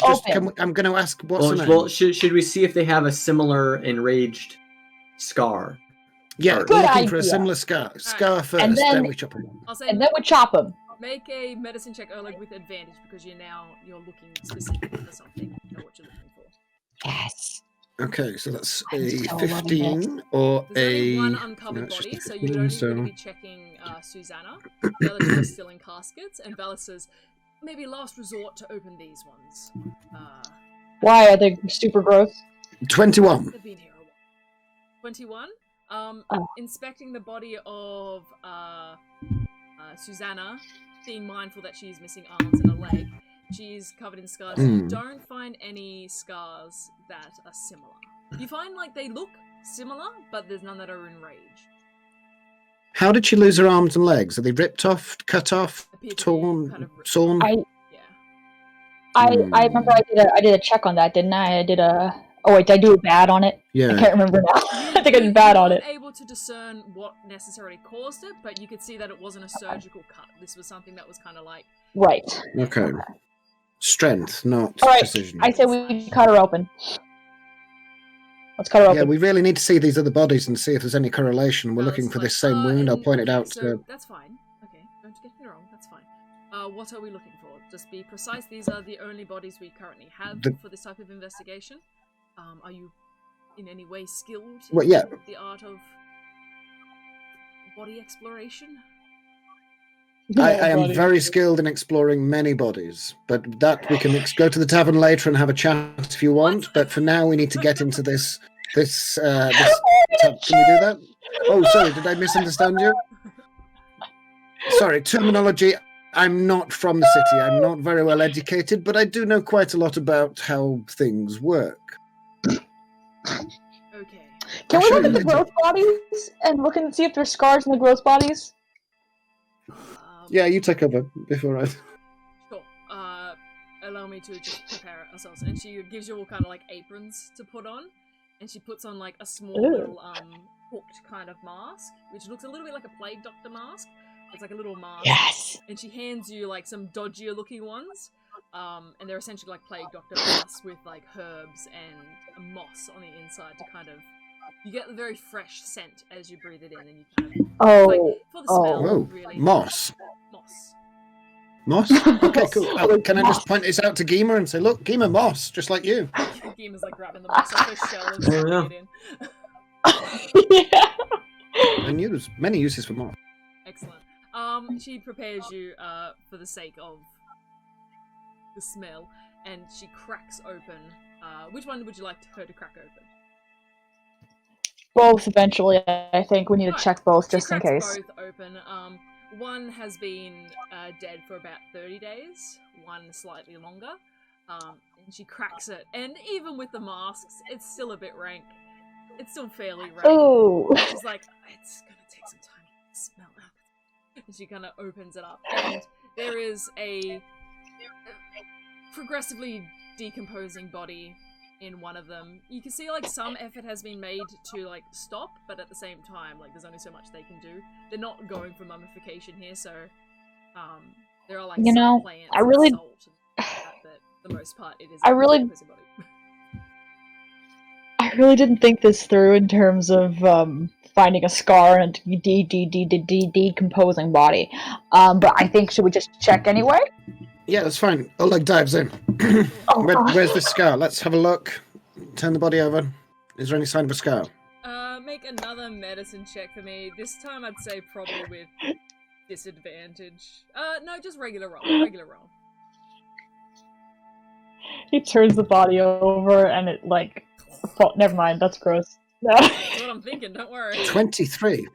I'm going to ask what's the name. Well, should we see if they have a similar enraged scar? Yeah, Good looking idea. for a similar scar. Scar first, And then we chop them. And then we chop them. Make a medicine check, Oleg, with advantage because you're looking specifically for something. You know what you're looking for. Yes. Okay, so that's a so 15 or There's a... only one uncovered body, so you would only so... be checking Susanna. The other two are still in caskets, and Valos says, maybe last resort to open these ones. Why are they super gross? 21. They've been here a while. 21. Inspecting the body of Susanna, being mindful that she's missing arms and a leg, she's covered in scars. You don't find any scars that are similar. You find like they look similar, but there's none that are enraged. How did she lose her arms and legs? Are they ripped off, cut off, torn, kind of sawn? I remember I did a check on that, didn't I? I did a... Oh wait, did I do a bad on it? Yeah. I can't remember now. I think I did bad on it. You weren't able to discern what necessarily caused it, but you could see that it wasn't a surgical cut. This was something that was kind of like... Right. Okay. Strength, not precision. I say we cut her open. Let's cut her open. Yeah, we really need to see these other bodies and see if there's any correlation. We're looking for this same wound. I'll point it out. So that's fine. Okay, don't get me wrong. That's fine. What are we looking for? Just be precise. These are the only bodies we currently have for this type of investigation. Are you in any way skilled in the art of body exploration? I am very skilled in exploring many bodies, but that we can go to the tavern later and have a chat if you want. But for now, we need to get into this. Can we do that? Oh, sorry, did I misunderstand you? Sorry, terminology. I'm not from the city. I'm not very well educated, but I do know quite a lot about how things work. Okay. Can we look at the growth bodies and look and see if there's scars in the growth bodies? Yeah, you take over before I... Sure. Allow me to just prepare ourselves. And she gives you all kind of like aprons to put on. And she puts on like a small little hooked kind of mask, which looks a little bit like a plague doctor mask. It's like a little mask. Yes! And she hands you like some dodgier looking ones. And they're essentially like plague doctor masks with like herbs and a moss on the inside to kind of... You get the very fresh scent as you breathe it in, and you kind of... like, for the smell, really. Moss. Moss. Okay, cool. Oh, can I just point this out to Geema and say, look, Geema, moss, just like you. Geema's like grabbing the moss off her shell and sticking it in. I knew there's many uses for moss. Excellent. She prepares you for the sake of the smell, and she cracks open. Which one would you like her to crack open? Both, eventually. I think we need to check both just in case. Both open. One has been dead for about 30 days, one slightly longer. And she cracks it, and even with the masks, it's still a bit rank. It's still fairly rank. Oh. She's like, it's gonna take some time to smell out. And she kind of opens it up, and there is a progressively decomposing body in one of them. You can see like some effort has been made to like stop, but at the same time, like there's only so much they can do. They're not going for mummification here, so there are like some plants and salt and that, but for the most part it is a decomposing body. I really didn't think this through in terms of finding a scar and decomposing body. But I think, should we just check anyway? Yeah, that's fine. Oleg dives in. Where's the scar? Let's have a look. Turn the body over. Is there any sign of a scar? Make another medicine check for me. This time I'd say probably with disadvantage. No, just regular roll. Regular roll. He turns the body over and it like... Oh, never mind, that's gross. That's what I'm thinking. Don't worry. 23.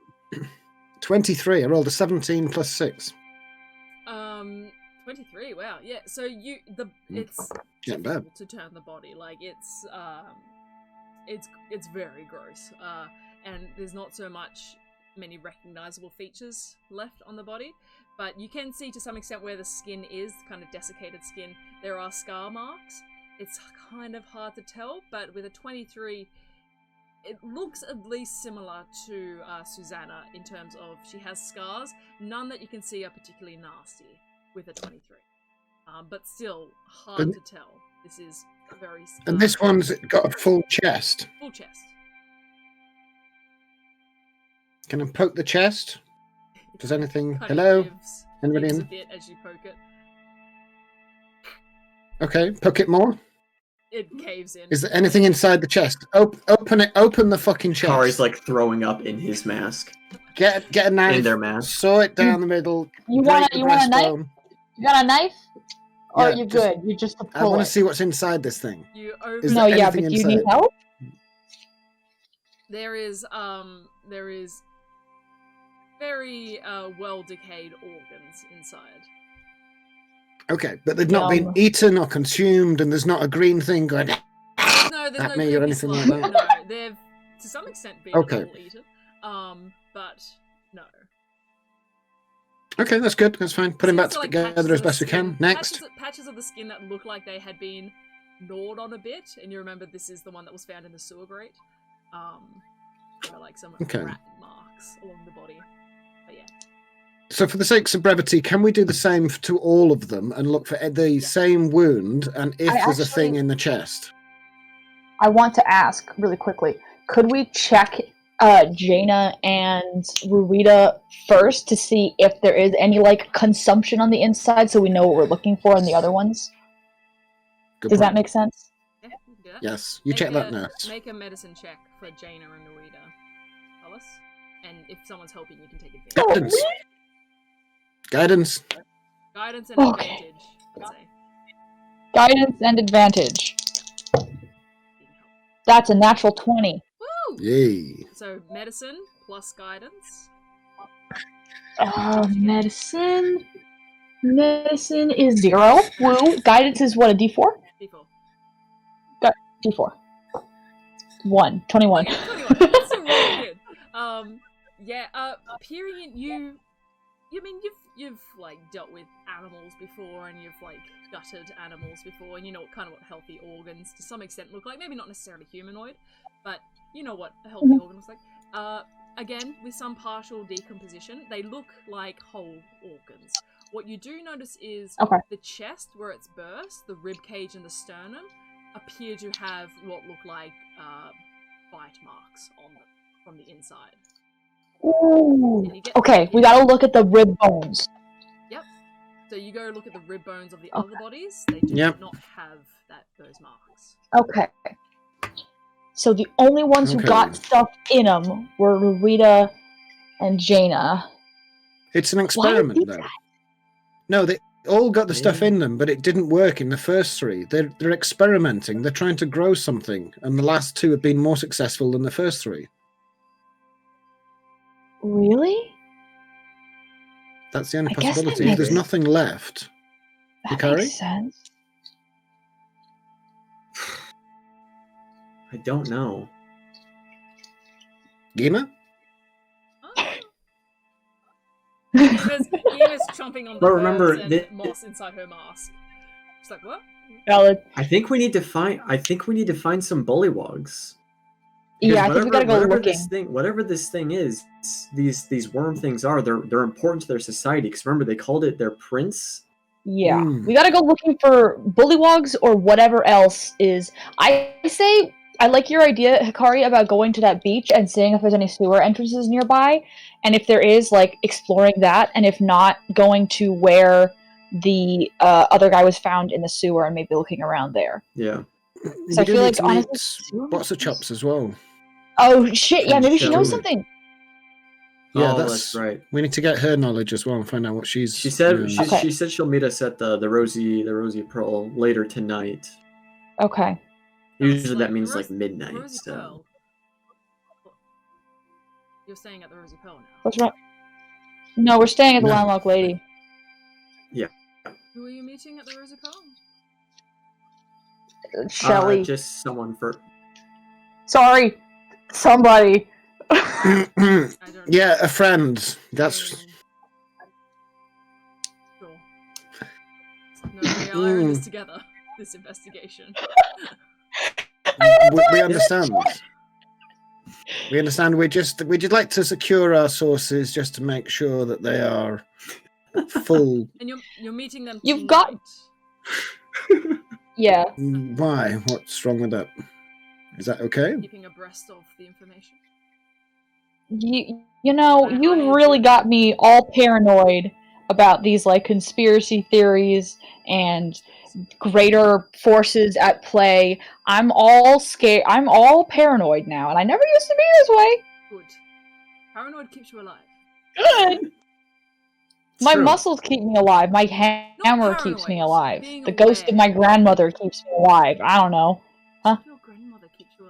23. I rolled a 17 plus 6. 23. Wow. Yeah. So it's Not bad. difficult to turn the body. Like it's very gross. And there's not so many recognizable features left on the body, but you can see to some extent where the skin is, kind of desiccated skin. There are scar marks. It's kind of hard to tell, but with a 23, it looks at least similar to Susanna in terms of she has scars. None that you can see are particularly nasty with a 23. But still hard to tell. This is very scar. And this one's got a full chest. Full chest. Can I poke the chest? Does anything... Kind of Hello? Anybody gives in? a bit as you poke it. Okay, poke it more. It caves in. Is there anything inside the chest? Open it. Open the fucking chest. Kari's like throwing up in his mask. Get a knife. In their mask. Saw it down the middle. You break want the a knife? breastbone. You got a knife? Or Yeah, you're just- good? You just I pull want it. to see what's inside this thing. You open Is No, there yeah, but anything do you need inside? help? There is very well decayed organs inside. Okay, but they've not been Yum. eaten or consumed, and there's not a green thing going No, there's at no me or creepy anything like slime. that. No, they've to some extent been Okay. all eaten. But no. Okay, that's good. That's fine. Put him back Seems like together patches as of the best we can. skin- Next. patches of the skin that look like they had been gnawed on a bit, and you remember this is the one that was found in the sewer grate. There are like some Okay. rat marks along the body. But yeah. So for the sakes of brevity, can we do the same to all of them and look for the same wound and if I there's a actually- thing in the chest? I want to ask really quickly. Could we check Jaina and Rurita first to see if there is any like consumption on the inside, so we know what we're looking for in the other ones? Good Does that point. make sense? Yeah, you can do that. Yes, you check that, nurse. Make a medicine check for Jaina and Narita. Solace. And if someone's helping, you can take advantage. Guidance. Guidance. Guidance and Okay. advantage, I'd say. Guidance and advantage. Being helped. That's a natural 20. Woo! Yay. So medicine plus guidance. Medicine. Medicine is 0. Woo. Guidance is what, a D4? D4. D4. 1. 21. Okay, 21. That's still really good. Period. You mean you've like dealt with animals before, and you've like gutted animals before, and you know what healthy organs to some extent look like. Maybe not necessarily humanoid, but you know what a healthy organ looks like. Again, with some partial decomposition, they look like whole organs. What you do notice is the chest where it's burst, the rib cage and the sternum appear to have what look like bite marks on them from the inside. Ooh. And you get- Okay, we gotta look at the rib bones. Yep. So you go look at the rib bones of the other bodies. They do Yep. not have those marks. Okay. So the only ones who Okay. got stuff in them were Rita and Jaina. It's an Why experiment, is though. that? No, they all got the stuff Yeah. in them, but it didn't work in the first 3. They're experimenting. They're trying to grow something, and the last 2 have been more successful than the first 3. Really? That's the only I guess that possibility. If there's makes- nothing left, That Hikari? makes sense. I don't know. Geema? Geema's chomping on the But remember, herbs and moss inside her mask. She's like, what? Valid. I think we need to find some bullywugs. Yeah, I think we gotta go looking. Whatever this thing is, these worm things are, they're important to their society. Because remember, they called it their prince. Yeah. Hmm. We gotta go looking for bullywogs or whatever else is. I say, I like your idea, Hikari, about going to that beach and seeing if there's any sewer entrances nearby. And if there is, like, exploring that. And if not, going to where the other guy was found in the sewer and maybe looking around there. Yeah. So I feel like, honestly, What's the chops as well? Oh, shit, yeah, And maybe she show knows it. something. Yeah, Oh, that's right. We need to get her knowledge as well and find out what she's. She said knows. Okay. she said she'll meet us at the Rosy Pearl later tonight. Okay. Usually that Like, means Rose- like midnight. Rosy So Pearl. You're staying at the Rosy Pearl now. What's wrong? No, we're staying at the No. Landlocked Lady. Who are you meeting at the Rosy Pearl? Shelly. Just someone for. Sorry. Somebody. I don't Yeah, a friend. That's Sure. No, we are in this together. This investigation. we understand. We understand. We'd just like to secure our sources just to make sure that they are full. And you're meeting them. You've got- tonight, Yeah. Why? What's wrong with that? Is that okay? keeping abreast of the information. You know, you've really got me all paranoid about these like conspiracy theories and greater forces at play. I'm all scared. I'm all paranoid now, and I never used to be this way. Good. Paranoid keeps you alive. Good. My True. muscles keep me alive. My hammer keeps me paranoid, alive. being The ghost of aware. my grandmother keeps me alive. I don't know. Your grandmother keeps you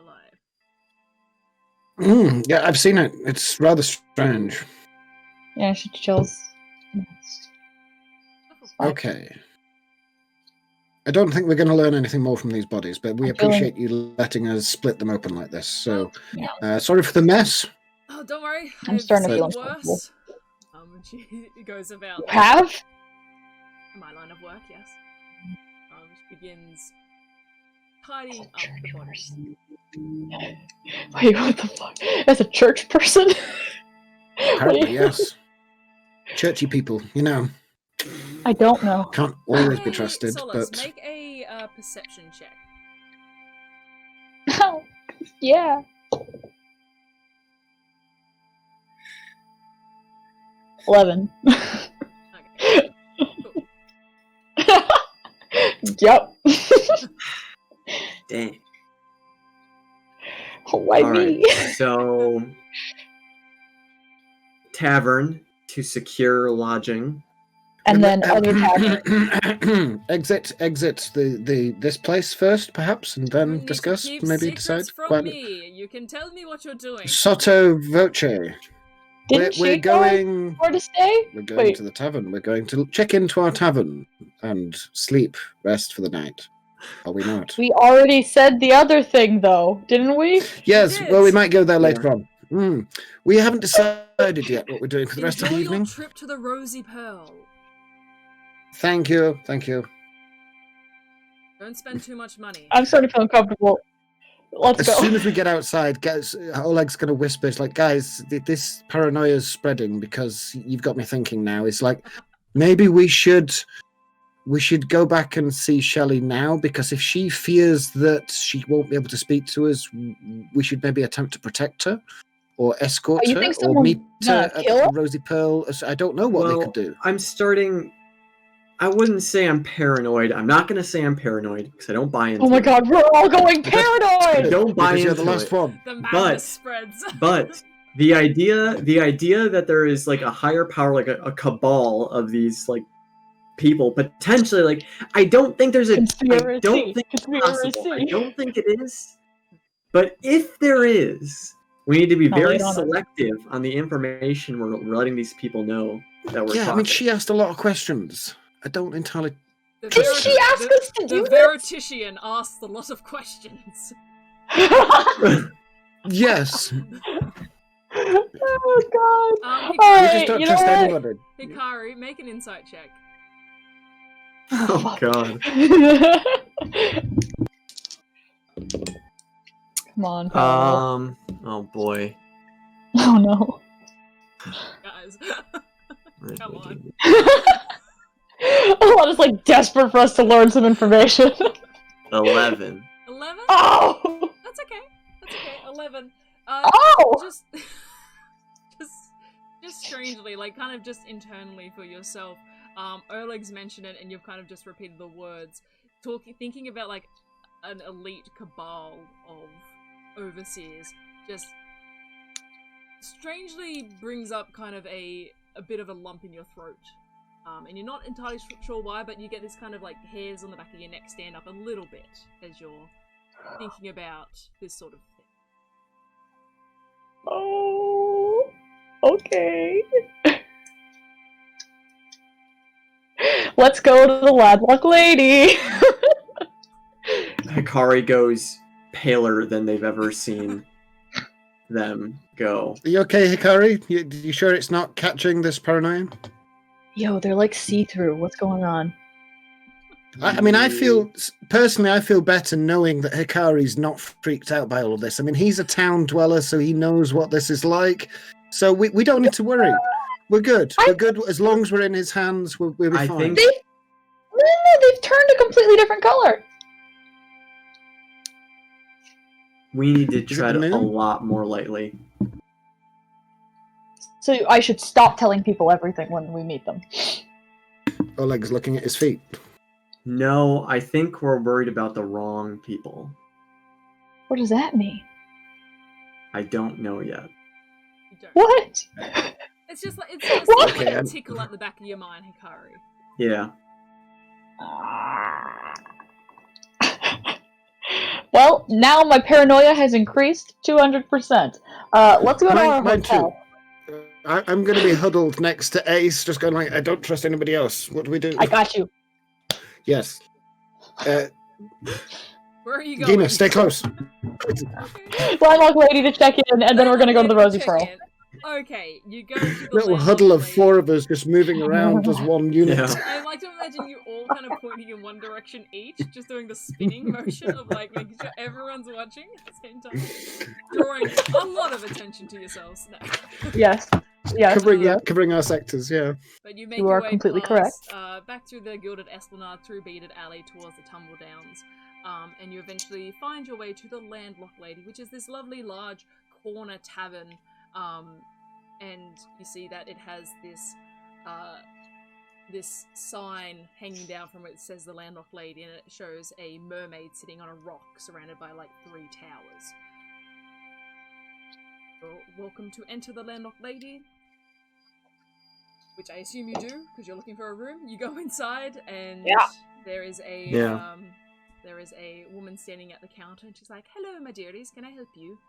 alive. Yeah, I've seen it. It's rather strange. Yeah, she chills. Okay. I don't think we're going to learn anything more from these bodies, but we I'm feeling- appreciate you letting us split them open like this. So, Yeah. sorry for the mess. Oh, don't worry. I'm I've starting to seen feel uncomfortable. worse. And she goes about Have? my line of work, yes. She begins tidying up the bodies. Wait, what the fuck? As a church person? Apparently, yes. Churchy people, you know, I don't know. can't always be Hey, trusted, Solace, but make a perception check. Yeah. $11. Okay. Yep. Dang. Why All me? right. So, tavern to secure lodging. And then other tavern. exit this place first, perhaps, and You then need to discuss. keep Maybe secrets decide. from Quietly. me. You can tell me what you're doing. Sotto voce. Didn't We're she know going. where to stay? We're going Wait. to the tavern. We're going to check into our tavern and sleep, rest for the night. Are we not? We already said the other thing, though, didn't we? Yes. did. Well, we might go there Yeah. later on. We haven't decided yet what we're doing for the rest of the Enjoy your evening. trip to the Rosy Pearl. Thank you. Thank you. Don't spend too much money. I'm starting to feel uncomfortable. Let's As go. soon as we get outside, guys, Oleg's going to whisper, it's like, guys, this paranoia is spreading because you've got me thinking now. It's like, maybe we should go back and see Shelley now, because if she fears that she won't be able to speak to us, we should maybe attempt to protect her or escort Oh, you her think or someone's meet her gonna at kill the her? Rosy Pearl. I don't know what they could do. I'm starting. I wouldn't say I'm paranoid. I'm not going to say I'm paranoid because I don't buy into Oh my it. god, we're all going I paranoid! don't buy Because you're into the last it. one. The madness But- spreads. But the idea that there is like a higher power, like a cabal of these like people potentially, like I don't think there's a. I Conspiracy. don't think it's possible. I don't think it is. But if there is, we need to be I'll lay very it on us. selective on the information we're letting these people know that we're Yeah, talking. I mean, she asked a lot of questions. I don't entirely. The Didn't she ask us to do The this? Veritician asked a lot of questions. Yes. Oh god. Hikari, We Alright, just don't you know trust what? anybody. Hikari, make an insight check. Oh god. Come on, Paolo. Oh boy. Oh no. Guys. Come on. Alana's like desperate for us to learn some information. 11. 11? Oh! That's okay. That's okay. 11. Oh! Just strangely, like kind of just internally for yourself, Oleg's mentioned it and you've kind of just repeated the words. Thinking about like an elite cabal of overseers just strangely brings up kind of a bit of a lump in your throat. And you're not entirely sure why, but you get this kind of like hairs on the back of your neck stand up a little bit as you're thinking about this sort of thing. Oh. Okay. Let's go to the Ladlock Lady. Hikari goes paler than they've ever seen them go. Are you okay, Hikari? You sure it's not catching this paranoia? Yo, they're like see-through. What's going on? I mean, I feel better knowing that Hikari's not freaked out by all of this. I mean, he's a town dweller, so he knows what this is like. So we don't need to worry. We're good. We're good as long as we're in his hands. We'll be fine. They've turned a completely different color. We need to tread a lot more lightly. So I should stop telling people everything when we meet them. Oleg's looking at his feet. No, I think we're worried about the wrong people. What does that mean? I don't know yet. You don't. What? It's just like a tickle at the back of your mind, Hikari. Yeah. Well, now my paranoia has increased 200%. Let's go to our hotel. I'm going to be huddled next to Ace, just going like, I don't trust anybody else. What do we do? I got you. Yes. Where are you going? Geema, stay close. Ladlock Lady to check in, and then we're going to go to the Rosy Pearl. Okay, you go to the little huddle of 4 of us just moving around as one unit. Yeah. I like to imagine you all kind of pointing in one direction each, just doing the spinning motion of like making sure everyone's watching at the same time, drawing a lot of attention to yourselves. No. Yes. Covering our sectors, yeah. But you make You your are way completely past, back through the Gilded Esplanade, through Beaded Alley towards the Tumble Downs, and you eventually find your way to the Landlocked Lady, which is this lovely large corner tavern. And you see that it has this sign hanging down from it that says the Landlocked Lady, and it shows a mermaid sitting on a rock surrounded by like 3 towers. So, welcome to enter the Landlocked Lady, which I assume you do because you're looking for a room. You go inside, and there is a woman standing at the counter, and she's like, "Hello, my dearies, can I help you?"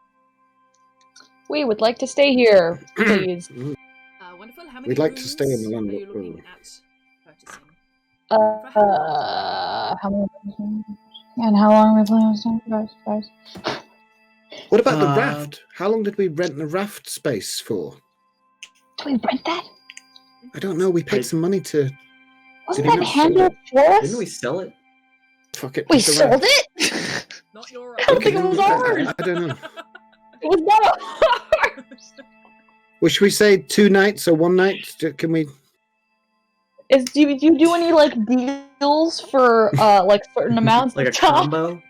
We would like to stay here, please. Wonderful. How many We'd like to rooms stay in the are Landlocked you looking Room. at purchasing? How many? And how long are we planning on staying, guys? What about the raft? How long did we rent the raft space for? Did we rent that? I don't know. We paid some money to. Wasn't that handled for us? Didn't we sell it? Fuck it. We sold it? Not your I don't think it was ours. I don't know. It was not ours. Well, should we say 2 nights or 1 night? Can we? Do you do any like deals for like certain amounts? Like a of time? combo?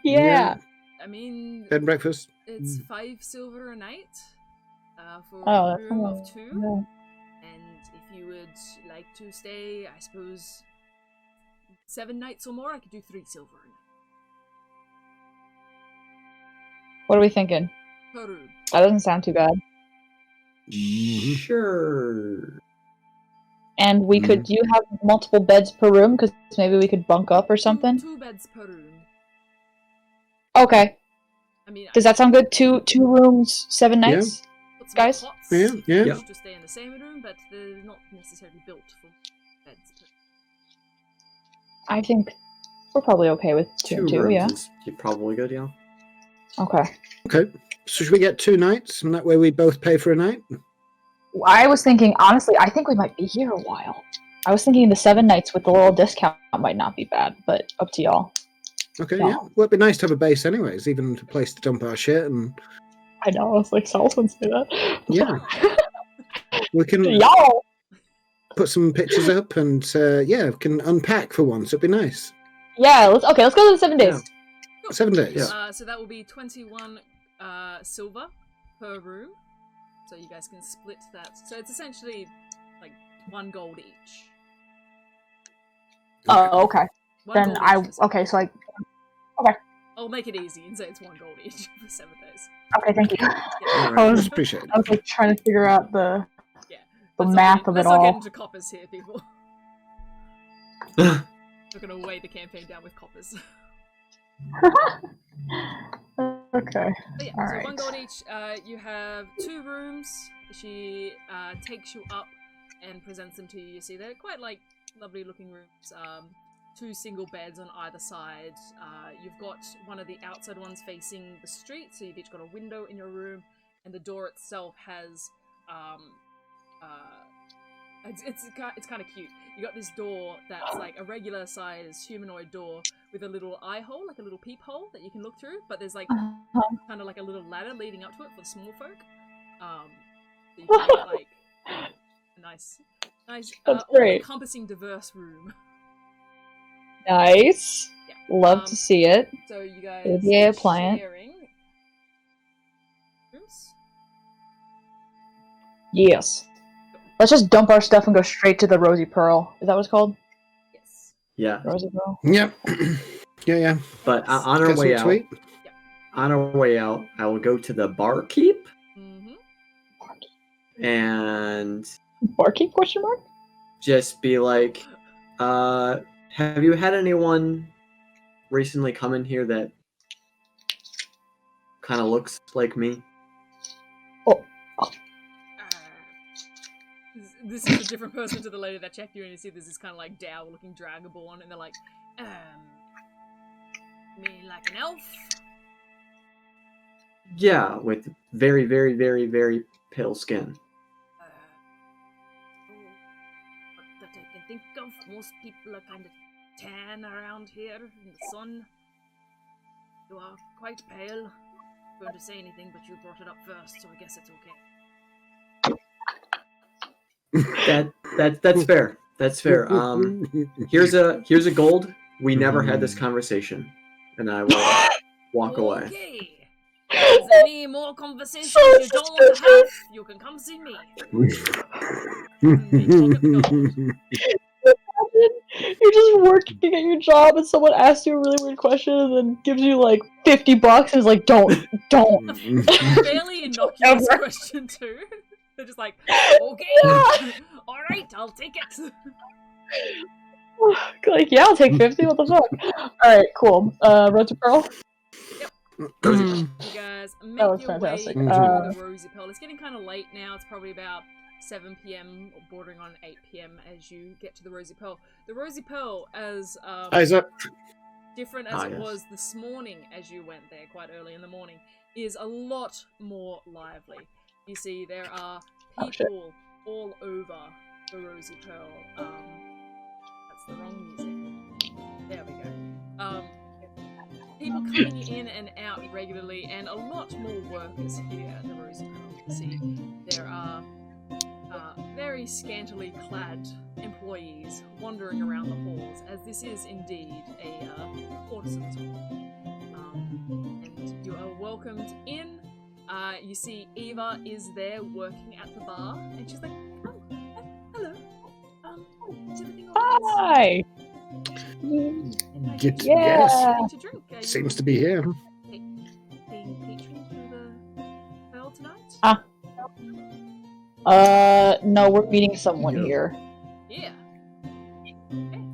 Yeah. I mean, Bed and breakfast? it's 5 silver a night for Oh, a that's room a of lot. 2. Yeah. And if you would like to stay, I suppose, 7 nights or more, I could do 3 silver a night. What are we thinking? Per room. That doesn't sound too bad. Sure. And we could. Do you have multiple beds per room? Because maybe we could bunk up or something. 2 beds per room. Okay. I mean, Does that sound good? Two rooms, 7 nights, put some guys? cots Yeah. to stay in the same room, but they're not necessarily built for beds. I think we're probably okay with 2 and 2. rooms Yeah. is probably good, yeah. Okay. Okay. So should we get 2 nights, and that way we both pay for a night? I was thinking, honestly, I think we might be here a while. I was thinking the 7 nights with the little discount might not be bad, but up to y'all. Okay. No. Yeah. Well, it'd be nice to have a base, anyways, even a place to dump our shit, and I know, I was like, Solace wouldn't say that. yeah, we can Y'all! put some pictures up, and we can unpack for once. It'd be nice. Yeah, let's go to the 7 days. Yeah. 7 days. Yeah. So that will be 21 silver per room. So you guys can split that. So it's essentially like 1 gold each. Oh, okay. 1 Then gold I each for okay, so I'll make it easy and say it's 1 gold each for 7 days. okay, thank you. Yeah. I was Appreciate it. like trying to figure out the Yeah. The Let's math not of get, it let's not get all. into coppers here, people. We're gonna weigh the campaign down with coppers. Okay. But yeah, All so right. 1 gold each. You have 2 rooms, she takes you up and presents them to you. You see they're quite like lovely looking rooms. 2 single beds on either side. You've got one of the outside ones facing the street, so you've each got a window in your room, and the door itself has it's kind of cute. You got this door that's like a regular size humanoid door with a little eye hole, like a little peephole that you can look through, but there's like kind of like a little ladder leading up to it for the small folk. So you can get, like a nice all-encompassing diverse room. Nice. Yeah. Love to see it. So you guys Yeah, playing. sharing rooms? Yes. Let's just dump our stuff and go straight to the Rosy Pearl. Is that what it's called? Yes. Yeah. Rosy Pearl? Yep. Yeah. But on our Guess way we'll out, tweet. on our way out, I will go to the barkeep Mm-hmm. and Barkeep? Question mark? just be like, have you had anyone recently come in here that kind of looks like me? This is a different person to the lady that checked you, and you see there's this kind of like dour-looking dragonborn, and they're like, me like an elf? Yeah, with very, very, very, very pale skin. Not that I can think of. Most people are kind of tan around here in the sun. You are quite pale. I'm going to say anything, but you brought it up first, so I guess it's okay. That's fair. That's fair. Here's a gold. We never had this conversation, and I will walk away. Okay. If there's any more conversations you don't want to have, you can come see me. You're just working at your job and someone asks you a really weird question and then gives you like $50 and is like, don't. Fairly innocuous question too. They're just like, okay, alright, I'll take it. Like, yeah, I'll take 50, what the fuck? Alright, cool. Road to Pearl? Yep. Rosy. You guys make That was your fantastic. way to the Rosy Pearl. It's getting kind of late now. It's probably about 7 p.m. or bordering on 8 p.m. as you get to the Rosy Pearl. The Rosy Pearl, as different as it was this morning as you went there quite early in the morning, is a lot more lively. You see, there are people all over the Rosy Pearl. That's the wrong music. There we go. People coming in and out regularly, and a lot more workers here at the Rosy Pearl. You see, there are very scantily clad employees wandering around the halls, as this is indeed a courtesan's hall. And you are welcomed in. You see Eva is there working at the bar, and she's like, oh, hello. Is everything alright? Hi! Yes. Seems to be here. Paying patron through the bell tonight? No, we're meeting someone here. Yeah.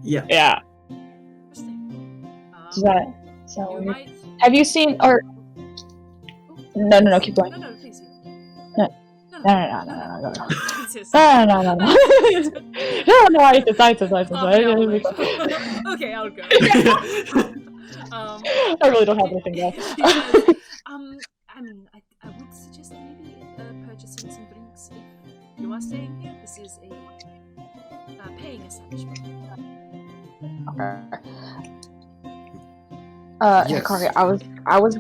Yeah. Yeah. Interesting. Is that You weird? might... Have you seen, or... No, keep going. No, please. No. No. Insist. No, I insist. Okay, I'll go. I really don't have anything else. I would suggest maybe purchasing some drinks if you are staying here. This is a paying establishment. Okay. Yes. Hikari, I was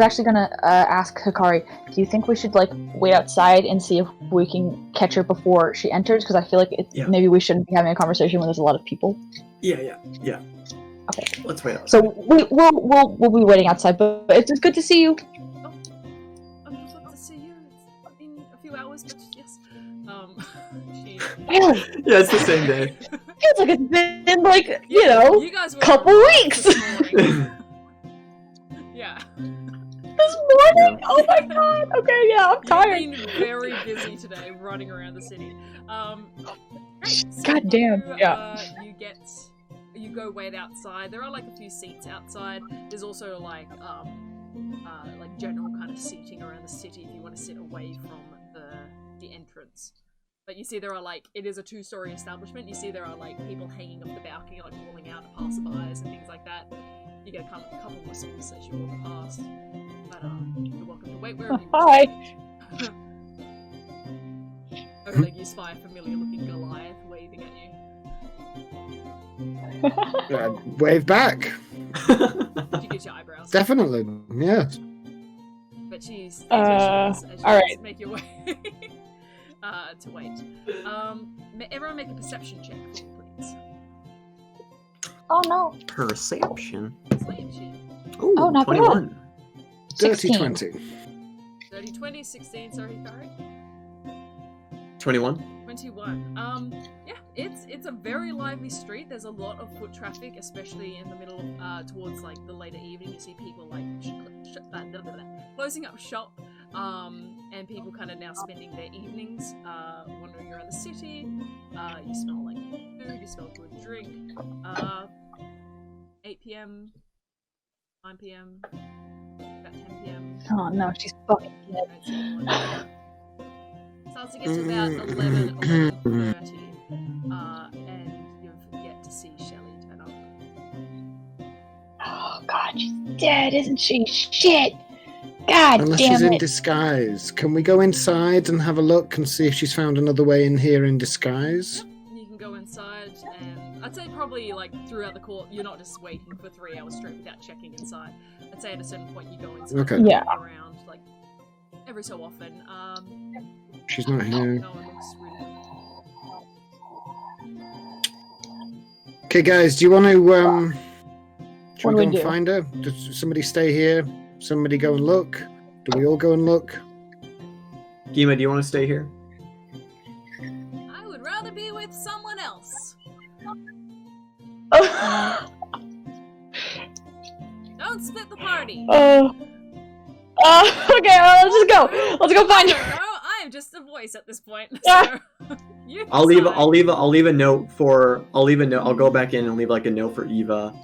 actually gonna ask Hikari, do you think we should like wait outside and see if we can catch her before she enters? Because I feel like maybe we shouldn't be having a conversation when there's a lot of people. Yeah. Okay. Let's wait outside. So we'll be waiting outside, but it's good to see you. Oh, I'd love to see you. It's been a few hours, but yes. Really? Yeah, it's the same day. Feels like it's been like you guys were couple weeks. This morning. Yeah. This morning? Oh my god. Okay, yeah, I'm tired. You've been very busy today, running around the city. Great. So God damn. You go wait outside. There are like a few seats outside. There's also like like general kind of seating around the city if you want to sit away from the entrance. But you see there are like, it is a 2-story establishment. You see there are like people hanging off the balcony, like calling out to passerbys and things like that. You get a couple of whistles as you walk past. But you're welcome to wait wherever you want. Hi. Oleg, you spy a familiar looking Goliath waving at you. Wave back. She gives you eyebrows. Definitely, yeah. But she's all right. make your way to wait. Everyone make a perception check for me, please. Oh no. Perception. Perception. Ooh, Oh, not 21. Dirty 16. 20. 30, 20, 16, sorry, Hikari. 21. 21. Yeah, it's a very lively street. There's a lot of foot traffic, especially in the middle of, towards like the later evening. You see people like closing up shop, and people kind of now spending their evenings wandering around the city. You smell like food, you smell good drink. 8 p.m., 9 p.m., about 10 p.m. Oh no, she's fucking dead. Starts to get to about 11:30, and you've yet to see Shelley turn up. Oh god, she's dead, isn't she? Shit! God Unless damn she's in it! disguise. Can we go inside and have a look and see if she's found another way in here in disguise? Yep, you can go inside, and I'd say probably like throughout the court, you're not just waiting for 3 hours straight without checking inside. I'd say at a certain point you go inside Okay. and Yeah. look around, like every so often. She's not here. No one looks really. Okay, guys, do you want to should What we do go we and do? find her? Does somebody stay here? Somebody go and look? Do we all go and look? Geema, do you want to stay here? I would rather be with someone else. Don't split the party. Okay, let's just go. Let's go find her. No, I am just a voice at this point. Yeah. So you I'll leave decide. a note for I'll go back in and leave like a note for Eva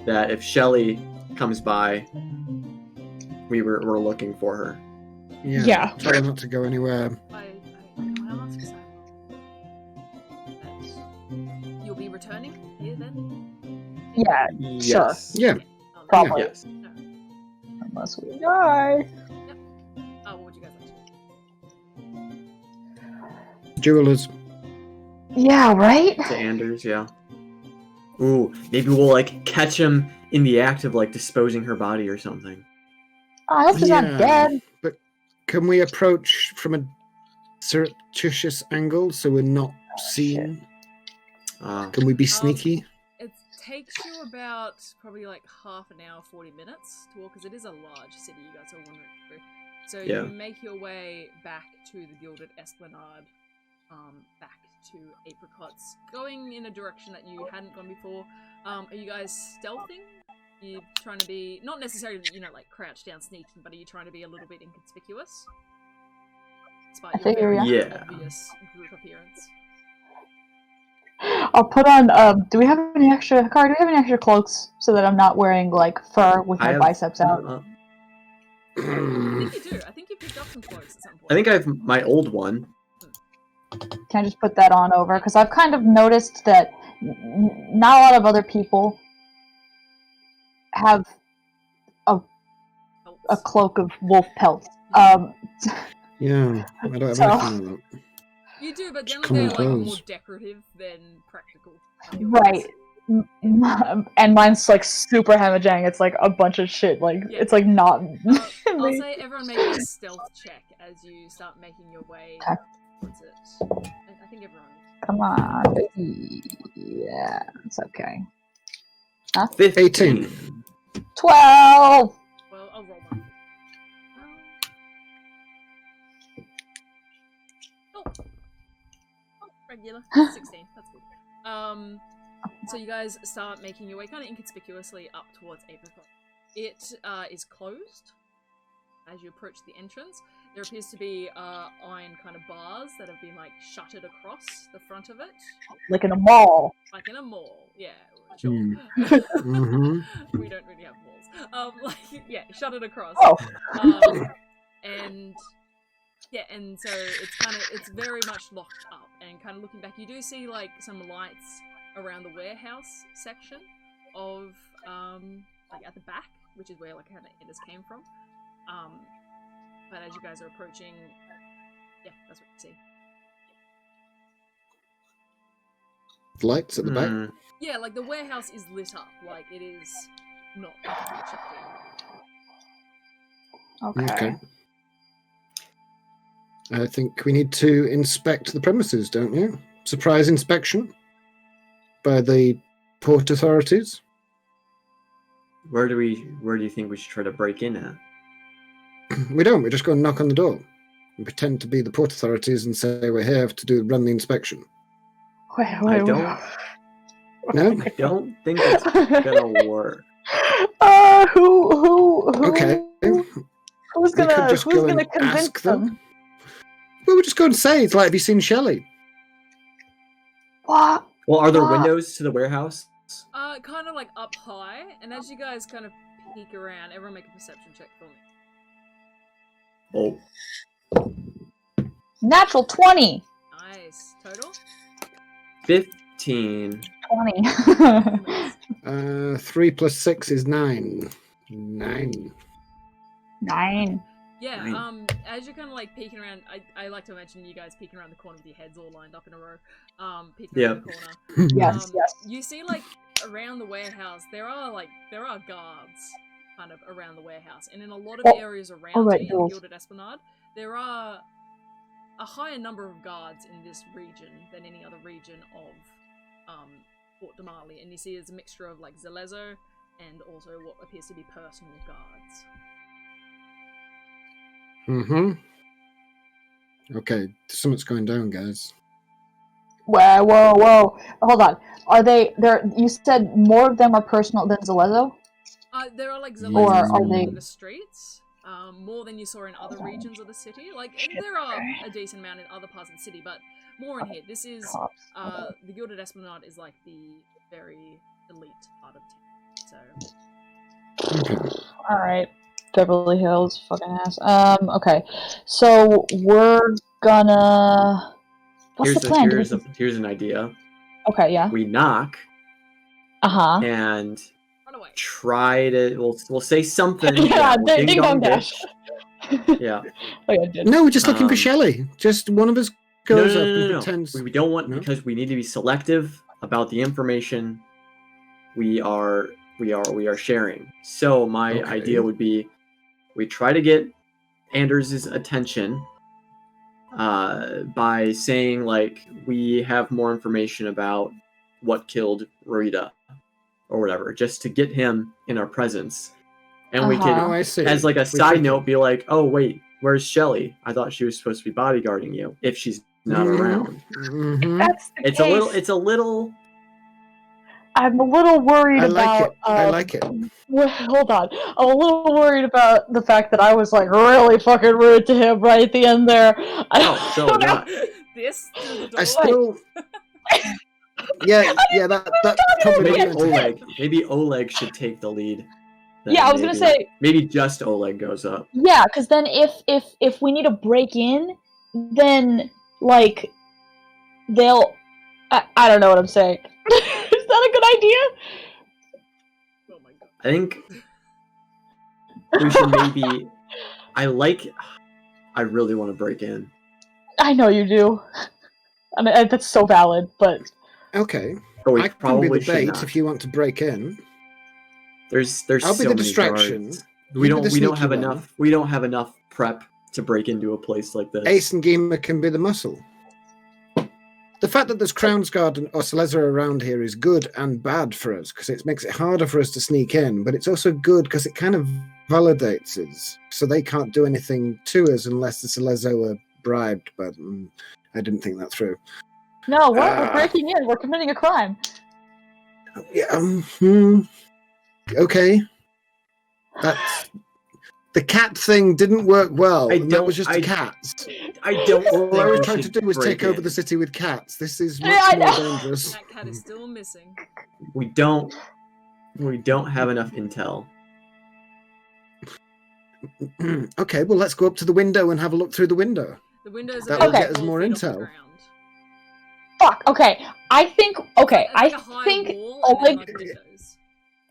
that if Shelley comes by, we're looking for her. Yeah. Tell her not to go anywhere. I'll ask Simon. That you'll be returning here then? Yeah, Yes. Yeah. Oh, Probably. Yes. No. unless we die. Oh, what would you guys like to do? Jewelers. Yeah, right? To Anders, yeah. Ooh, maybe we'll like catch him in the act of like disposing her body or something. I hope she's not dead. But can we approach from a surreptitious angle so we're not seen? Can we be sneaky? It takes you about probably like half an hour, 40 minutes to walk, because it is a large city you guys are wandering through. So Yeah. you make your way back to the Gilded Esplanade, back to Apricots, going in a direction that you hadn't gone before. Are you guys stealthing? Are you trying to be, not necessarily, like crouched down sneaking, but are you trying to be a little bit inconspicuous? Despite your figure, very yeah. obvious group appearance. I'll put on, do we have any extra, Hikari, do we have any extra cloaks so that I'm not wearing, like, fur with my biceps out? I think you do. I think you picked up some clothes at some point. I think I have my old one. Can I just put that on over? Because I've kind of noticed that not a lot of other people have a cloak of wolf pelts. Yeah, I don't have So- anything like that. You do, but Just generally they're common like more clothes. decorative than practical. Right. And mine's like super hemorrhaging. It's like a bunch of shit. Like Yeah. it's like not. I'll say everyone make a stealth check as you start making your way Okay. towards it. I think everyone. Come on, baby. Yeah, it's okay. 15. 12. Well, I'll roll one. Oh, regular 16. That's good. So you guys start making your way kind of inconspicuously up towards Apricot. It is closed as you approach the entrance. There appears to be iron kind of bars that have been like shuttered across the front of it, Like in a mall. like in a mall. Yeah, Sure. Mm-hmm. We don't really have walls. Yeah, shut it across. Oh. And so it's very much locked up. And kind of looking back, you do see like some lights around the warehouse section of like at the back, which is where like kind of Enders came from. But as you guys are approaching, yeah, that's what you see. Lights at the back. Yeah, like the warehouse is lit up, like it is not completely shut down. Okay. I think we need to inspect the premises, don't you? Surprise inspection by the port authorities. Where do you think we should try to break in at? We don't. We just go and knock on the door and pretend to be the port authorities and say we're here to run the inspection. I don't think it's gonna work. Who? Okay. Who's gonna convince them? Well, we'll just go and say it's like, have you seen Shelley? What? Well, are there windows to the warehouse? Kind of like up high, and as you guys kind of peek around, everyone make a perception check for me. Oh. Natural 20. Nice. Total? 15. 20. 3 plus 6 is 9. 9. 9. Yeah, as you're kind of like peeking around, I like to mention you guys peeking around the corner with your heads all lined up in a row. Peeking around the corner. Yes. You see, like, around the warehouse, there are guards kind of around the warehouse. And in a lot of areas around it, in Gilded Esplanade, there are a higher number of guards in this region than any other region of Port Damali. And you see there's a mixture of, like, Zalezo and also what appears to be personal guards. Mm-hmm. Okay, something's going down, guys. Whoa. Hold on. Are they there? You said more of them are personal than Zalezo? There are like Or Zalezos are in they- the streets, more than you saw in other regions of the city. Like, and there are a decent amount in other parts of the city, but more in here. This is, the Gilded Esplanade is like the very elite part of town, so... Alright. Beverly Hills, fucking ass. Okay. So, we're gonna... What's the plan? Here's an idea. Okay, yeah. We knock. Uh-huh. And run away. Try to. We'll say something. Yeah, ding dong dash. Yeah. Oh, yeah, no, we're just looking for Shelley. Just one of us goes up and pretends. We don't want because we need to be selective about the information we are sharing. So my idea would be we try to get Anders' attention by saying like we have more information about what killed Rita or whatever, just to get him in our presence. And we can, as like a side note, be like, oh wait, where's Shelley? I thought she was supposed to be bodyguarding you if she's not around. If that's the It's case, a little I'm a little worried about. I like it. Hold on. I'm a little worried about the fact that I was like really fucking rude to him right at the end there. so not. This through the door. I still. Yeah, that probably maybe Oleg should take the lead. Yeah, I was gonna say maybe just Oleg goes up. Yeah, because then if we need to break in, then like they'll. I don't know what I'm saying. Is that a good idea? Oh my god. I think we should maybe. I really want to break in. I know you do. I mean, that's so valid, but. Okay. But we I probably can be the should bait not. if you want to break in. There's I'll so be the many distraction. guards. We don't have one. enough. We don't have enough prep to break into a place like this. Ace and Geema can be the muscle. The fact that there's Crownsguard or Solace around here is good and bad for us because it makes it harder for us to sneak in, but it's also good because it kind of validates us, so they can't do anything to us unless the Solace are bribed. But I didn't think that through. No, we're breaking in. We're committing a crime. Yeah. Okay. The cat thing didn't work well. That was just a cat. I don't. All I was think trying we to should do was break take over in. the city with cats. This is Yeah, I much more know. dangerous. That cat is still missing. We don't have enough intel. Okay, well, let's go up to the window and have a look through the window. The windows That are will about get us 12 more feet off the intel. ground. Fuck. Okay. I think. Okay. It's like a high I think wall and then, Oleg. like, windows.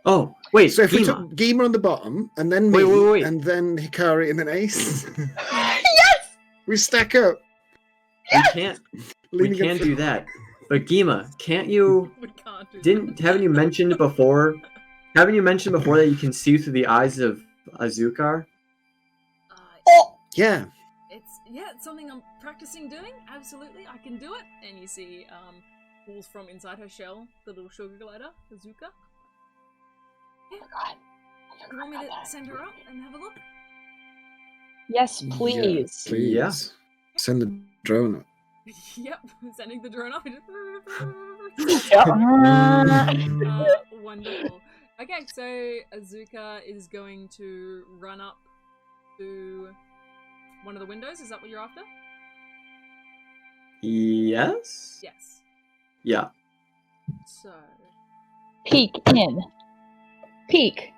Oh, wait, So if we Geema. took Geema on the bottom, and then me, Wait. and then Hikari, and then Ace, Yes. we stack up. We can't. We leaning can up- do that. But Geema, can't you? We can't do that. Haven't you mentioned before? Haven't you mentioned before that you can see through the eyes of Azukar? Oh. Yeah. It's something I'm practicing doing. Absolutely, I can do it. And you see, pulls from inside her shell the little sugar glider, Azuka. Yeah. God. You want me to send her up and have a look? Yes, please. Yeah, please. Yeah. Send the drone up. Yep, sending the drone up. Wonderful. Okay, so Azuka is going to run up to one of the windows. Is that what you're after? Yes. Yes. Yeah. So, Peek in. Peek.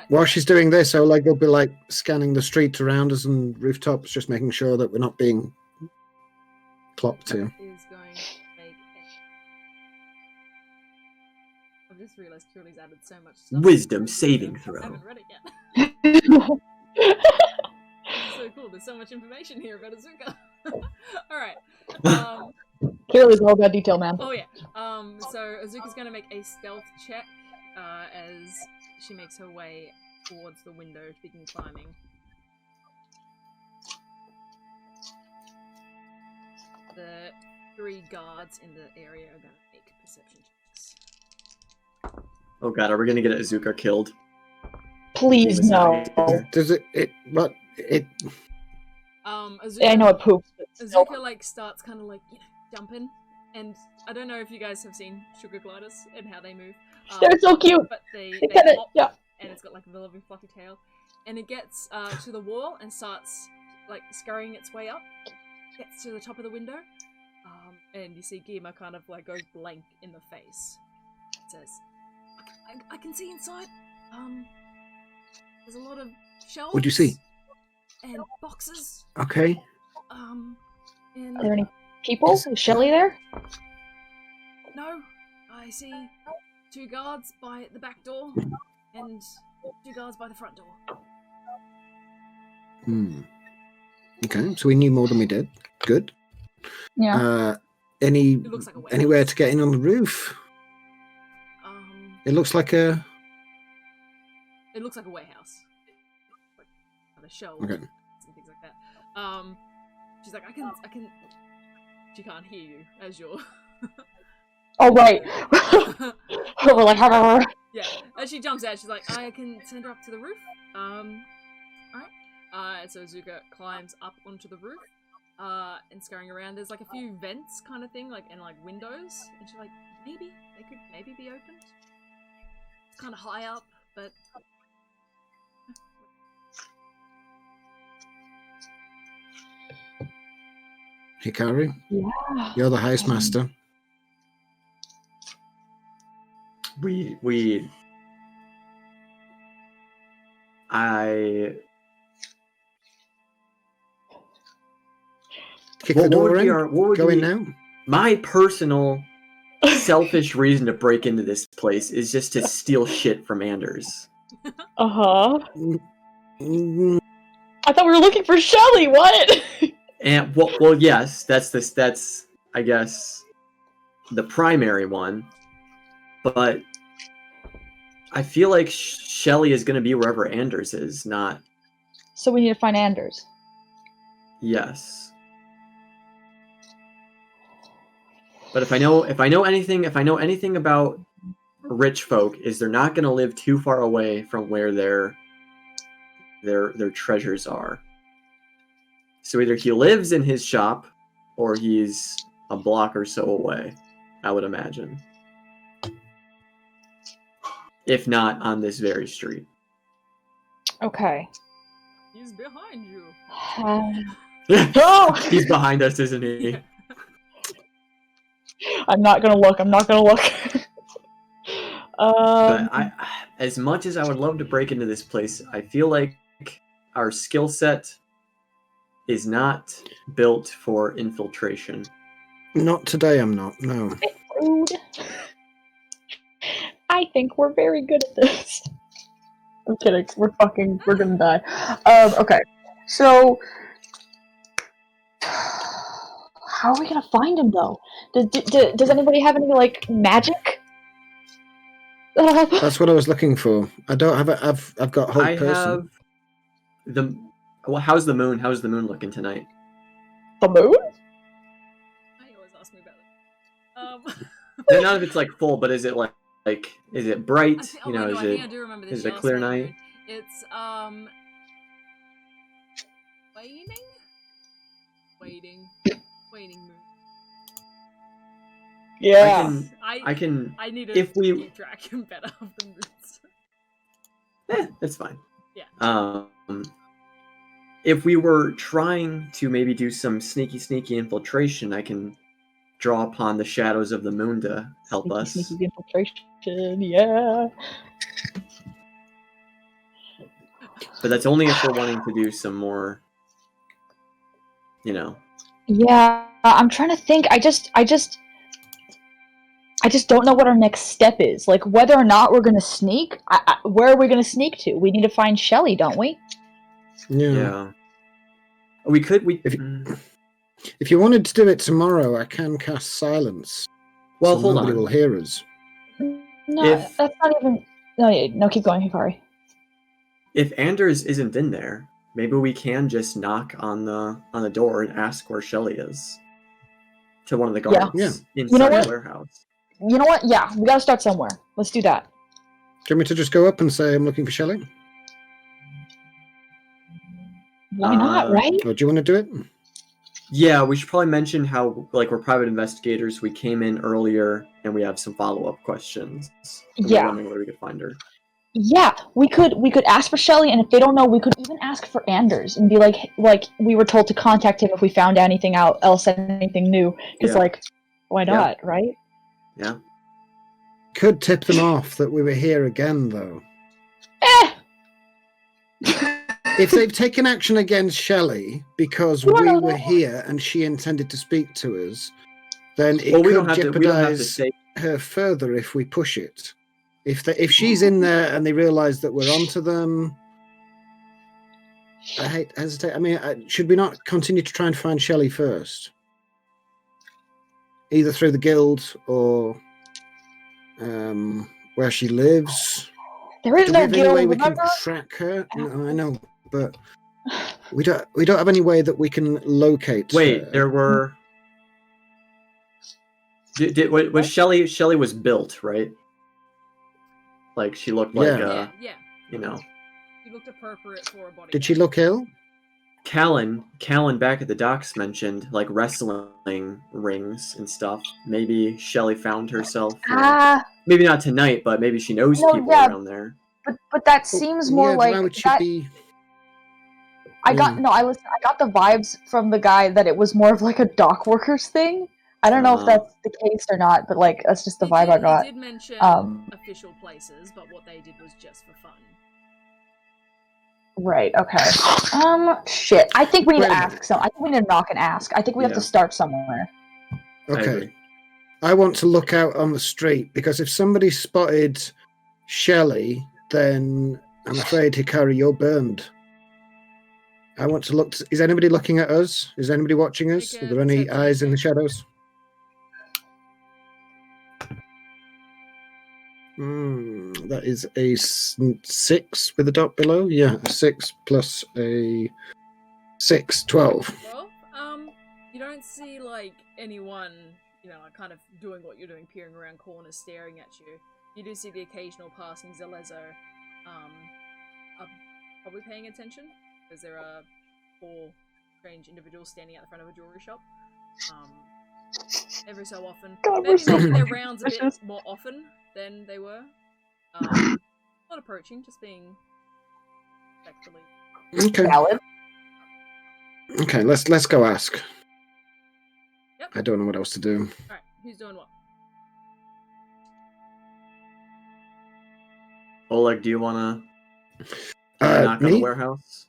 While she's doing this, Oleg will be like scanning the streets around us and rooftops, just making sure that we're not being clocked to. is going to make I've just realised Curly's added so much stuff. Wisdom saving I throw. haven't read it yet. It's so cool. There's so much information here about Azuka. Alright. Clearly, all that detail, man. Oh yeah. So Azuka's gonna make a stealth check as she makes her way towards the window to begin climbing. The 3 guards in the area are gonna make perception checks. Oh god, are we gonna get Azuka killed? Please, no. Does it Azuka, I know it poops, but still. Azuka like starts kind of like jumping, and I don't know if you guys have seen sugar gliders and how they move. They're so cute. But they Get it? hop, Yeah. and it's got like a velvety fluffy tail, and it gets to the wall and starts like scurrying its way up. Gets to the top of the window, and you see Geema kind of like goes blank in the face. It says, I can see inside. There's a lot of shelves. What'd you see? And boxes. Okay. And Are there any people? Is Shelly there? no, I see 2 guards by the back door and 2 guards by the front door. Okay, so we knew more than we did. Good. Yeah. It looks like a warehouse. Anywhere to get in on the roof? It looks like a. It looks like a warehouse. Like the shelves Okay. and things like that. She's like, I can. She can't hear you as you're. Oh, right. We're like, Yeah. As she jumps out, she's like, I can send her up to the roof. Alright. So Azuka climbs up onto the roof. And scurrying around. There's like a few vents kind of thing, like and like windows. And she's like, maybe they could be opened. It's kind of high up, but. Hikari, yeah. you're the heist master. Kick the door in. Go in now. My personal selfish reason to break into this place is just to steal shit from Anders. Uh-huh. Mm, I thought we were looking for Shelly. What? And well, yes, that's I guess the primary one, but I feel like Shelly is going to be wherever Anders is, not. So we need to find Anders. Yes. But if I know anything about rich folk, is they're not going to live too far away from where their treasures are. So either he lives in his shop, or he's a block or so away, I would imagine. If not on this very street. Okay. He's behind you. Oh! He's behind us, isn't he? Yeah. I'm not gonna look. But as much as I would love to break into this place, I feel like our skill set is not built for infiltration. Not today, I'm not. No. Rude. I think we're very good at this. I'm kidding. We're gonna die. Okay. So, how are we gonna find him though? Does anybody have any like magic? That's what I was looking for. I don't have I've got hold I person. have well, how's the moon? How's the moon looking tonight? The moon? I always ask me about it. No, not if it's like full, but is it like is it bright? I think I do remember this. Is it a clear night? It's waiting moon. Yeah. I can. I need to keep track better of the moons. That's fine. Yeah. If we were trying to maybe do some sneaky infiltration, I can draw upon the shadows of the moon to help us. Sneaky infiltration, yeah. But that's only if we're wanting to do some more, Yeah, I'm trying to think. I just don't know what our next step is. Like, whether or not we're gonna sneak. Where are we gonna sneak to? We need to find Shelly, don't we? Yeah. We could. If you wanted to do it tomorrow, I can cast silence. Well, so hold nobody on. will hear us. No, that's not even. No, keep going, Hikari. If Anders isn't in there, maybe we can just knock on the door and ask where Shelly is. To one of the guards inside the warehouse. You know what? Yeah, we gotta start somewhere. Let's do that. Do you want me to just go up and say I'm looking for Shelly? Why not, right? Or do you want to do it? Yeah, we should probably mention how, like, we're private investigators. We came in earlier, and we have some follow-up questions. Yeah. We're wondering where we could find her. Yeah, we could ask for Shelly, and if they don't know, we could even ask for Anders and be like we were told to contact him if we found anything else, anything new. Because, why not, right? Yeah. Could tip them off that we were here again, though. If they've taken action against Shelly because we were here and she intended to speak to us, then it could jeopardize her further if we push it. If she's in there and they realise that we're onto them, I hesitate. I mean, should we not continue to try and find Shelly first? Either through the guild or where she lives. There is no guild. Any way we can track her? No, I know, but we don't have any way that we can locate. Wait, there were. Was Shelly? Shelly was built, right? Like she looked like She looked appropriate for a body. Did she look ill? Callan back at the docks mentioned like wrestling rings and stuff. Maybe Shelly found herself. Maybe not tonight, but maybe she knows people around there. But that seems more like why would she that. Be... I got the vibes from the guy that it was more of like a dock workers thing. I don't know if that's the case or not, but like that's just the vibe I got. He did mention official places, but what they did was just for fun. Right, okay. Shit. I think we need to ask I think we need to knock and ask. I think we have to start somewhere. Okay. I want to look out on the street, because if somebody spotted Shelly, then I'm afraid, Hikari, you're burned. I want to look. Is anybody looking at us? Is anybody watching us? Are there any eyes in the shadows? That is a 6 with a dot below. Yeah, a 6 plus a 6, 12. Well, you don't see like anyone, kind of doing what you're doing, peering around corners, staring at you. You do see the occasional passing Zalezo, probably paying attention, because there are 4 strange individuals standing at the front of a jewelry shop. Every so often, maybe making their rounds a bit more often than they were. Not approaching, just being respectfully. Okay. Valid. Okay, let's go ask. Yep. I don't know what else to do. Alright, who's doing what? Oleg, do you want to knock on Me? the warehouse?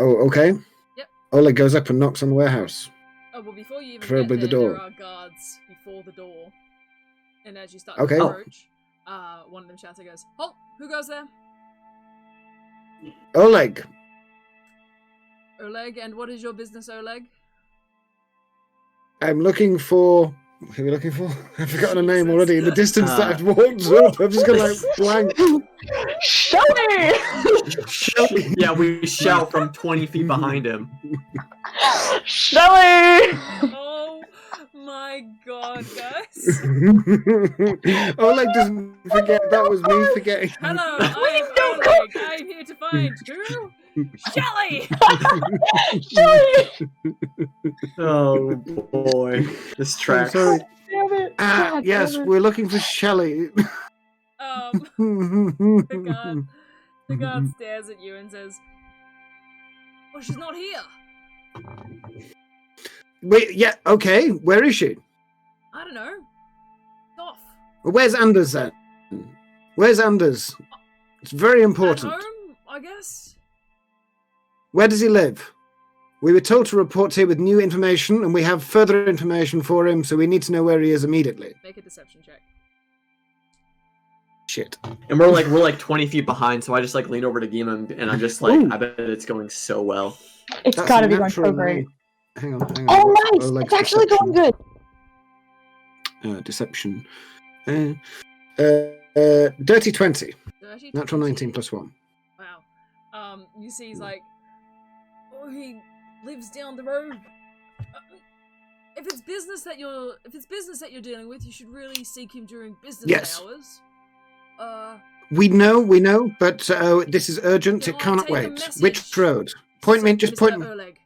Oh, okay. Yep. Oleg goes up and knocks on the warehouse. Oh, well, before you even Preferably get the there, door. there are guards before the door. And as you start Okay. to approach, one of them shouts and goes, "Halt! Who goes there?" Oleg. Oleg, and what is your business, Oleg? I'm looking for. Who are you looking for? I've forgotten a name Jesus. already. In the distance that I've walked up, I'm just gonna blank. Shelly! Yeah, we shout from 20 feet behind him. Shelly! Oh my god, guys. Oleg doesn't forget that was me forgetting. Hello, I am Oleg. I am here to find who? Shelly! Shelly! Oh boy, this I'm tracks. sorry. Damn it. Ah, God yes, damn it. we're looking for Shelley. The guard stares at you and says, "Well, she's not here." Wait, yeah, okay. Where is she? I don't know. Off. Where's Anders then? Where's Anders? It's very important. At home, I guess. Where does he live? We were told to report here with new information, and we have further information for him, so we need to know where he is immediately. Make a deception check. Shit. And we're like 20 feet behind, so I just like lean over to Geema and I'm just like, Ooh. I bet it's going so well. It's That's gotta a be going natural so great. nine. Hang on. Oh, What's nice! Oleg's It's actually deception? going good. Deception. Dirty 20. Natural 19 plus 1. Wow. You see, he's like, oh, he lives down the road. If it's business that you're dealing with, you should really seek him during business Yes. hours. We know, but this is urgent. Can It I cannot take a wait. message? Which road? Point me, just Mr. point me. Oleg.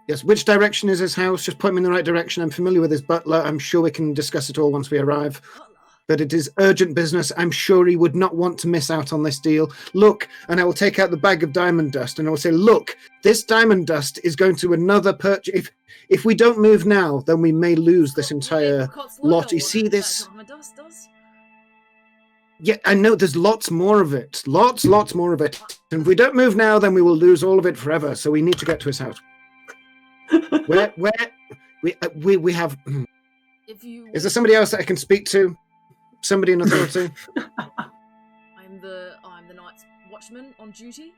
Yes, which direction is his house? Just point me in the right direction. I'm familiar with his butler. I'm sure we can discuss it all once we arrive. Butler. But it is urgent business. I'm sure he would not want to miss out on this deal. Look, and I will take out the bag of diamond dust and I will say, look, this diamond dust is going to another purchase. If we don't move now, then we may lose this entire Apricot's lot. logo You see that this? diamond dust does. Yeah, I know there's lots more of it. Lots more of it. And if we don't move now, then we will lose all of it forever. So we need to get to his house. Where we have. If you Is there somebody else that I can speak to? Somebody in authority? I'm the night's watchman on duty.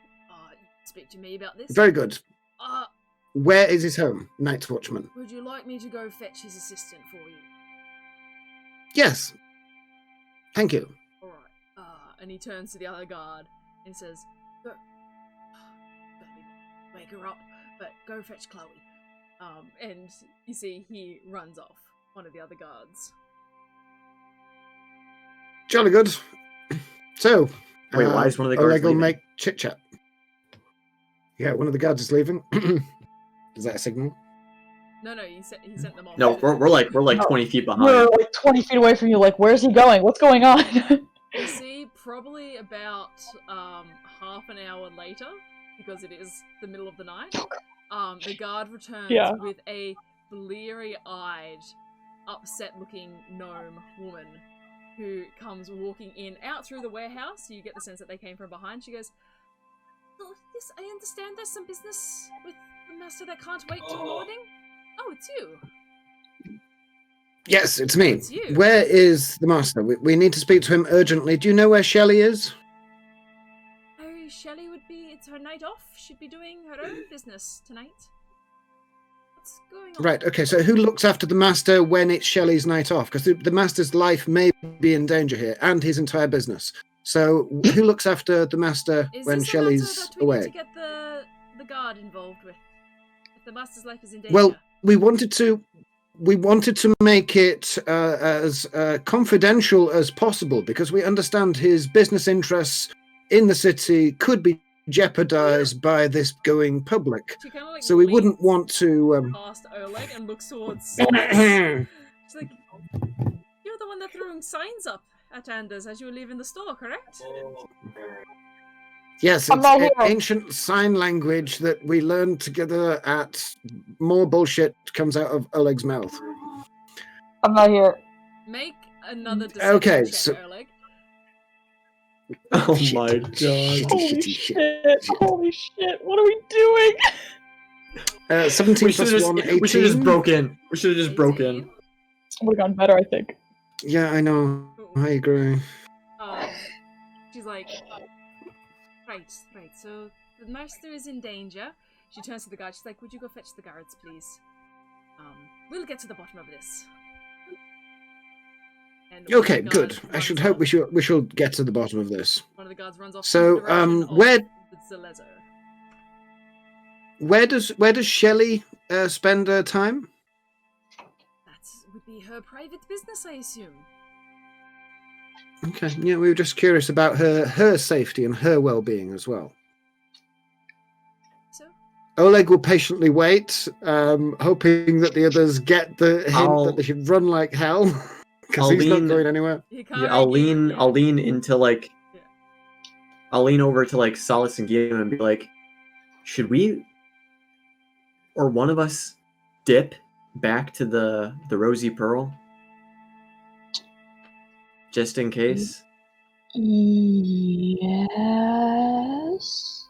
Speak to me about this. Very good. Where Where is his home, Night Watchman? would you like me to go fetch his assistant for you? Yes. Thank you. All right. And he turns to the other guard and says, "Go, wake her up, but go fetch Chloe." And you see he runs off. One of the other guards. Jolly good. So, Wait, why is one of the guards Oleg will leaving? make chit chat. Yeah, one of the guards is leaving. Is that a signal? No, he sent them off. No, we're like 20 feet behind. We're like 20 feet away from you. Like, where's he going? What's going on? You see, probably about half an hour later, because it is the middle of the night, the guard returns Yeah. with a bleary-eyed, upset-looking gnome woman who comes walking in out through the warehouse. You get the sense that they came from behind. She goes, "Oh, yes, I understand there's some business with the master that can't wait till morning." Oh, it's you. Yes, it's me. It's you. Where is the master? We need to speak to him urgently. Do you know where Shelley is? Oh, Shelley would be, it's her night off. She'd be doing her own business tonight. What's going on? Right, okay, so who looks after the master when it's Shelley's night off? Because the master's life may be in danger here, and his entire business. So who looks after the master Is when this a Shelley's matter that we away? need to get the guard involved with? If the master's life is in danger. Well, we wanted to make it as confidential as possible because we understand his business interests in the city could be jeopardized by this going public. she kind of like So we leans wouldn't want to. past Oleg and looks towards Solace. She's like, "You're the one that threw signs up at Anders as you were leaving the store, correct?" Yes, I'm it's not here. ancient sign language that we learned together at more bullshit comes out of Oleg's mouth. I'm not here. Make another deception Okay, check, so- Oleg. Oh Shit. my god. Holy shit! Holy shit! What are we doing? 17 We should plus have 1, 18. just broken. We should have just broken. 18. Would have gone better, I think. Yeah, I know. I agree. She's like, right. So the master is in danger. She turns to the guard. She's like, would you go fetch the guards, please? We'll get to the bottom of this. And one of Okay, the good. guards I should runs hope off. we shall get to the bottom of this. One of the guards runs off. So, in the direction of where- the Zalezo. Where does Shelley spend her time? That would be her private business, I assume. Okay, yeah, we were just curious about her safety and her well-being as well. So, Oleg will patiently wait, hoping that the others get the hint that they should run like hell, because he's not going anywhere. Hikari, Yeah, I'll lean into like, Yeah. I'll lean over to like Solace and Geema and be like, should we, or one of us, dip back to the Rosy Pearl, just in case? Yes.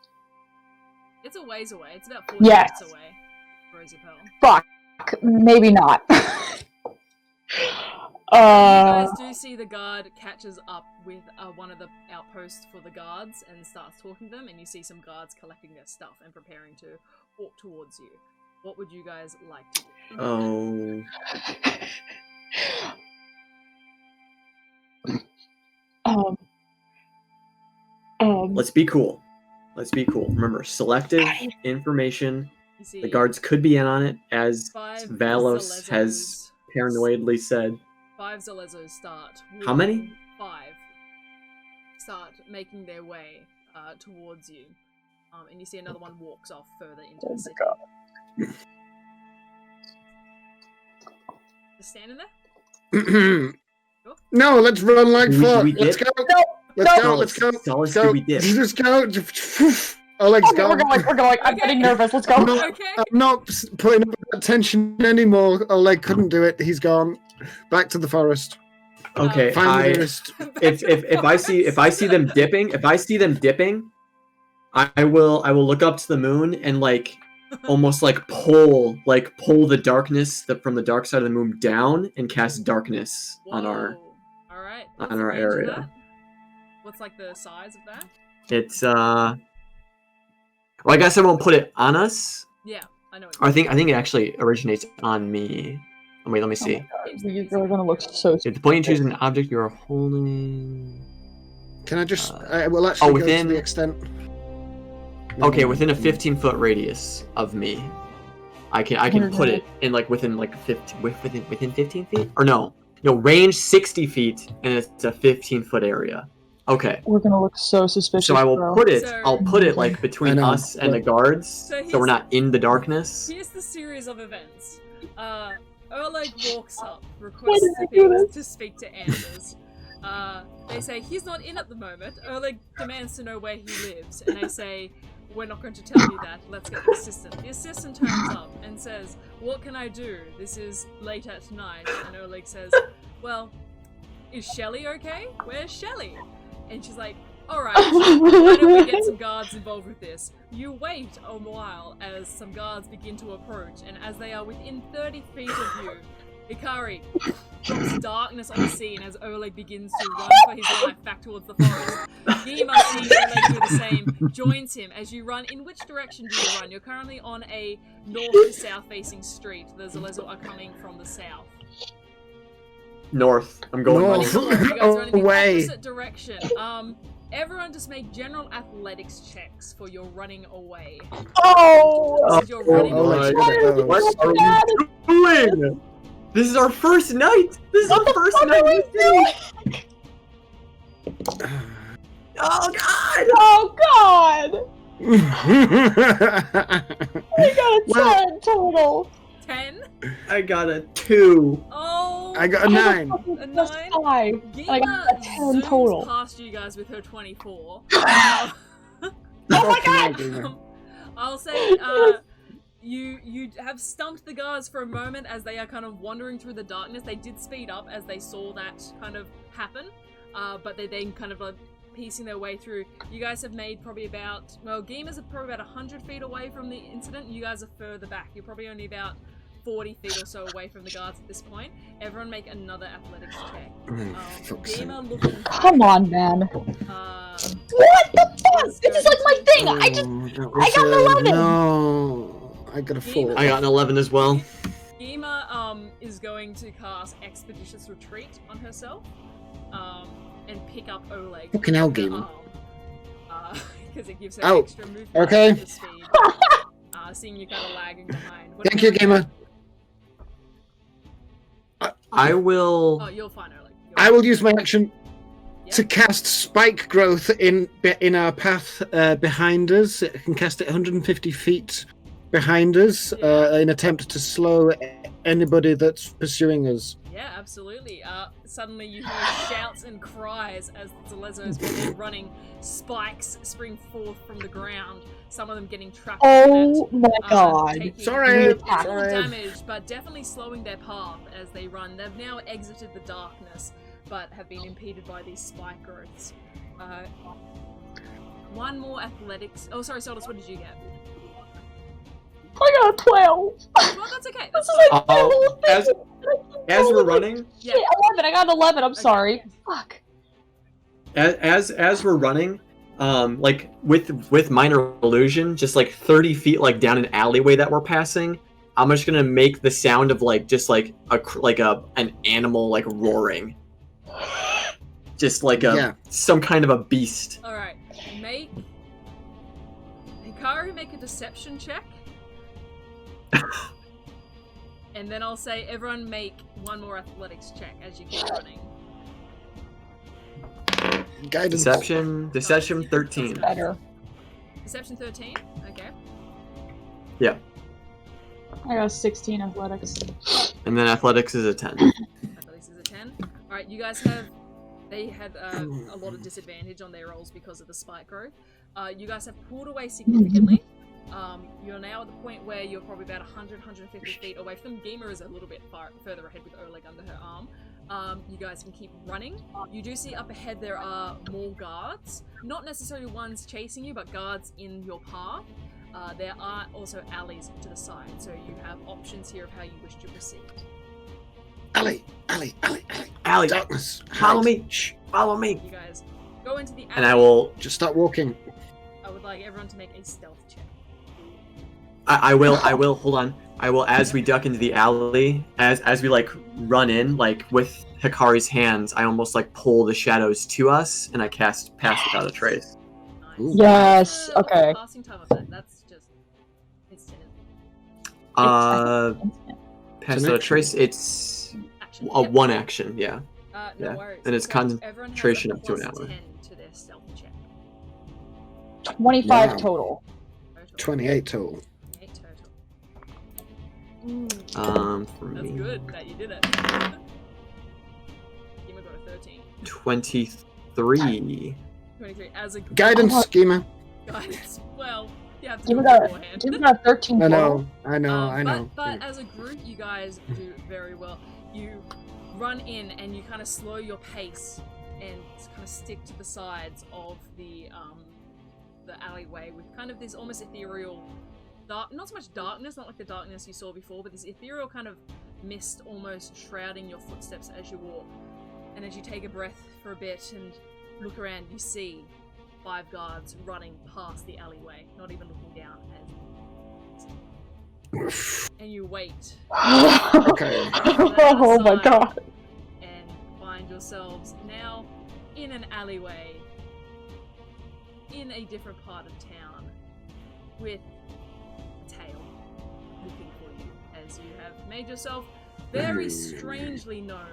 It's a ways away. It's about 40 Yes. minutes away. Rosy Pearl. Fuck. Maybe not. You guys do see the guard catches up with one of the outposts for the guards and starts talking to them, and you see some guards collecting their stuff and preparing to walk towards you. What would you guys like to do? Let's be cool. Remember, selective information. You see The guards could be in on it, as 5 Valos has paranoidly said. 5 Zalezos start. How many? 5 start making their way towards you, and you see another one walks off further into the city. Just standing there. No, let's run like Do we fuck. dip? Let's go. No, Let's no. go. Let's go. Solace, Go. do we dip? Just go. Oleg's Okay, gone. we're going. I'm Okay. getting nervous. Let's go. I'm not, Okay. I'm not putting up with that tension anymore. Oleg couldn't do it. He's gone. Back to the forest. Okay, Find the I nearest. if I see them dipping, I will look up to the moon and like almost like pull the darkness from the dark side of the moon down and cast darkness on our. Whoa. All right. on What's the our range of area. that? What's like the size of that? It's well, I guess I won't put it on us. Yeah, I know. I think it actually originates on me. Oh, wait, let me see. We're gonna look so. At the point you choose an object you are holding. Can I just? I will actually go within- to the extent. Okay, within a 15-foot radius of me, I can put it in like within 15 feet, or no, range 60 feet, and it's a 15-foot area. Okay, We're gonna look so suspicious. so I will bro. put it. So- I'll put it like between I know, us and the guards, So so we're not in the darkness. Here's the series of events. Oleg walks up, Why requests did I do this? to speak to Anders. They say he's not in at the moment. Oleg demands to know where he lives, and they say, we're not going to tell you that. Let's get the assistant. The assistant turns up and says, what can I do? This is late at night. And Oleg says, well, is Shelley okay? Where's Shelley? And she's like, alright, why don't we get some guards involved with this? You wait a while as some guards begin to approach, and as they are within 30 feet of you, Hikari drops darkness on the scene as Oleg begins to run for his life back towards the forest. Geema, seeing Oleg do the same, joins him as you run. In which direction do you run? You're currently on a north to south facing street. The Zalezo are coming from the south. North. I'm going North. north. You guys are in the Away. opposite direction. Everyone just make general athletics checks for your running away. Oh! This is your running oh, away. oh, What are you doing? This is our first night. This is our first night. Oh god! Oh god! I got a 10 Well- total. 10? I got a 2. Oh! I got a I have 9. fucking A plus 9? 5. And I got a 10 zooms total. past you guys with her 24. Oh my god! I'll say, you have stumped the guards for a moment as they are kind of wandering through the darkness. They did speed up as they saw that kind of happen, but they then kind of like piecing their way through. You guys have made probably about, well, Geema's probably about 100 feet away from the incident. You guys are further back. You're probably only about 40 feet or so away from the guards at this point. Everyone make another athletics check. Geema looking... Come on, man. What the fuck? This is like my thing! I got an 11! No, I got a 4. I got an 11 as well. Geema is going to cast Expeditious Retreat on herself, and pick up Oleg. Fucking hell, Geema. Because it gives her extra movement. Okay. Speed. Seeing you kind of lagging behind. Thank you, Geema. I will. Oh, you'll find Oleg. I will use my action to cast Spike Growth in our path behind us. I can cast it 150 feet behind us in an attempt to slow anybody that's pursuing us. Yeah, absolutely. Suddenly you hear shouts and cries as the Zelezos, when they're running, spikes spring forth from the ground. Some of them getting trapped. Oh my god. Sorry. Little damage, but definitely slowing their path as they run. They've now exited the darkness, but have been impeded by these spike growths. One more athletics. Oh, sorry, Solace, what did you get? I got a 12. Well, that's okay. That's as we're running. Yeah, 11. I got an 11. I'm sorry. Fuck. As we're running, like with minor illusion, just like 30 feet like down an alleyway that we're passing, I'm just gonna make the sound of like just like an animal like roaring, just like some kind of a beast. All right, make Hikari make a deception check. And then I'll say everyone make one more athletics check as you keep running. Guidance. Deception 13. Better. Deception 13? Okay. Yeah. I got 16 athletics. And then athletics is a 10. Athletics is a 10. Alright, you guys had a lot of disadvantage on their rolls because of the spike growth. You guys have pulled away significantly. You're now at the point where you're probably about 150 feet away from them. Geema is a little bit further ahead with Oleg under her arm. You guys can keep running. You do see up ahead there are more guards. Not necessarily ones chasing you, but guards in your path. There are also alleys to the side, so you have options here of how you wish to proceed. Alley. Darkness. Follow me. Shh. Follow me. You guys go into the alley. And I will just start walking. I would like everyone to make a stealth check. I will, hold on. I will, as we duck into the alley, as we like run in, like with Hikari's hands, I almost like pull the shadows to us, and I cast Pass Without a Trace. Nice. Yes, okay. Passing time of that, that's just instant. Pass Without a Trace, it's a one action, yeah. No worries. And it's concentration up to an hour. 10 to their stealth check. 25 total. 28 total. For That's me. good that you did it. Geema got a 13. 23. 23 as a Guidance, Geema. Guidance. Well, you have to Geema do it got beforehand. Geema got 13 total. I know. But as a group, you guys do very well. You run in and you kind of slow your pace and kind of stick to the sides of the alleyway with kind of this almost ethereal not so much darkness, not like the darkness you saw before, but this ethereal kind of mist almost shrouding your footsteps as you walk. And as you take a breath for a bit and look around, you see 5 guards running past the alleyway, not even looking down. And you wait. Okay. Oh my god. And find yourselves now in an alleyway in a different part of town with tail looking for you as you have made yourself very strangely known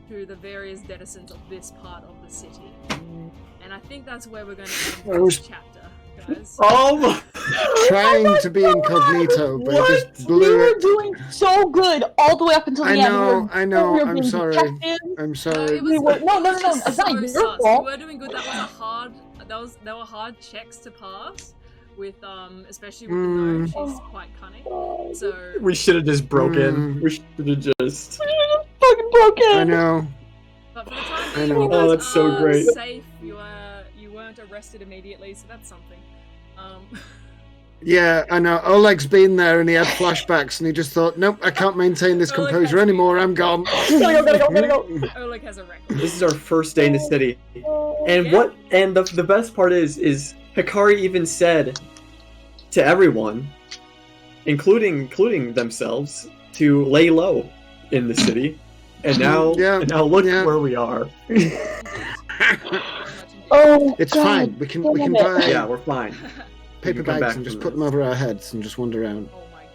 to the various denizens of this part of the city. And I think that's where we're going to end this chapter, guys. Trying to be incognito, but it just blew We were it. doing so good all the way up until the end. I know. We were I'm being sorry. detected. I'm sorry. No, it's not your fault. We were doing good. That was a hard. There were hard checks to pass. with especially with the gnome, she's quite cunning. So We should have just broken. We should have just Fucking broken. I know. but for the time I being, know. you Oh, guys that's so are great. safe. You weren't arrested immediately, so that's something. Yeah, I know. Oleg's been there and he had flashbacks and he just thought, nope, I can't maintain this Oleg composure has anymore. I'm gone. Gotta go. Oleg has a record. This is our first day in the city, and Yeah. the best part is Hikari even said to everyone, including themselves, to lay low in the city, and now look where we are. Oh, It's God, fine. We can damn it. buy Yeah, we're fine. paper can come back bags and just from put this. them over our heads and just wander around. Oh my god.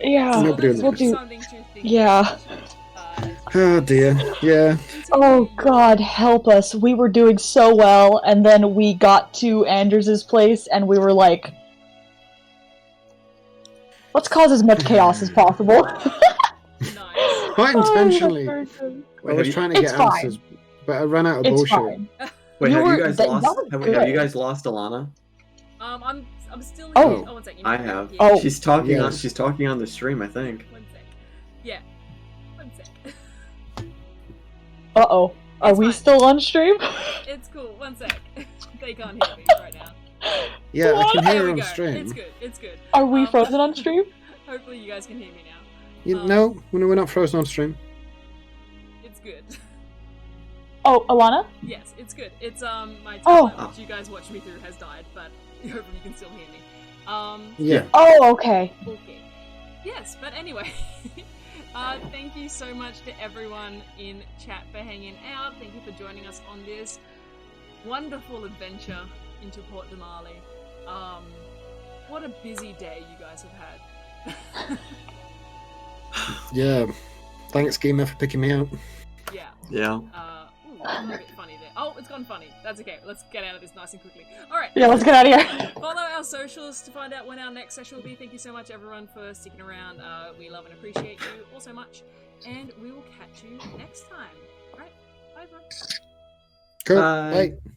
Yeah, Nobody So will there's do- something to think Yeah. about. Oh dear. Yeah. Oh God, help us. We were doing so well, and then we got to Anders' place, and we were like, let's cause as much chaos as possible. Nice. Quite intentionally. Oh, that's very I was trying to It's get fine. answers, but I ran out of it's bullshit. fine. Wait, You have were- you guys that lost? was Have good. you guys lost Alana? I'm still in. Oh. One second. I have. Yeah. Oh. She's talking on. Yes. She's talking on the stream, I think. One sec. Yeah. One sec. Uh-oh. Are It's we fine. still on stream? It's cool. One sec. They can't hear me right now. Yeah, I can There hear we her on go. stream. It's good. It's good. Are we frozen on stream? Hopefully you guys can hear me now. No, we're not frozen on stream. It's good. Oh, Alana? Yes, it's good. It's my Oh. tablet, which you guys watched me through, has died, but hopefully you can still hear me. Yeah. Oh, okay. Okay. Yes, but anyway, thank you so much to everyone in chat for hanging out. Thank you for joining us on this wonderful adventure into Port Damali. What a busy day you guys have had. Yeah. Thanks, Geema, for picking me out. Yeah. Yeah. Ooh, a bit funny there. Oh, it's gone funny. That's okay. Let's get out of this nice and quickly. Alright. Yeah, let's get out of here. Follow our socials to find out when our next session will be. Thank you so much, everyone, for sticking around. We love and appreciate you all so much. And we will catch you next time. Alright. Bye, everyone. Cool. Bye. Bye.